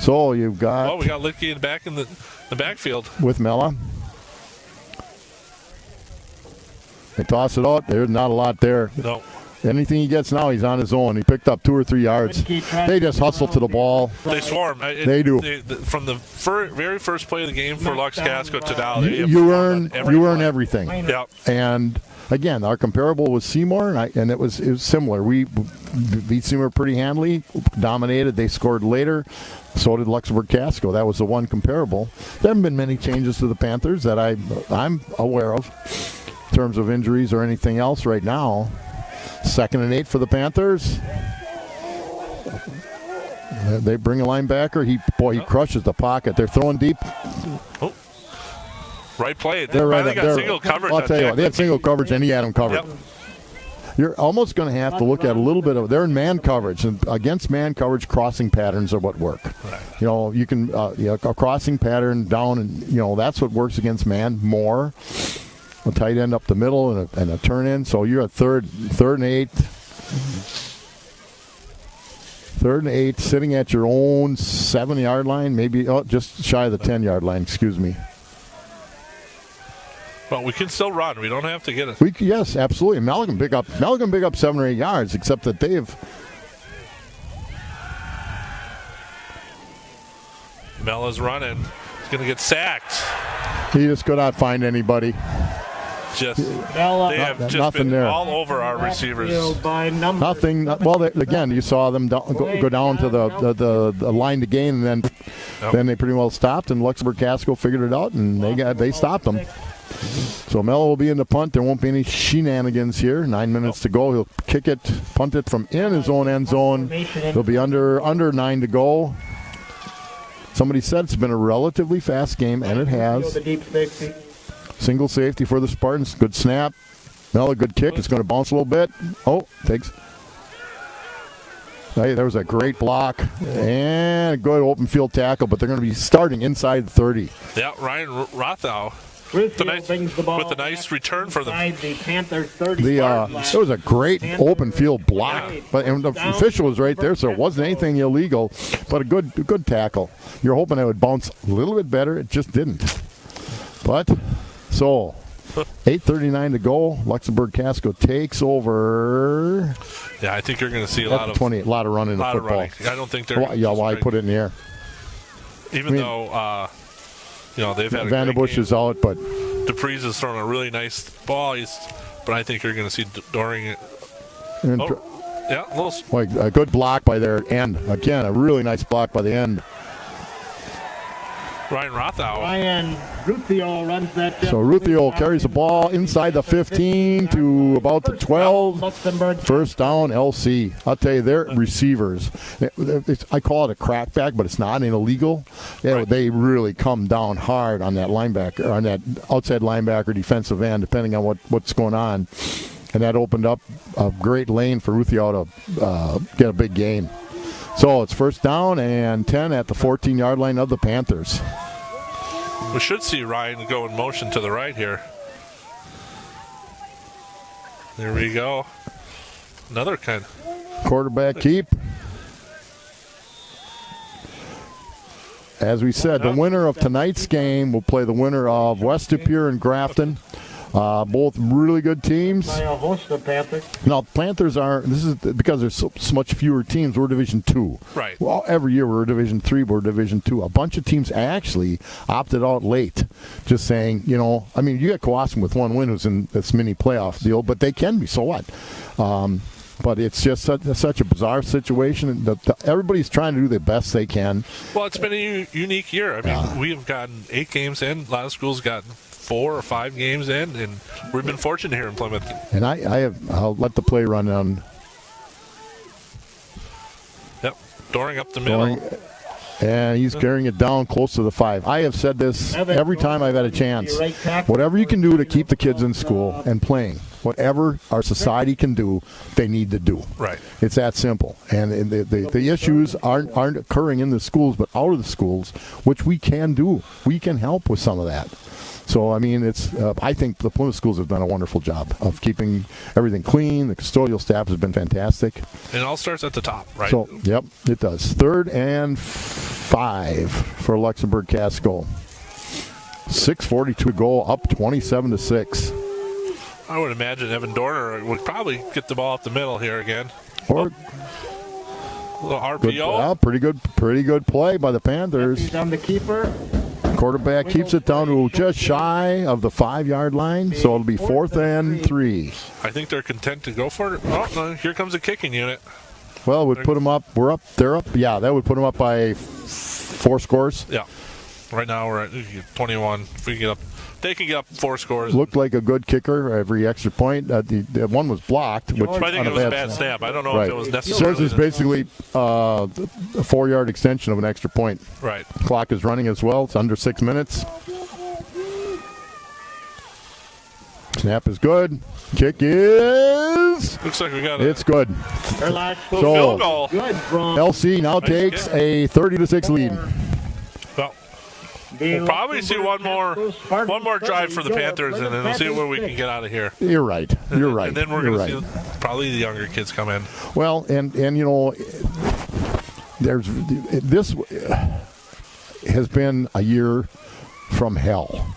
So you've got.
Well, we got Litke back in the backfield
with Mella. They toss it out. There's not a lot there.
No.
Anything he gets now, he's on his own. He picked up 2 or 3 yards. They just hustle to the ball.
They swarm.
They do.
From the very first play of the game for Lux-Casco to now,
you earn everything.
Yep.
And again, our comparable was Seymour, and it was similar. We beat Seymour pretty handily, dominated. They scored later. So did Luxemburg-Casco. That was the one comparable. There haven't been many changes to the Panthers that I'm aware of in terms of injuries or anything else right now. 2nd and 8 for the Panthers. They bring a linebacker. He crushes the pocket. They're throwing deep.
Oh. Right play.
They're right.
They got single coverage.
I'll tell you what, they had single coverage, and he had them covered. Yep. You're almost going to have to look at a little bit of. They're in man coverage, and against man coverage, crossing patterns are what work. Right. You can a crossing pattern down, and that's what works against man more. A tight end up the middle and a turn in. So you're at 3rd and 8. 3rd and 8, sitting at your own 7-yard line, maybe just shy of the 10-yard line. Excuse me.
Well, we can still run. We don't have to get it.
Yes, absolutely. Mel can pick up 7 or 8 yards, except that they've.
Mel is running. He's going to get sacked.
He just could not find anybody.
They have just been there. All over our receivers.
Nothing. Well, again, you saw them go down to the line to gain, and then they pretty well stopped, and Luxemburg-Casco figured it out, and they stopped them. So Mello will be in the punt. There won't be any shenanigans here. 9 minutes to go. He'll kick it, punt it from in his own end zone. He'll be under 9 to go. Somebody said it's been a relatively fast game, and it has. Single safety for the Spartans. Good snap. Mello, good kick. It's going to bounce a little bit. Oh, takes. Hey, there was a great block and a good open field tackle, but they're going to be starting inside 30.
Yeah, Ryan Rothau with a nice return for them.
The Panther 30.
It was a great open field block, but and the official was right there, so it wasn't anything illegal, but a good tackle. You're hoping it would bounce a little bit better. It just didn't. But so 8:39 to go. Luxemburg-Casco takes over.
Yeah, I think you're going to see a lot of
running in the football.
I don't think they're.
Why put it in the air?
Even though they've had
Vanderbush is out, but
DePries has thrown a really nice ball. But I think you're going to see Doring.
A good block by their end. Again, a really nice block by the end.
Ryan Rothau.
Ryan Ruthio runs that.
So Ruthio carries the ball inside the 15 to about the 12. First down, LC. I'll tell you, their receivers, I call it a crackback, but it's not illegal. Yeah, they really come down hard on that linebacker, on that outside linebacker, defensive end, depending on what's going on. And that opened up a great lane for Ruthio to get a big gain. So it's first down and 10 at the 14-yard line of the Panthers.
We should see Ryan go in motion to the right here. There we go. Another kind.
Quarterback keep. As we said, the winner of tonight's game will play the winner of West Superior and Grafton. Both really good teams. Now, Panthers are, this is because there's so much fewer teams, we're Division 2.
Right.
Well, every year we're Division 3, we're Division 2. A bunch of teams actually opted out late, just saying, you got Kowaskum with one win who's in this mini playoff deal, but they can be, so what? But it's just such a bizarre situation. Everybody's trying to do the best they can.
Well, it's been a unique year. I mean, we have gotten 8 games in. A lot of schools gotten 4 or 5 games in, and we've been fortunate here in Plymouth.
And I'll let the play run on.
Yep, Doring up the middle.
And he's carrying it down close to the 5. I have said this every time I've had a chance. Whatever you can do to keep the kids in school and playing, whatever our society can do, they need to do.
Right.
It's that simple. And the issues aren't occurring in the schools, but out of the schools, which we can do. We can help with some of that. So, I mean, I think the Plymouth schools have done a wonderful job of keeping everything clean. The custodial staff has been fantastic.
And it all starts at the top, right?
So, yep, it does. 3rd and 5 for Luxemburg-Casco. 6:42 to go, up 27-6.
I would imagine Evan Dorner would probably get the ball up the middle here again.
Or
a little RPO.
Pretty good play by the Panthers.
He's on the keeper.
Quarterback keeps it down to just shy of the 5-yard line, so it'll be 4th and 3.
I think they're content to go for it. Oh, no, here comes a kicking unit.
Well, it would put them up. They're up. Yeah, that would put them up by 4 scores.
Yeah. Right now we're at 21. If we get up, they can get up 4 scores.
Looked like a good kicker every extra point. The one was blocked. Which
I think it was a bad snap. I don't know if it was necessarily.
So this is basically a 4-yard extension of an extra point.
Right.
Clock is running as well. It's under 6 minutes. Snap is good. Kick is.
Looks like we got
It's good.
So
So
field goal.
LC now takes a 30-6 lead.
Well, we'll probably see one more drive for the Panthers, and then we'll see where we can get out of here.
You're right. You're right.
And then we're going to see probably the younger kids come in.
Well, and this has been a year from hell.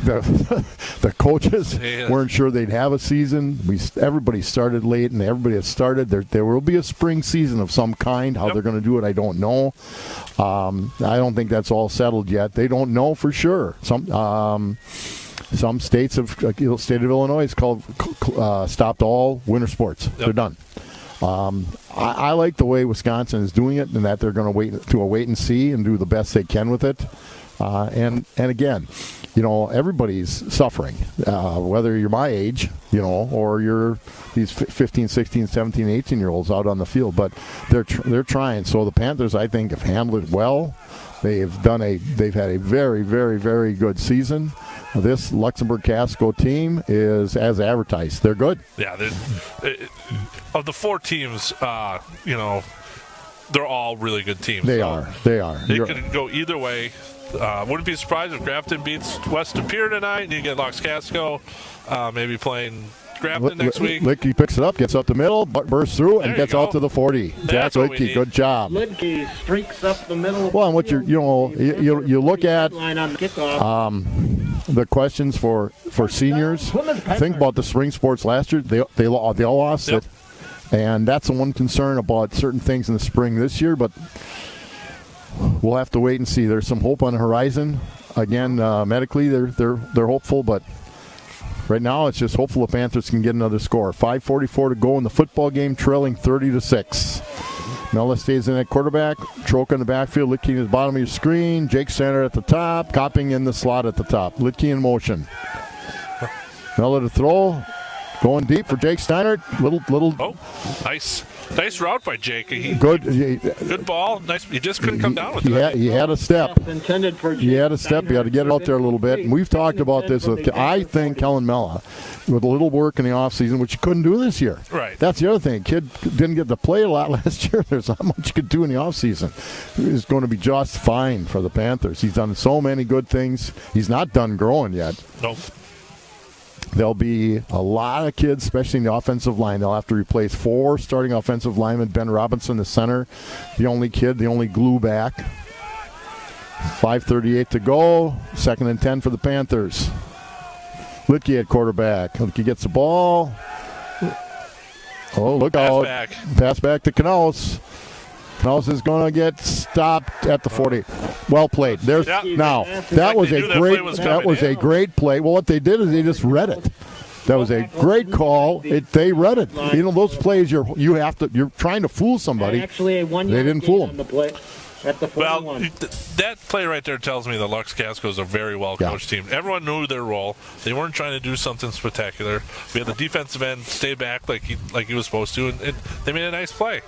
The coaches weren't sure they'd have a season. Everybody started late, and everybody has started. There will be a spring season of some kind. How they're going to do it, I don't know. I don't think that's all settled yet. They don't know for sure. Some states have, like the state of Illinois, has stopped all winter sports. Yep. They're done. I like the way Wisconsin is doing it, and that they're going to wait and see and do the best they can with it. And again, everybody's suffering, whether you're my age, or you're these 15, 16, 17, 18-year-olds out on the field. But they're trying. So the Panthers, I think, have handled it well. They've had a very, very, very good season. This Luxemburg-Casco team is as advertised. They're good.
Yeah, of the 4 teams, they're all really good teams.
They are.
It could go either way. Wouldn't be surprised if Grafton beats Western Pier tonight, and you get Lux-Casco maybe playing Grafton next week.
Licky picks it up, gets up the middle, bursts through, and gets out to the 40.
That's
Licky. Good job.
Licky streaks up the middle.
Well, and what you look at
line on the kickoff.
the questions for seniors. Think about the spring sports last year. They all lost it. And that's the one concern about certain things in the spring this year, but we'll have to wait and see. There's some hope on the horizon. Again, medically, they're hopeful, but right now it's just hopeful the Panthers can get another score. 5:44 to go in the football game, trailing 30-6. Mella stays in at quarterback. Troke in the backfield. Litke is bottom of your screen. Jake Standard at the top. Copping in the slot at the top. Litke in motion. Mella to throw. Going deep for Jake Steiner. Little.
Oh, nice route by Jake.
Good
ball. Nice. He just couldn't come down with it.
He had a step.
Intended for
He had a step. You got to get it out there a little bit. And we've talked about this with, I think, Kellen Mella, with a little work in the offseason, which he couldn't do this year.
Right.
That's the other thing. Kid didn't get to play a lot last year. There's not much he could do in the offseason. He's going to be just fine for the Panthers. He's done so many good things. He's not done growing yet.
Nope.
There'll be a lot of kids, especially in the offensive line. They'll have to replace 4 starting offensive linemen. Ben Robinson, the center, the only glue back. 5:38 to go. 2nd and 10 for the Panthers. Litke at quarterback. Litke gets the ball. Oh, look out. Pass back to Knaus. Knaus is going to get stopped at the 40. Well played. Now, that was a great play. Well, what they did is they just read it. That was a great call. They read it. Those plays you're trying to fool somebody.
Actually, they
didn't fool them.
Well, that play right there tells me the Lux-Casco is a very well-coached team. Everyone knew their role. They weren't trying to do something spectacular. We had the defensive end stay back like he was supposed to, and they made a nice play.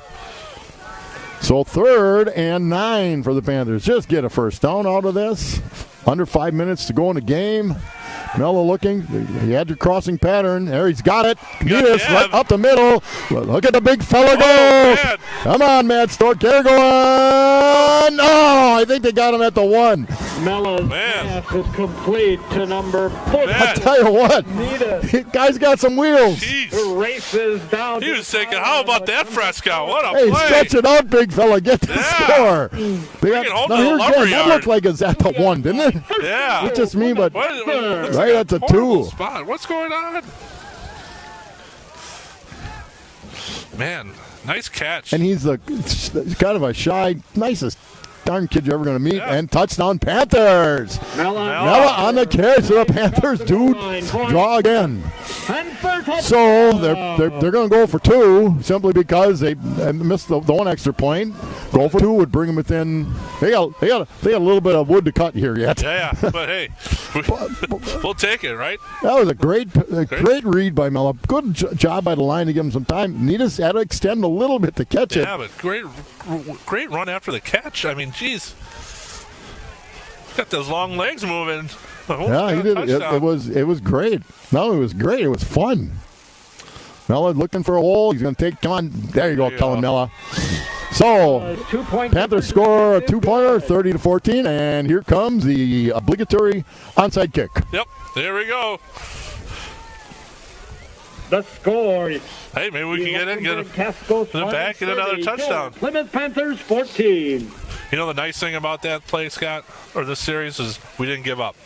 So 3rd and 9 for the Panthers. Just get a first down out of this. Under 5 minutes to go in the game. Mella looking. He had your crossing pattern. There, he's got it. Needus right up the middle. Look at the big fella go.
Man.
Come on, Matt Stork. There going. Oh, I think they got him at the 1.
Mella's pass is complete to number 4.
I'll tell you what. Guy's got some wheels.
The races down.
He was thinking, how about that Fresco? What a play.
Stretch it out, big fella. Get the score. That looked like it's at the 1, didn't it?
Yeah.
It's just me, but right at the 2.
Spot. What's going on? Man, nice catch.
And he's kind of a shy, nicest darn kid you're ever going to meet. Yeah. And touchdown Panthers. Mella on the carry, so the Panthers do draw again. So they're going to go for 2 simply because they missed the 1 extra point. Go for 2 would bring them within. They got a little bit of wood to cut here yet.
Yeah, but hey, we'll take it, right?
That was a great read by Mella. Good job by the line to give him some time. Needus had to extend a little bit to catch it.
Yeah, but great run after the catch. I mean, geez, got those long legs moving.
Yeah, he did. It was great. No, it was great. It was fun. Mella looking for a hole. He's going to take. Come on, there you go, Kellen Mella. So, Panthers score a 2-pointer, 30-14, and here comes the obligatory onside kick.
Yep, there we go.
The score.
Hey, maybe we can get it back, get another touchdown.
Plymouth Panthers 14.
You know the nice thing about that play, Scott, or this series is we didn't give up.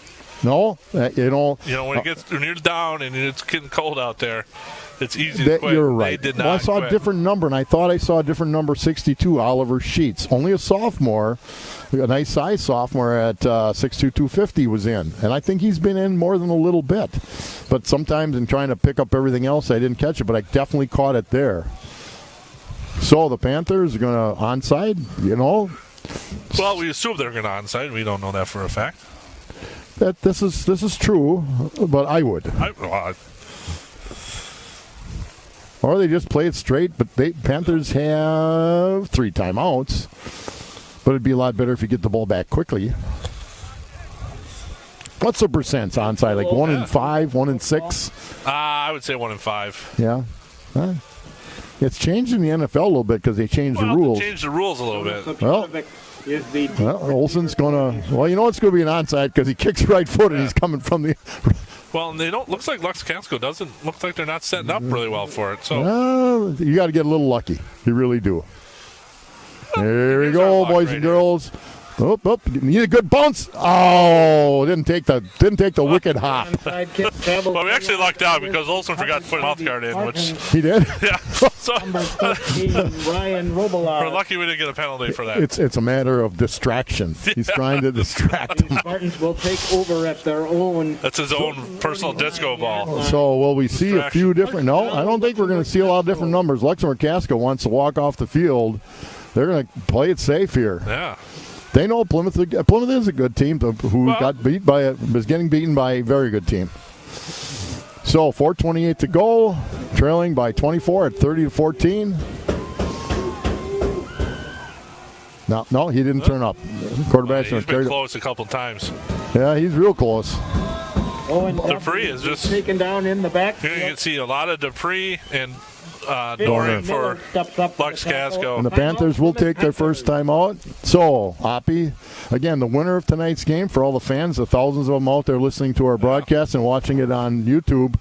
No,
when you're down and it's getting cold out there, it's easy to quit.
You're right.
They did not
I saw
quit.
a different number, and I thought I saw a different number, 62, Oliver Sheets. Only a sophomore, a nice size sophomore at 6'2", 250 was in. And I think he's been in more than a little bit. But sometimes in trying to pick up everything else, I didn't catch it, but I definitely caught it there. So the Panthers are going to onside,
Well, we assume they're going to onside. We don't know that for a fact.
That this is true, but I would. Or they just play it straight, but Panthers have 3 timeouts. But it'd be a lot better if you get the ball back quickly. What's the percent onside? Like 1 in 5, 1 in 6?
I would say 1 in 5.
Yeah. It's changed in the NFL a little bit because they changed the rules.
They changed the rules a little bit.
Well, Olsen's going to... Well, you know it's going to be an onside because he kicks right foot and he's coming from the...
Well, and they don't... Looks like Luxemburg-Casco doesn't look like they're not setting up really well for it. So
you got to get a little lucky. You really do. There we go, boys and girls. Oh, need a good bounce. Oh, didn't take the wicked hop.
Well, we actually lucked out because Olsen forgot to put a mouth guard in, which
he did.
Yeah. So we're lucky we didn't get a penalty for that.
It's a matter of distraction. He's trying to distract him.
Spartans will take over at their own.
That's his own personal disco ball.
So will we see a few different? No, I don't think we're going to see a lot of different numbers. Luxemburg-Casco wants to walk off the field. They're going to play it safe here.
Yeah.
They know Plymouth is a good team who was getting beaten by a very good team. So 4:28 to go, trailing by 24 at 30-14. No, he didn't turn up. Quarterback's
He's been close a couple times.
Yeah, he's real close.
Dupree is just
taken down in the back.
You can see a lot of Dupree and Doran for Lux-Casco.
And the Panthers will take their first time out. So, Oppie, again, the winner of tonight's game, for all the fans, the thousands of them out there listening to our broadcast and watching it on YouTube,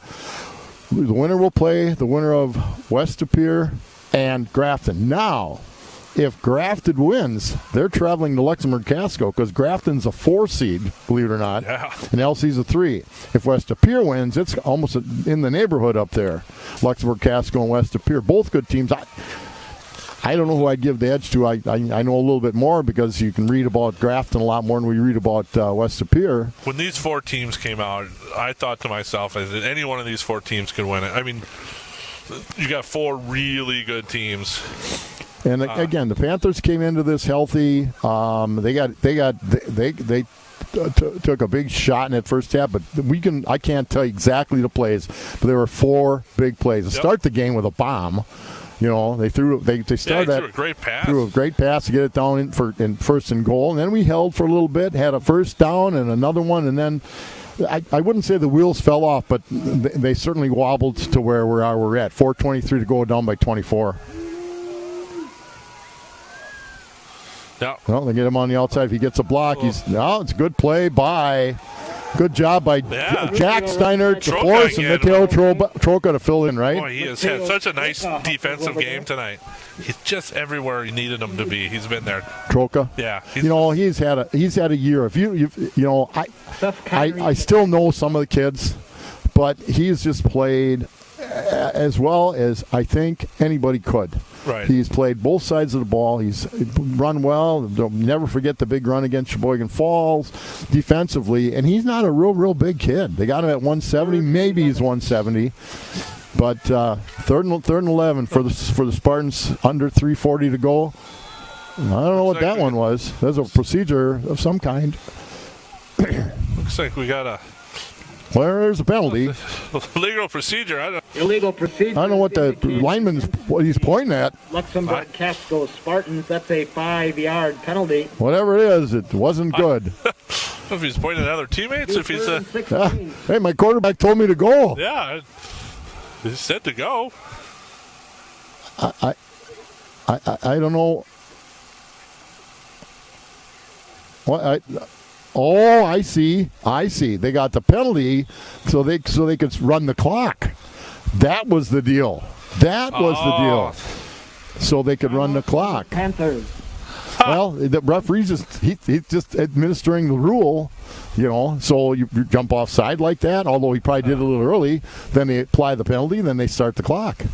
the winner will play the winner of West De Pere and Grafton. Now, if Grafton wins, they're traveling to Luxemburg-Casco because Grafton's a 4 seed, believe it or not, and LC's a 3. If West De Pere wins, it's almost in the neighborhood up there. Luxemburg-Casco and West De Pere, both good teams. I don't know who I'd give the edge to. I know a little bit more because you can read about Grafton a lot more than we read about West De Pere.
When these 4 teams came out, I thought to myself that any one of these 4 teams could win it. I mean, you got 4 really good teams.
And again, the Panthers came into this healthy. They took a big shot in that first half, but I can't tell you exactly the plays, but there were 4 big plays. To start the game with a bomb, they started
threw a great pass.
Threw a great pass to get it down in first and goal, and then we held for a little bit, had a first down and another one, and then I wouldn't say the wheels fell off, but they certainly wobbled to where we're at. 4:23 to go, down by 24.
Yeah.
Well, they get him on the outside. If he gets a block, it's a good play good job by Jack Steiner to force and Mateo Troca to fill in, right?
Boy, he has had such a nice defensive game tonight. He's just everywhere he needed him to be. He's been there.
Troca?
Yeah.
He's had a year. I still know some of the kids, but he's just played as well as I think anybody could.
Right.
He's played both sides of the ball. He's run well. Don't never forget the big run against Sheboygan Falls defensively. And he's not a real big kid. They got him at 170. Maybe he's 170. But third and 11 for the Spartans, under 3:40 to go. I don't know what that one was. There's a procedure of some kind.
Looks like we got a...
There's a penalty.
Illegal procedure.
Illegal procedure.
I don't know what he's pointing at.
Luxemburg-Casco Spartans, that's a 5-yard penalty.
Whatever it is, it wasn't good.
If he's pointing at other teammates, if he's
hey, my quarterback told me to go.
Yeah, he said to go.
I don't know. What I see. They got the penalty so they could run the clock. That was the deal. So they could run the clock.
Panthers.
Well, the referee's he's just administering the rule, so you jump offside like that, although he probably did it a little early. Then they apply the penalty, then they start the clock.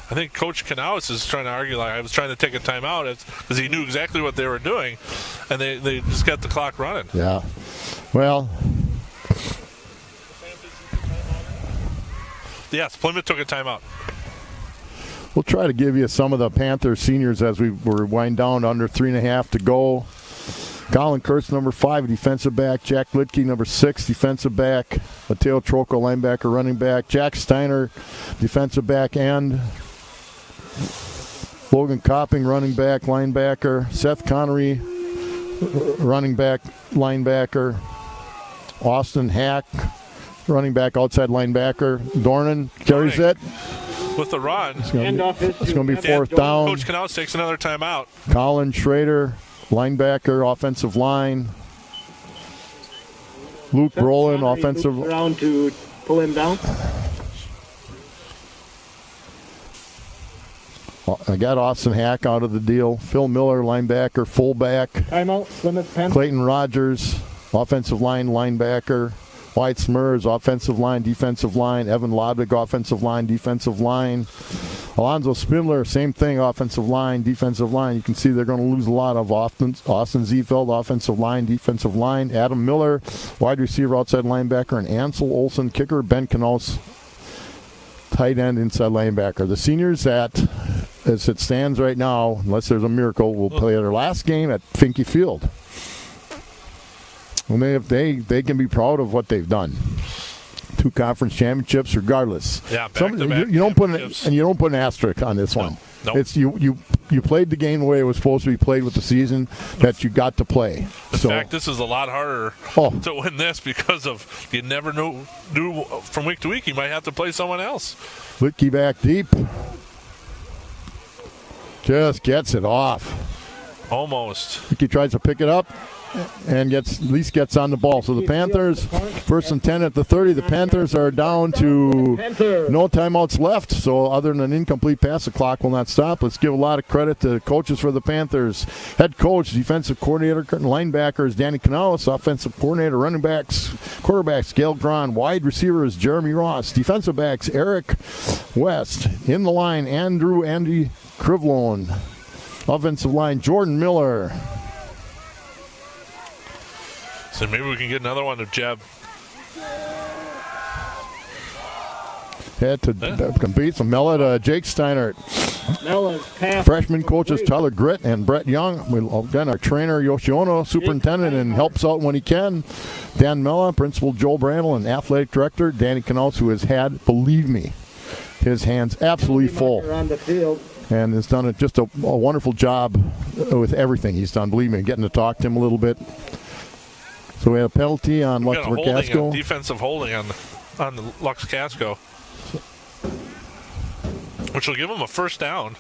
I think Coach Canales is trying to argue I was trying to take a timeout because he knew exactly what they were doing, and they just got the clock running.
Yeah. Well.
Yes, Plymouth took a timeout.
We'll try to give you some of the Panther seniors as we wind down to under 3.5 to go. Colin Kurtz, number 5, defensive back. Jack Litke, number 6, defensive back. Mateo Trocco, linebacker, running back. Jack Steiner, defensive back end. Logan Copping, running back, linebacker. Seth Connery, running back, linebacker. Austin Hack, running back, outside linebacker. Dornan carries it.
With the run.
It's going to be fourth down.
Coach Canals takes another timeout.
Colin Schrader, linebacker, offensive line. Luke Brolin, offensive.
Around to pull him down.
I got Austin Hack out of the deal. Phil Miller, linebacker, fullback.
Timeout, Plymouth Panthers.
Clayton Rogers, offensive line, linebacker. White Smurs, offensive line, defensive line. Evan Lodwick, offensive line, defensive line. Alonzo Spindler, same thing, offensive line, defensive line. You can see they're going to lose a lot of Austin Ziefeld, offensive line, defensive line. Adam Miller, wide receiver, outside linebacker. And Ansel Olsen, kicker. Ben Knos, tight end, inside linebacker. The seniors that, as it stands right now, unless there's a miracle, will play their last game at Finke Field. And they can be proud of what they've done. 2 conference championships, regardless.
Yeah,
you don't put an asterisk on this one.
Nope.
It's you played the game the way it was supposed to be played with the season that you got to play.
In fact, this is a lot harder to win this because of you never knew from week to week you might have to play someone else.
Litke back deep. Just gets it off.
Almost.
Litke tries to pick it up and at least gets on the ball. So the Panthers, 1st and 10 at the 30. The Panthers are down to no timeouts left. So other than an incomplete pass, the clock will not stop. Let's give a lot of credit to the coaches for the Panthers. Head coach, defensive coordinator, linebackers, Danny Canales. Offensive coordinator, running backs, quarterbacks, Gail Gron. Wide receivers, Jeremy Ross. Defensive backs, Eric West. In the line, Andy Crivlone. Offensive line, Jordan Miller.
So maybe we can get another one of Jeb.
Had to compete from Mella to Jake Steinert. Freshman coaches Tyler Gritt and Brett Young. Again, our trainer Yoshiono, superintendent, and helps out when he can. Dan Mella, principal Joel Brandel, and athletic director Danny Canals, who has had, believe me, his hands absolutely full.
On the field.
And has done just a wonderful job with everything he's done. Believe me, getting to talk to him a little bit. So we had a penalty on Luxemburg-Casco.
Defensive holding on the Lux-Casco, which will give him a first down.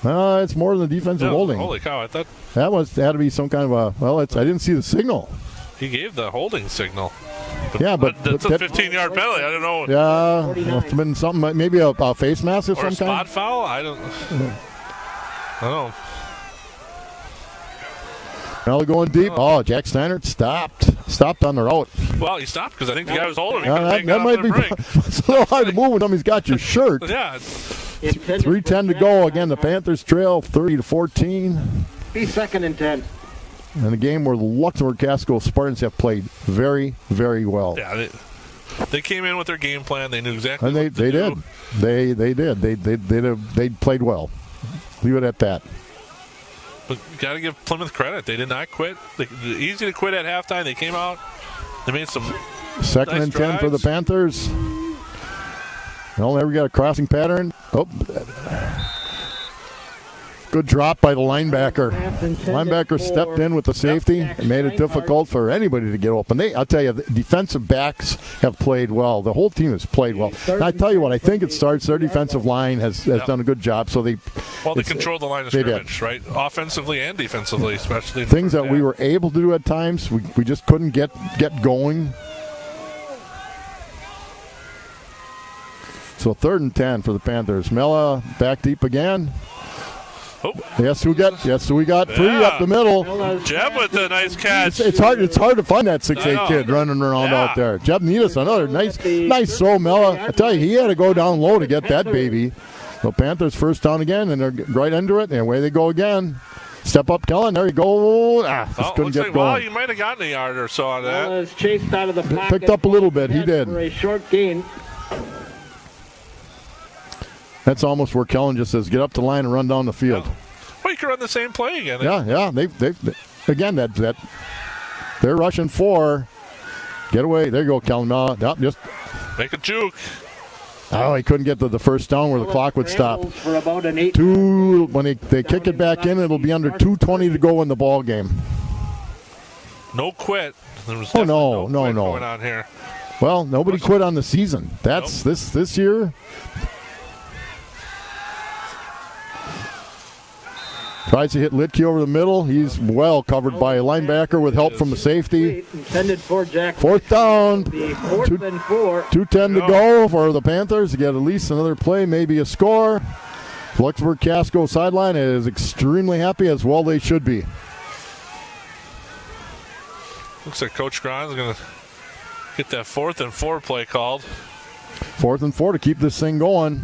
It's more than defensive holding.
Holy cow! I thought
that had to be some kind of a. I didn't see the signal.
He gave the holding signle.
Yeah, but
that's a 15-yard penalty. I don't know.
Yeah, must have been something. Maybe a face mask or some
spot
kind.
foul. I don't know.
Now they're going deep. Jack Steiner stopped on the route.
Well, he stopped because I think the guy was holding him.
That might be. It's a little hard to move when somebody's got your shirt.
Yeah.
3:10 to go. Again, the Panthers trail 30-14.
Be 2nd and 10.
And a game where the Luxemburg-Casco Spartans have played very, very well.
Yeah, they came in with their game plan. They knew exactly.
And they did. They did. They played well. Leave it at that.
But you got to give Plymouth credit. They did not quit. Easy to quit at halftime. They came out. They made some
2nd
nice
and 10
drives.
for the Panthers. Well, there we got a crossing pattern. Good drop by the linebacker. Linebacker stepped in with the safety and made it difficult for anybody to get open. I'll tell you, the defensive backs have played well. The whole team has played well. And I tell you what, I think it starts their defensive line has done a good job. So they
controlled the line of scrimmage, right? Offensively and defensively, especially.
Things that we were able to do at times, we just couldn't get going. So 3rd and 10 for the Panthers. Mella back deep again. Yes, we got three up the middle.
Jeb with a nice catch.
It's hard to find that 6'8" kid running around out there. Jeb Needus, another nice throw, Mella. I tell you, he had to go down low to get that baby. So Panthers first down again, and they're right into it, and away they go again. Step up, Kellen. There you go. Just couldn't get going.
Well, you might have gotten a yard or so on that.
Was chased out of the pocket.
Picked up a little bit. He did.
For a short gain.
That's almost where Kellen just says, get up the line and run down the field.
Well, you could run the same play again.
Yeah. again, that they're rushing 4. Get away. There you go, Kellen. Nope, just
Make a juke.
oh, he couldn't get to the first down where the clock would stop.
For about an 8.
When they kick it back in, it'll be under 2:20 to go in the ball game.
No quit. There was
Oh,
definitely
no,
quit
no.
going on here.
Well, nobody quit on the season. That's this year. Tries to hit Litke over the middle. He's well covered by a linebacker with help from a safety.
Intended for Jack.
4th down.
The 4th and 4.
2:10 to go for the Panthers to get at least another play, maybe a score. Luxemburg-Casco sideline is extremely happy, as well they should be.
Looks like Coach Gron's going to get that 4th and 4 play called.
4th and 4 to keep this thing going.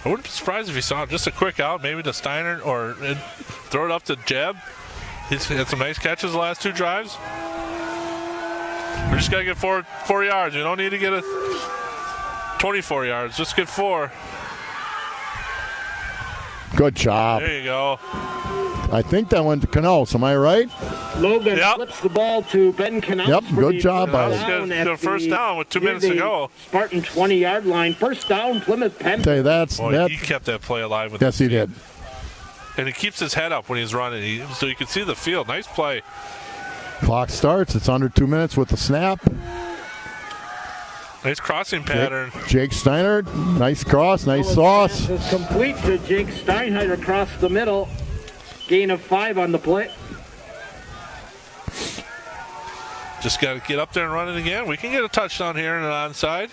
I wouldn't be surprised if he saw just a quick out, maybe to Steiner, or throw it up to Jeb. He's had some nice catches the last 2 drives. We just got to get 4 yards. We don't need to get 24 yards. Just get 4.
Good job.
There you go.
I think that went to Knaus. Am I right?
Logan
Yep.
flips the ball to Ben Knaus.
Yep,
for
good
the
job by
first
him.
down
Good
at
first
the-
down with 2
near
minutes to
the
go.
Spartan 20-yard line. First down, Plymouth Panther.
Tell you that.
Boy, he kept that play alive with
Yes, he did.
And he keeps his head up when he's running, so you can see the field. Nice play.
Clock starts. It's under 2 minutes with the snap.
Nice crossing pattern.
Jake Steiner, nice cross, nice sauce.
Pass is complete to Jake Steinheit across the middle. Gain of 5 on the play.
Just got to get up there and run it again. We can get a touchdown here and an onside.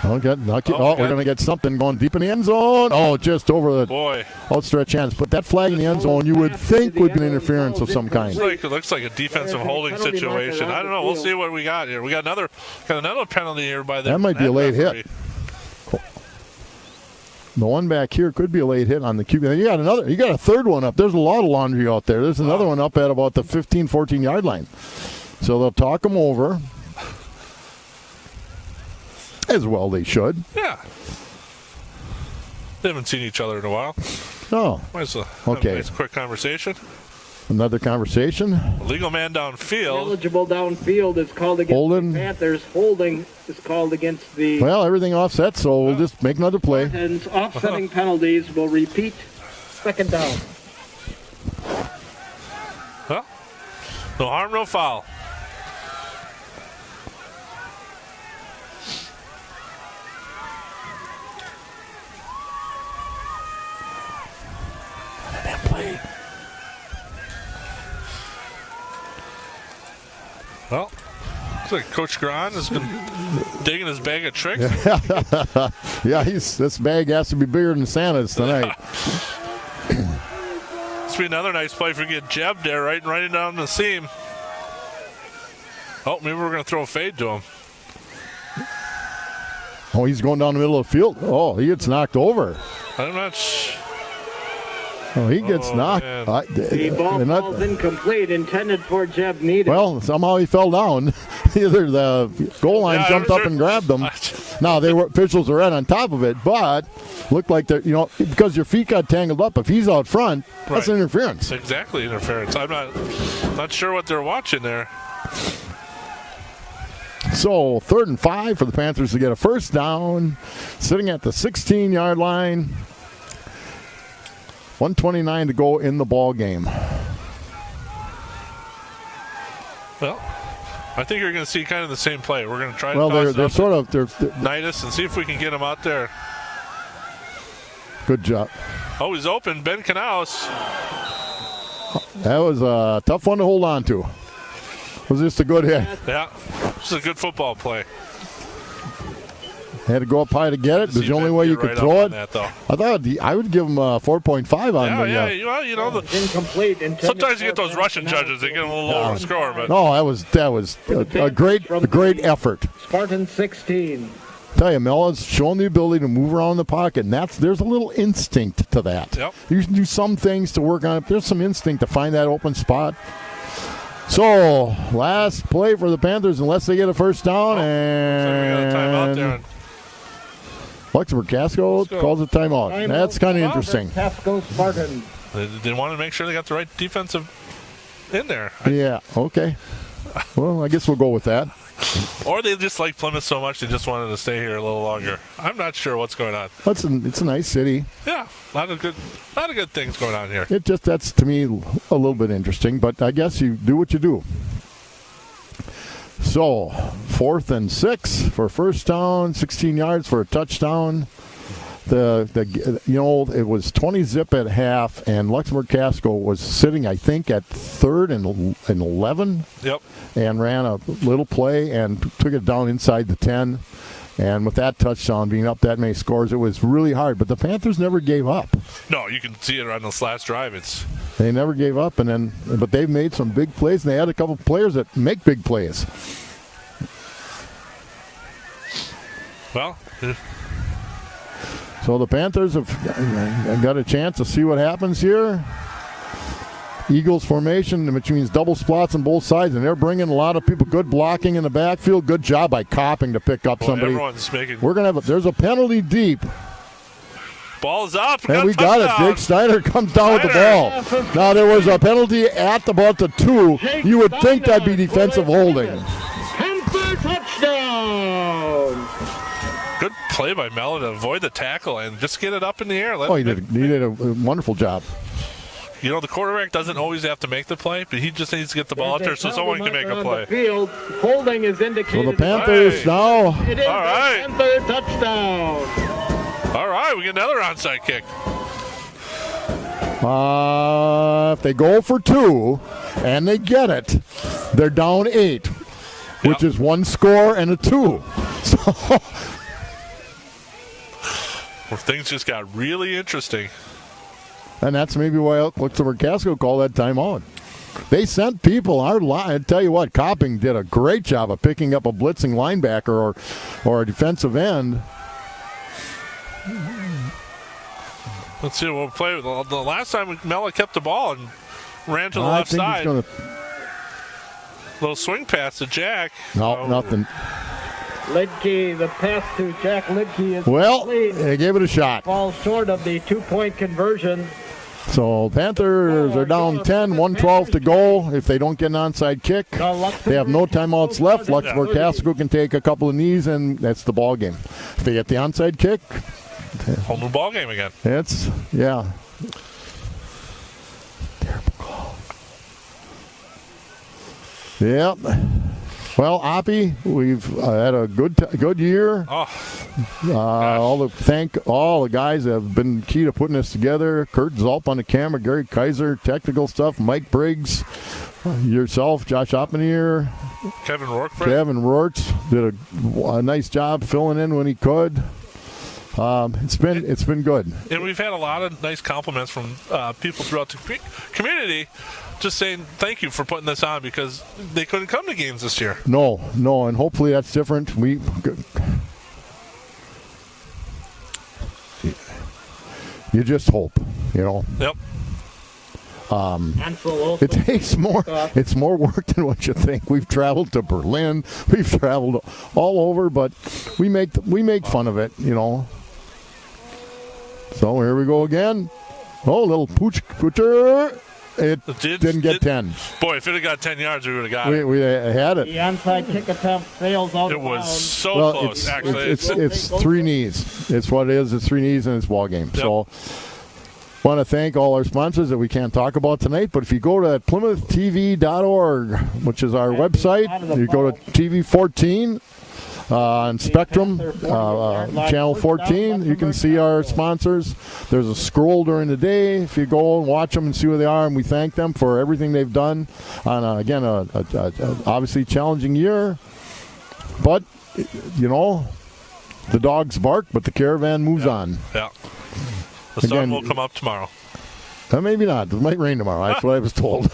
We're going to get something going deep in the end zone. Oh, just over the
Boy,
outstretched hands. But that flag in the end zone, you would think would be an interference of some kind.
it looks like a defensive holding situation. I don't know. We'll see what we got here. We got another penalty here by the.
That might be a late
referee.
hit. The one back here could be a late hit on the QB. You got a third one up. There's a lot of laundry out there. There's another one up at about the 15, 14-yard line. So they'll talk them over. As well they should.
Yeah. They haven't seen each other in a while.
No.
Might as well have
Okay.
a nice quick conversation.
Another conversation.
Legal man downfield.
Eligible downfield is called against
Holding.
the Panthers. Holding is called against the
Well, everything offset, so we'll just make another play.
Spartans. Offsetting penalties will repeat. Second down.
Well, no harm, no foul. Well, looks like Coach Gron has been digging his bag of tricks.
Yeah, this bag has to be bigger than Santa's tonight.
This will be another nice play for get Jeb there, right down the seam. Oh, maybe we're going to throw a fade to him.
Oh, he's going down the middle of the field. Oh, he gets knocked over.
I'm not sure.
Oh, he gets knocked.
man.
The ball falls incomplete, intended for Jeb Needham.
Well, somehow he fell down. Either the goal line
Yeah,
jumped up and grabbed him. Now officials are right on top of it, but looked like they're because your feet got tangled up. If he's out front, that's
Right.
interference.
Exactly, interference. I'm not sure what they're watching there.
So 3rd and 5 for the Panthers to get a first down, sitting at the 16-yard line. 1:29 to go in the ball game.
Well, I think you're going to see kind of the same play. We're going to try to
Well,
toss
they're
it up
sort of they're
Nidus and see if we can get him out there.
good job.
Oh, he's open. Ben Knaus.
That was a tough one to hold on to. Was just a good hit.
Yeah, this is a good football play.
Had to go up high to get it. It was the only way you could throw it.
That, though.
I thought I would give him a 4.5 on the.
Yeah. Well,
Incomplete.
sometimes you get those Russian judges. They get a little lower score, but
No, that was a great effort.
Spartan 16.
Tell you, Mella's showing the ability to move around the pocket, and there's a little instinct to that.
Yep.
You can do some things to work on it. There's some instinct to find that open spot. So, last play for the Panthers, unless they get a first down,
so we got a timeout there.
and Luxemburg-Casco calls a timeout. That's kind of interesting.
Casco Spartans.
They want to make sure they got the right defensive in there.
Yeah, okay. Well, I guess we'll go with that.
Or they just like Plymouth so much they just wanted to stay here a little longer. I'm not sure what's going on.
It's a nice city.
Yeah, a lot of good things going on here.
That's to me a little bit interesting, but I guess you do what you do. So 4th and 6 for first down, 16 yards for a touchdown. It was 20 zip at half, and Luxemburg-Casco was sitting, I think, at 3rd and 11.
Yep.
And ran a little play and took it down inside the 10. And with that touchdown being up that many scores, it was really hard. But the Panthers never gave up.
No, you can see it on this last drive.
They never gave up, but they've made some big plays, and they had a couple of players that make big plays.
Well.
So the Panthers have got a chance to see what happens here. Eagles formation, which means double spots on both sides, and they're bringing a lot of people. Good blocking in the backfield. Good job by Copping to pick up somebody.
Everyone's making.
We're gonna have. There's a penalty deep.
Ball's up.
And we got it. Jake Steiner comes down with the ball. Now there was a penalty at about the 2. You would think that'd be defensive holding.
Panther touchdown.
Good play by Mello to avoid the tackle and just get it up in the air.
He did a wonderful job.
You know, the quarterback doesn't always have to make the play, but he just needs to get the ball out there so someone can make a play.
Field. Holding is indicated.
So the Panthers now.
It is
all right.
Panther touchdown.
All right, we get another onside kick.
If they go for 2 and they get it, they're down 8, which is 1 score and a 2. So
things just got really interesting.
And that's maybe why Luxemburg-Casco called that timeout. They sent people our line. I tell you what, Copping did a great job of picking up a blitzing linebacker or a defensive end.
Let's see, we'll play. The last time Mella kept the ball and ran to the left side. Little swing pass to Jack.
No, nothing.
Lidke, the pass to Jack Lidke is
complete. They gave it a shot.
Falls short of the 2-point conversion.
So Panthers are down 10, 1:12 to go. If they don't get an onside kick, they have no timeouts left. Luxemburg-Casco can take a couple of knees, and that's the ball game. If they get the onside kick,
whole new ball game again.
It's terrible call. Yep. Well, Oppie, we've had a good year. Thank all the guys that have been key to putting this together. Kurt Zulp on the camera, Gary Kaiser, technical stuff, Mike Briggs, yourself, Josh Oppenhier,
Kevin
Rourke did a nice job filling in when he could. It's been good.
And we've had a lot of nice compliments from people throughout the community just saying thank you for putting this on because they couldn't come to games this year.
No, and hopefully that's different. You just hope,
Yep.
It takes more. It's more work than what you think. We've traveled to Berlin. We've traveled all over, but we make fun of it, So here we go again. Oh, little poocher. It didn't get 10.
Boy, if it had got 10 yards, we would have got it.
We had it.
The onside kick attempt fails out.
It was so close, actually.
It's 3 knees. It's what it is. It's 3 knees, and it's ball game.
Yep.
So want to thank all our sponsors that we can't talk about tonight, but if you go to PlymouthTV.org, which is our website, you go to TV 14 on Spectrum, Channel 14, you can see our sponsors. There's a scroll during the day. If you go and watch them and see where they are, and we thank them for everything they've done on, a obviously challenging year. But, the dogs bark, but the caravan moves on.
Yeah. The sun will come up tomorrow.
Maybe not. It might rain tomorrow. That's what I was told.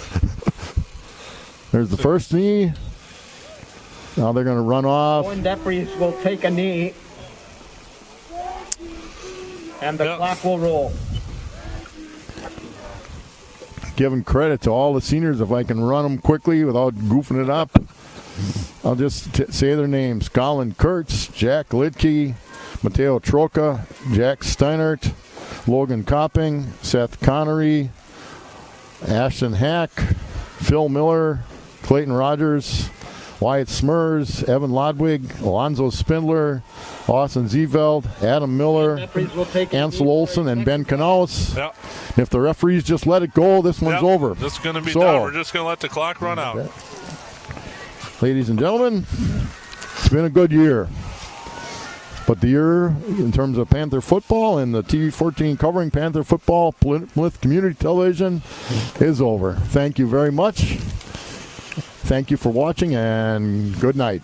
There's the first knee. Now they're going to run off.
Owen Depries will take a knee. And the clock will roll.
Giving credit to all the seniors. If I can run them quickly without goofing it up, I'll just say their names. Colin Kurtz, Jack Lidke, Mateo Troca, Jack Steinert, Logan Copping, Seth Connery, Ashton Hack, Phil Miller, Clayton Rogers, Wyatt Smurs, Evan Lodwig, Alonzo Spindler, Austin Zeveld, Adam Miller, Ansel Olsen, and Ben Canales.
Yep.
If the referees just let it go, this one's over.
This is going to be done. We're just going to let the clock run out.
Ladies and gentlemen, it's been a good year. But the year, in terms of Panther football and the TV14 covering Panther football, Plymouth Community Television, is over. Thank you very much. Thank you for watching, and good night.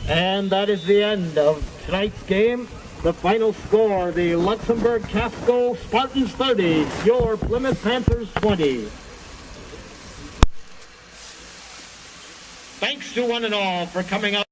And that is the end of tonight's game. The final score, the Luxemburg-Casco Spartans 30, your Plymouth Panthers 20. Thanks to one and all for coming out.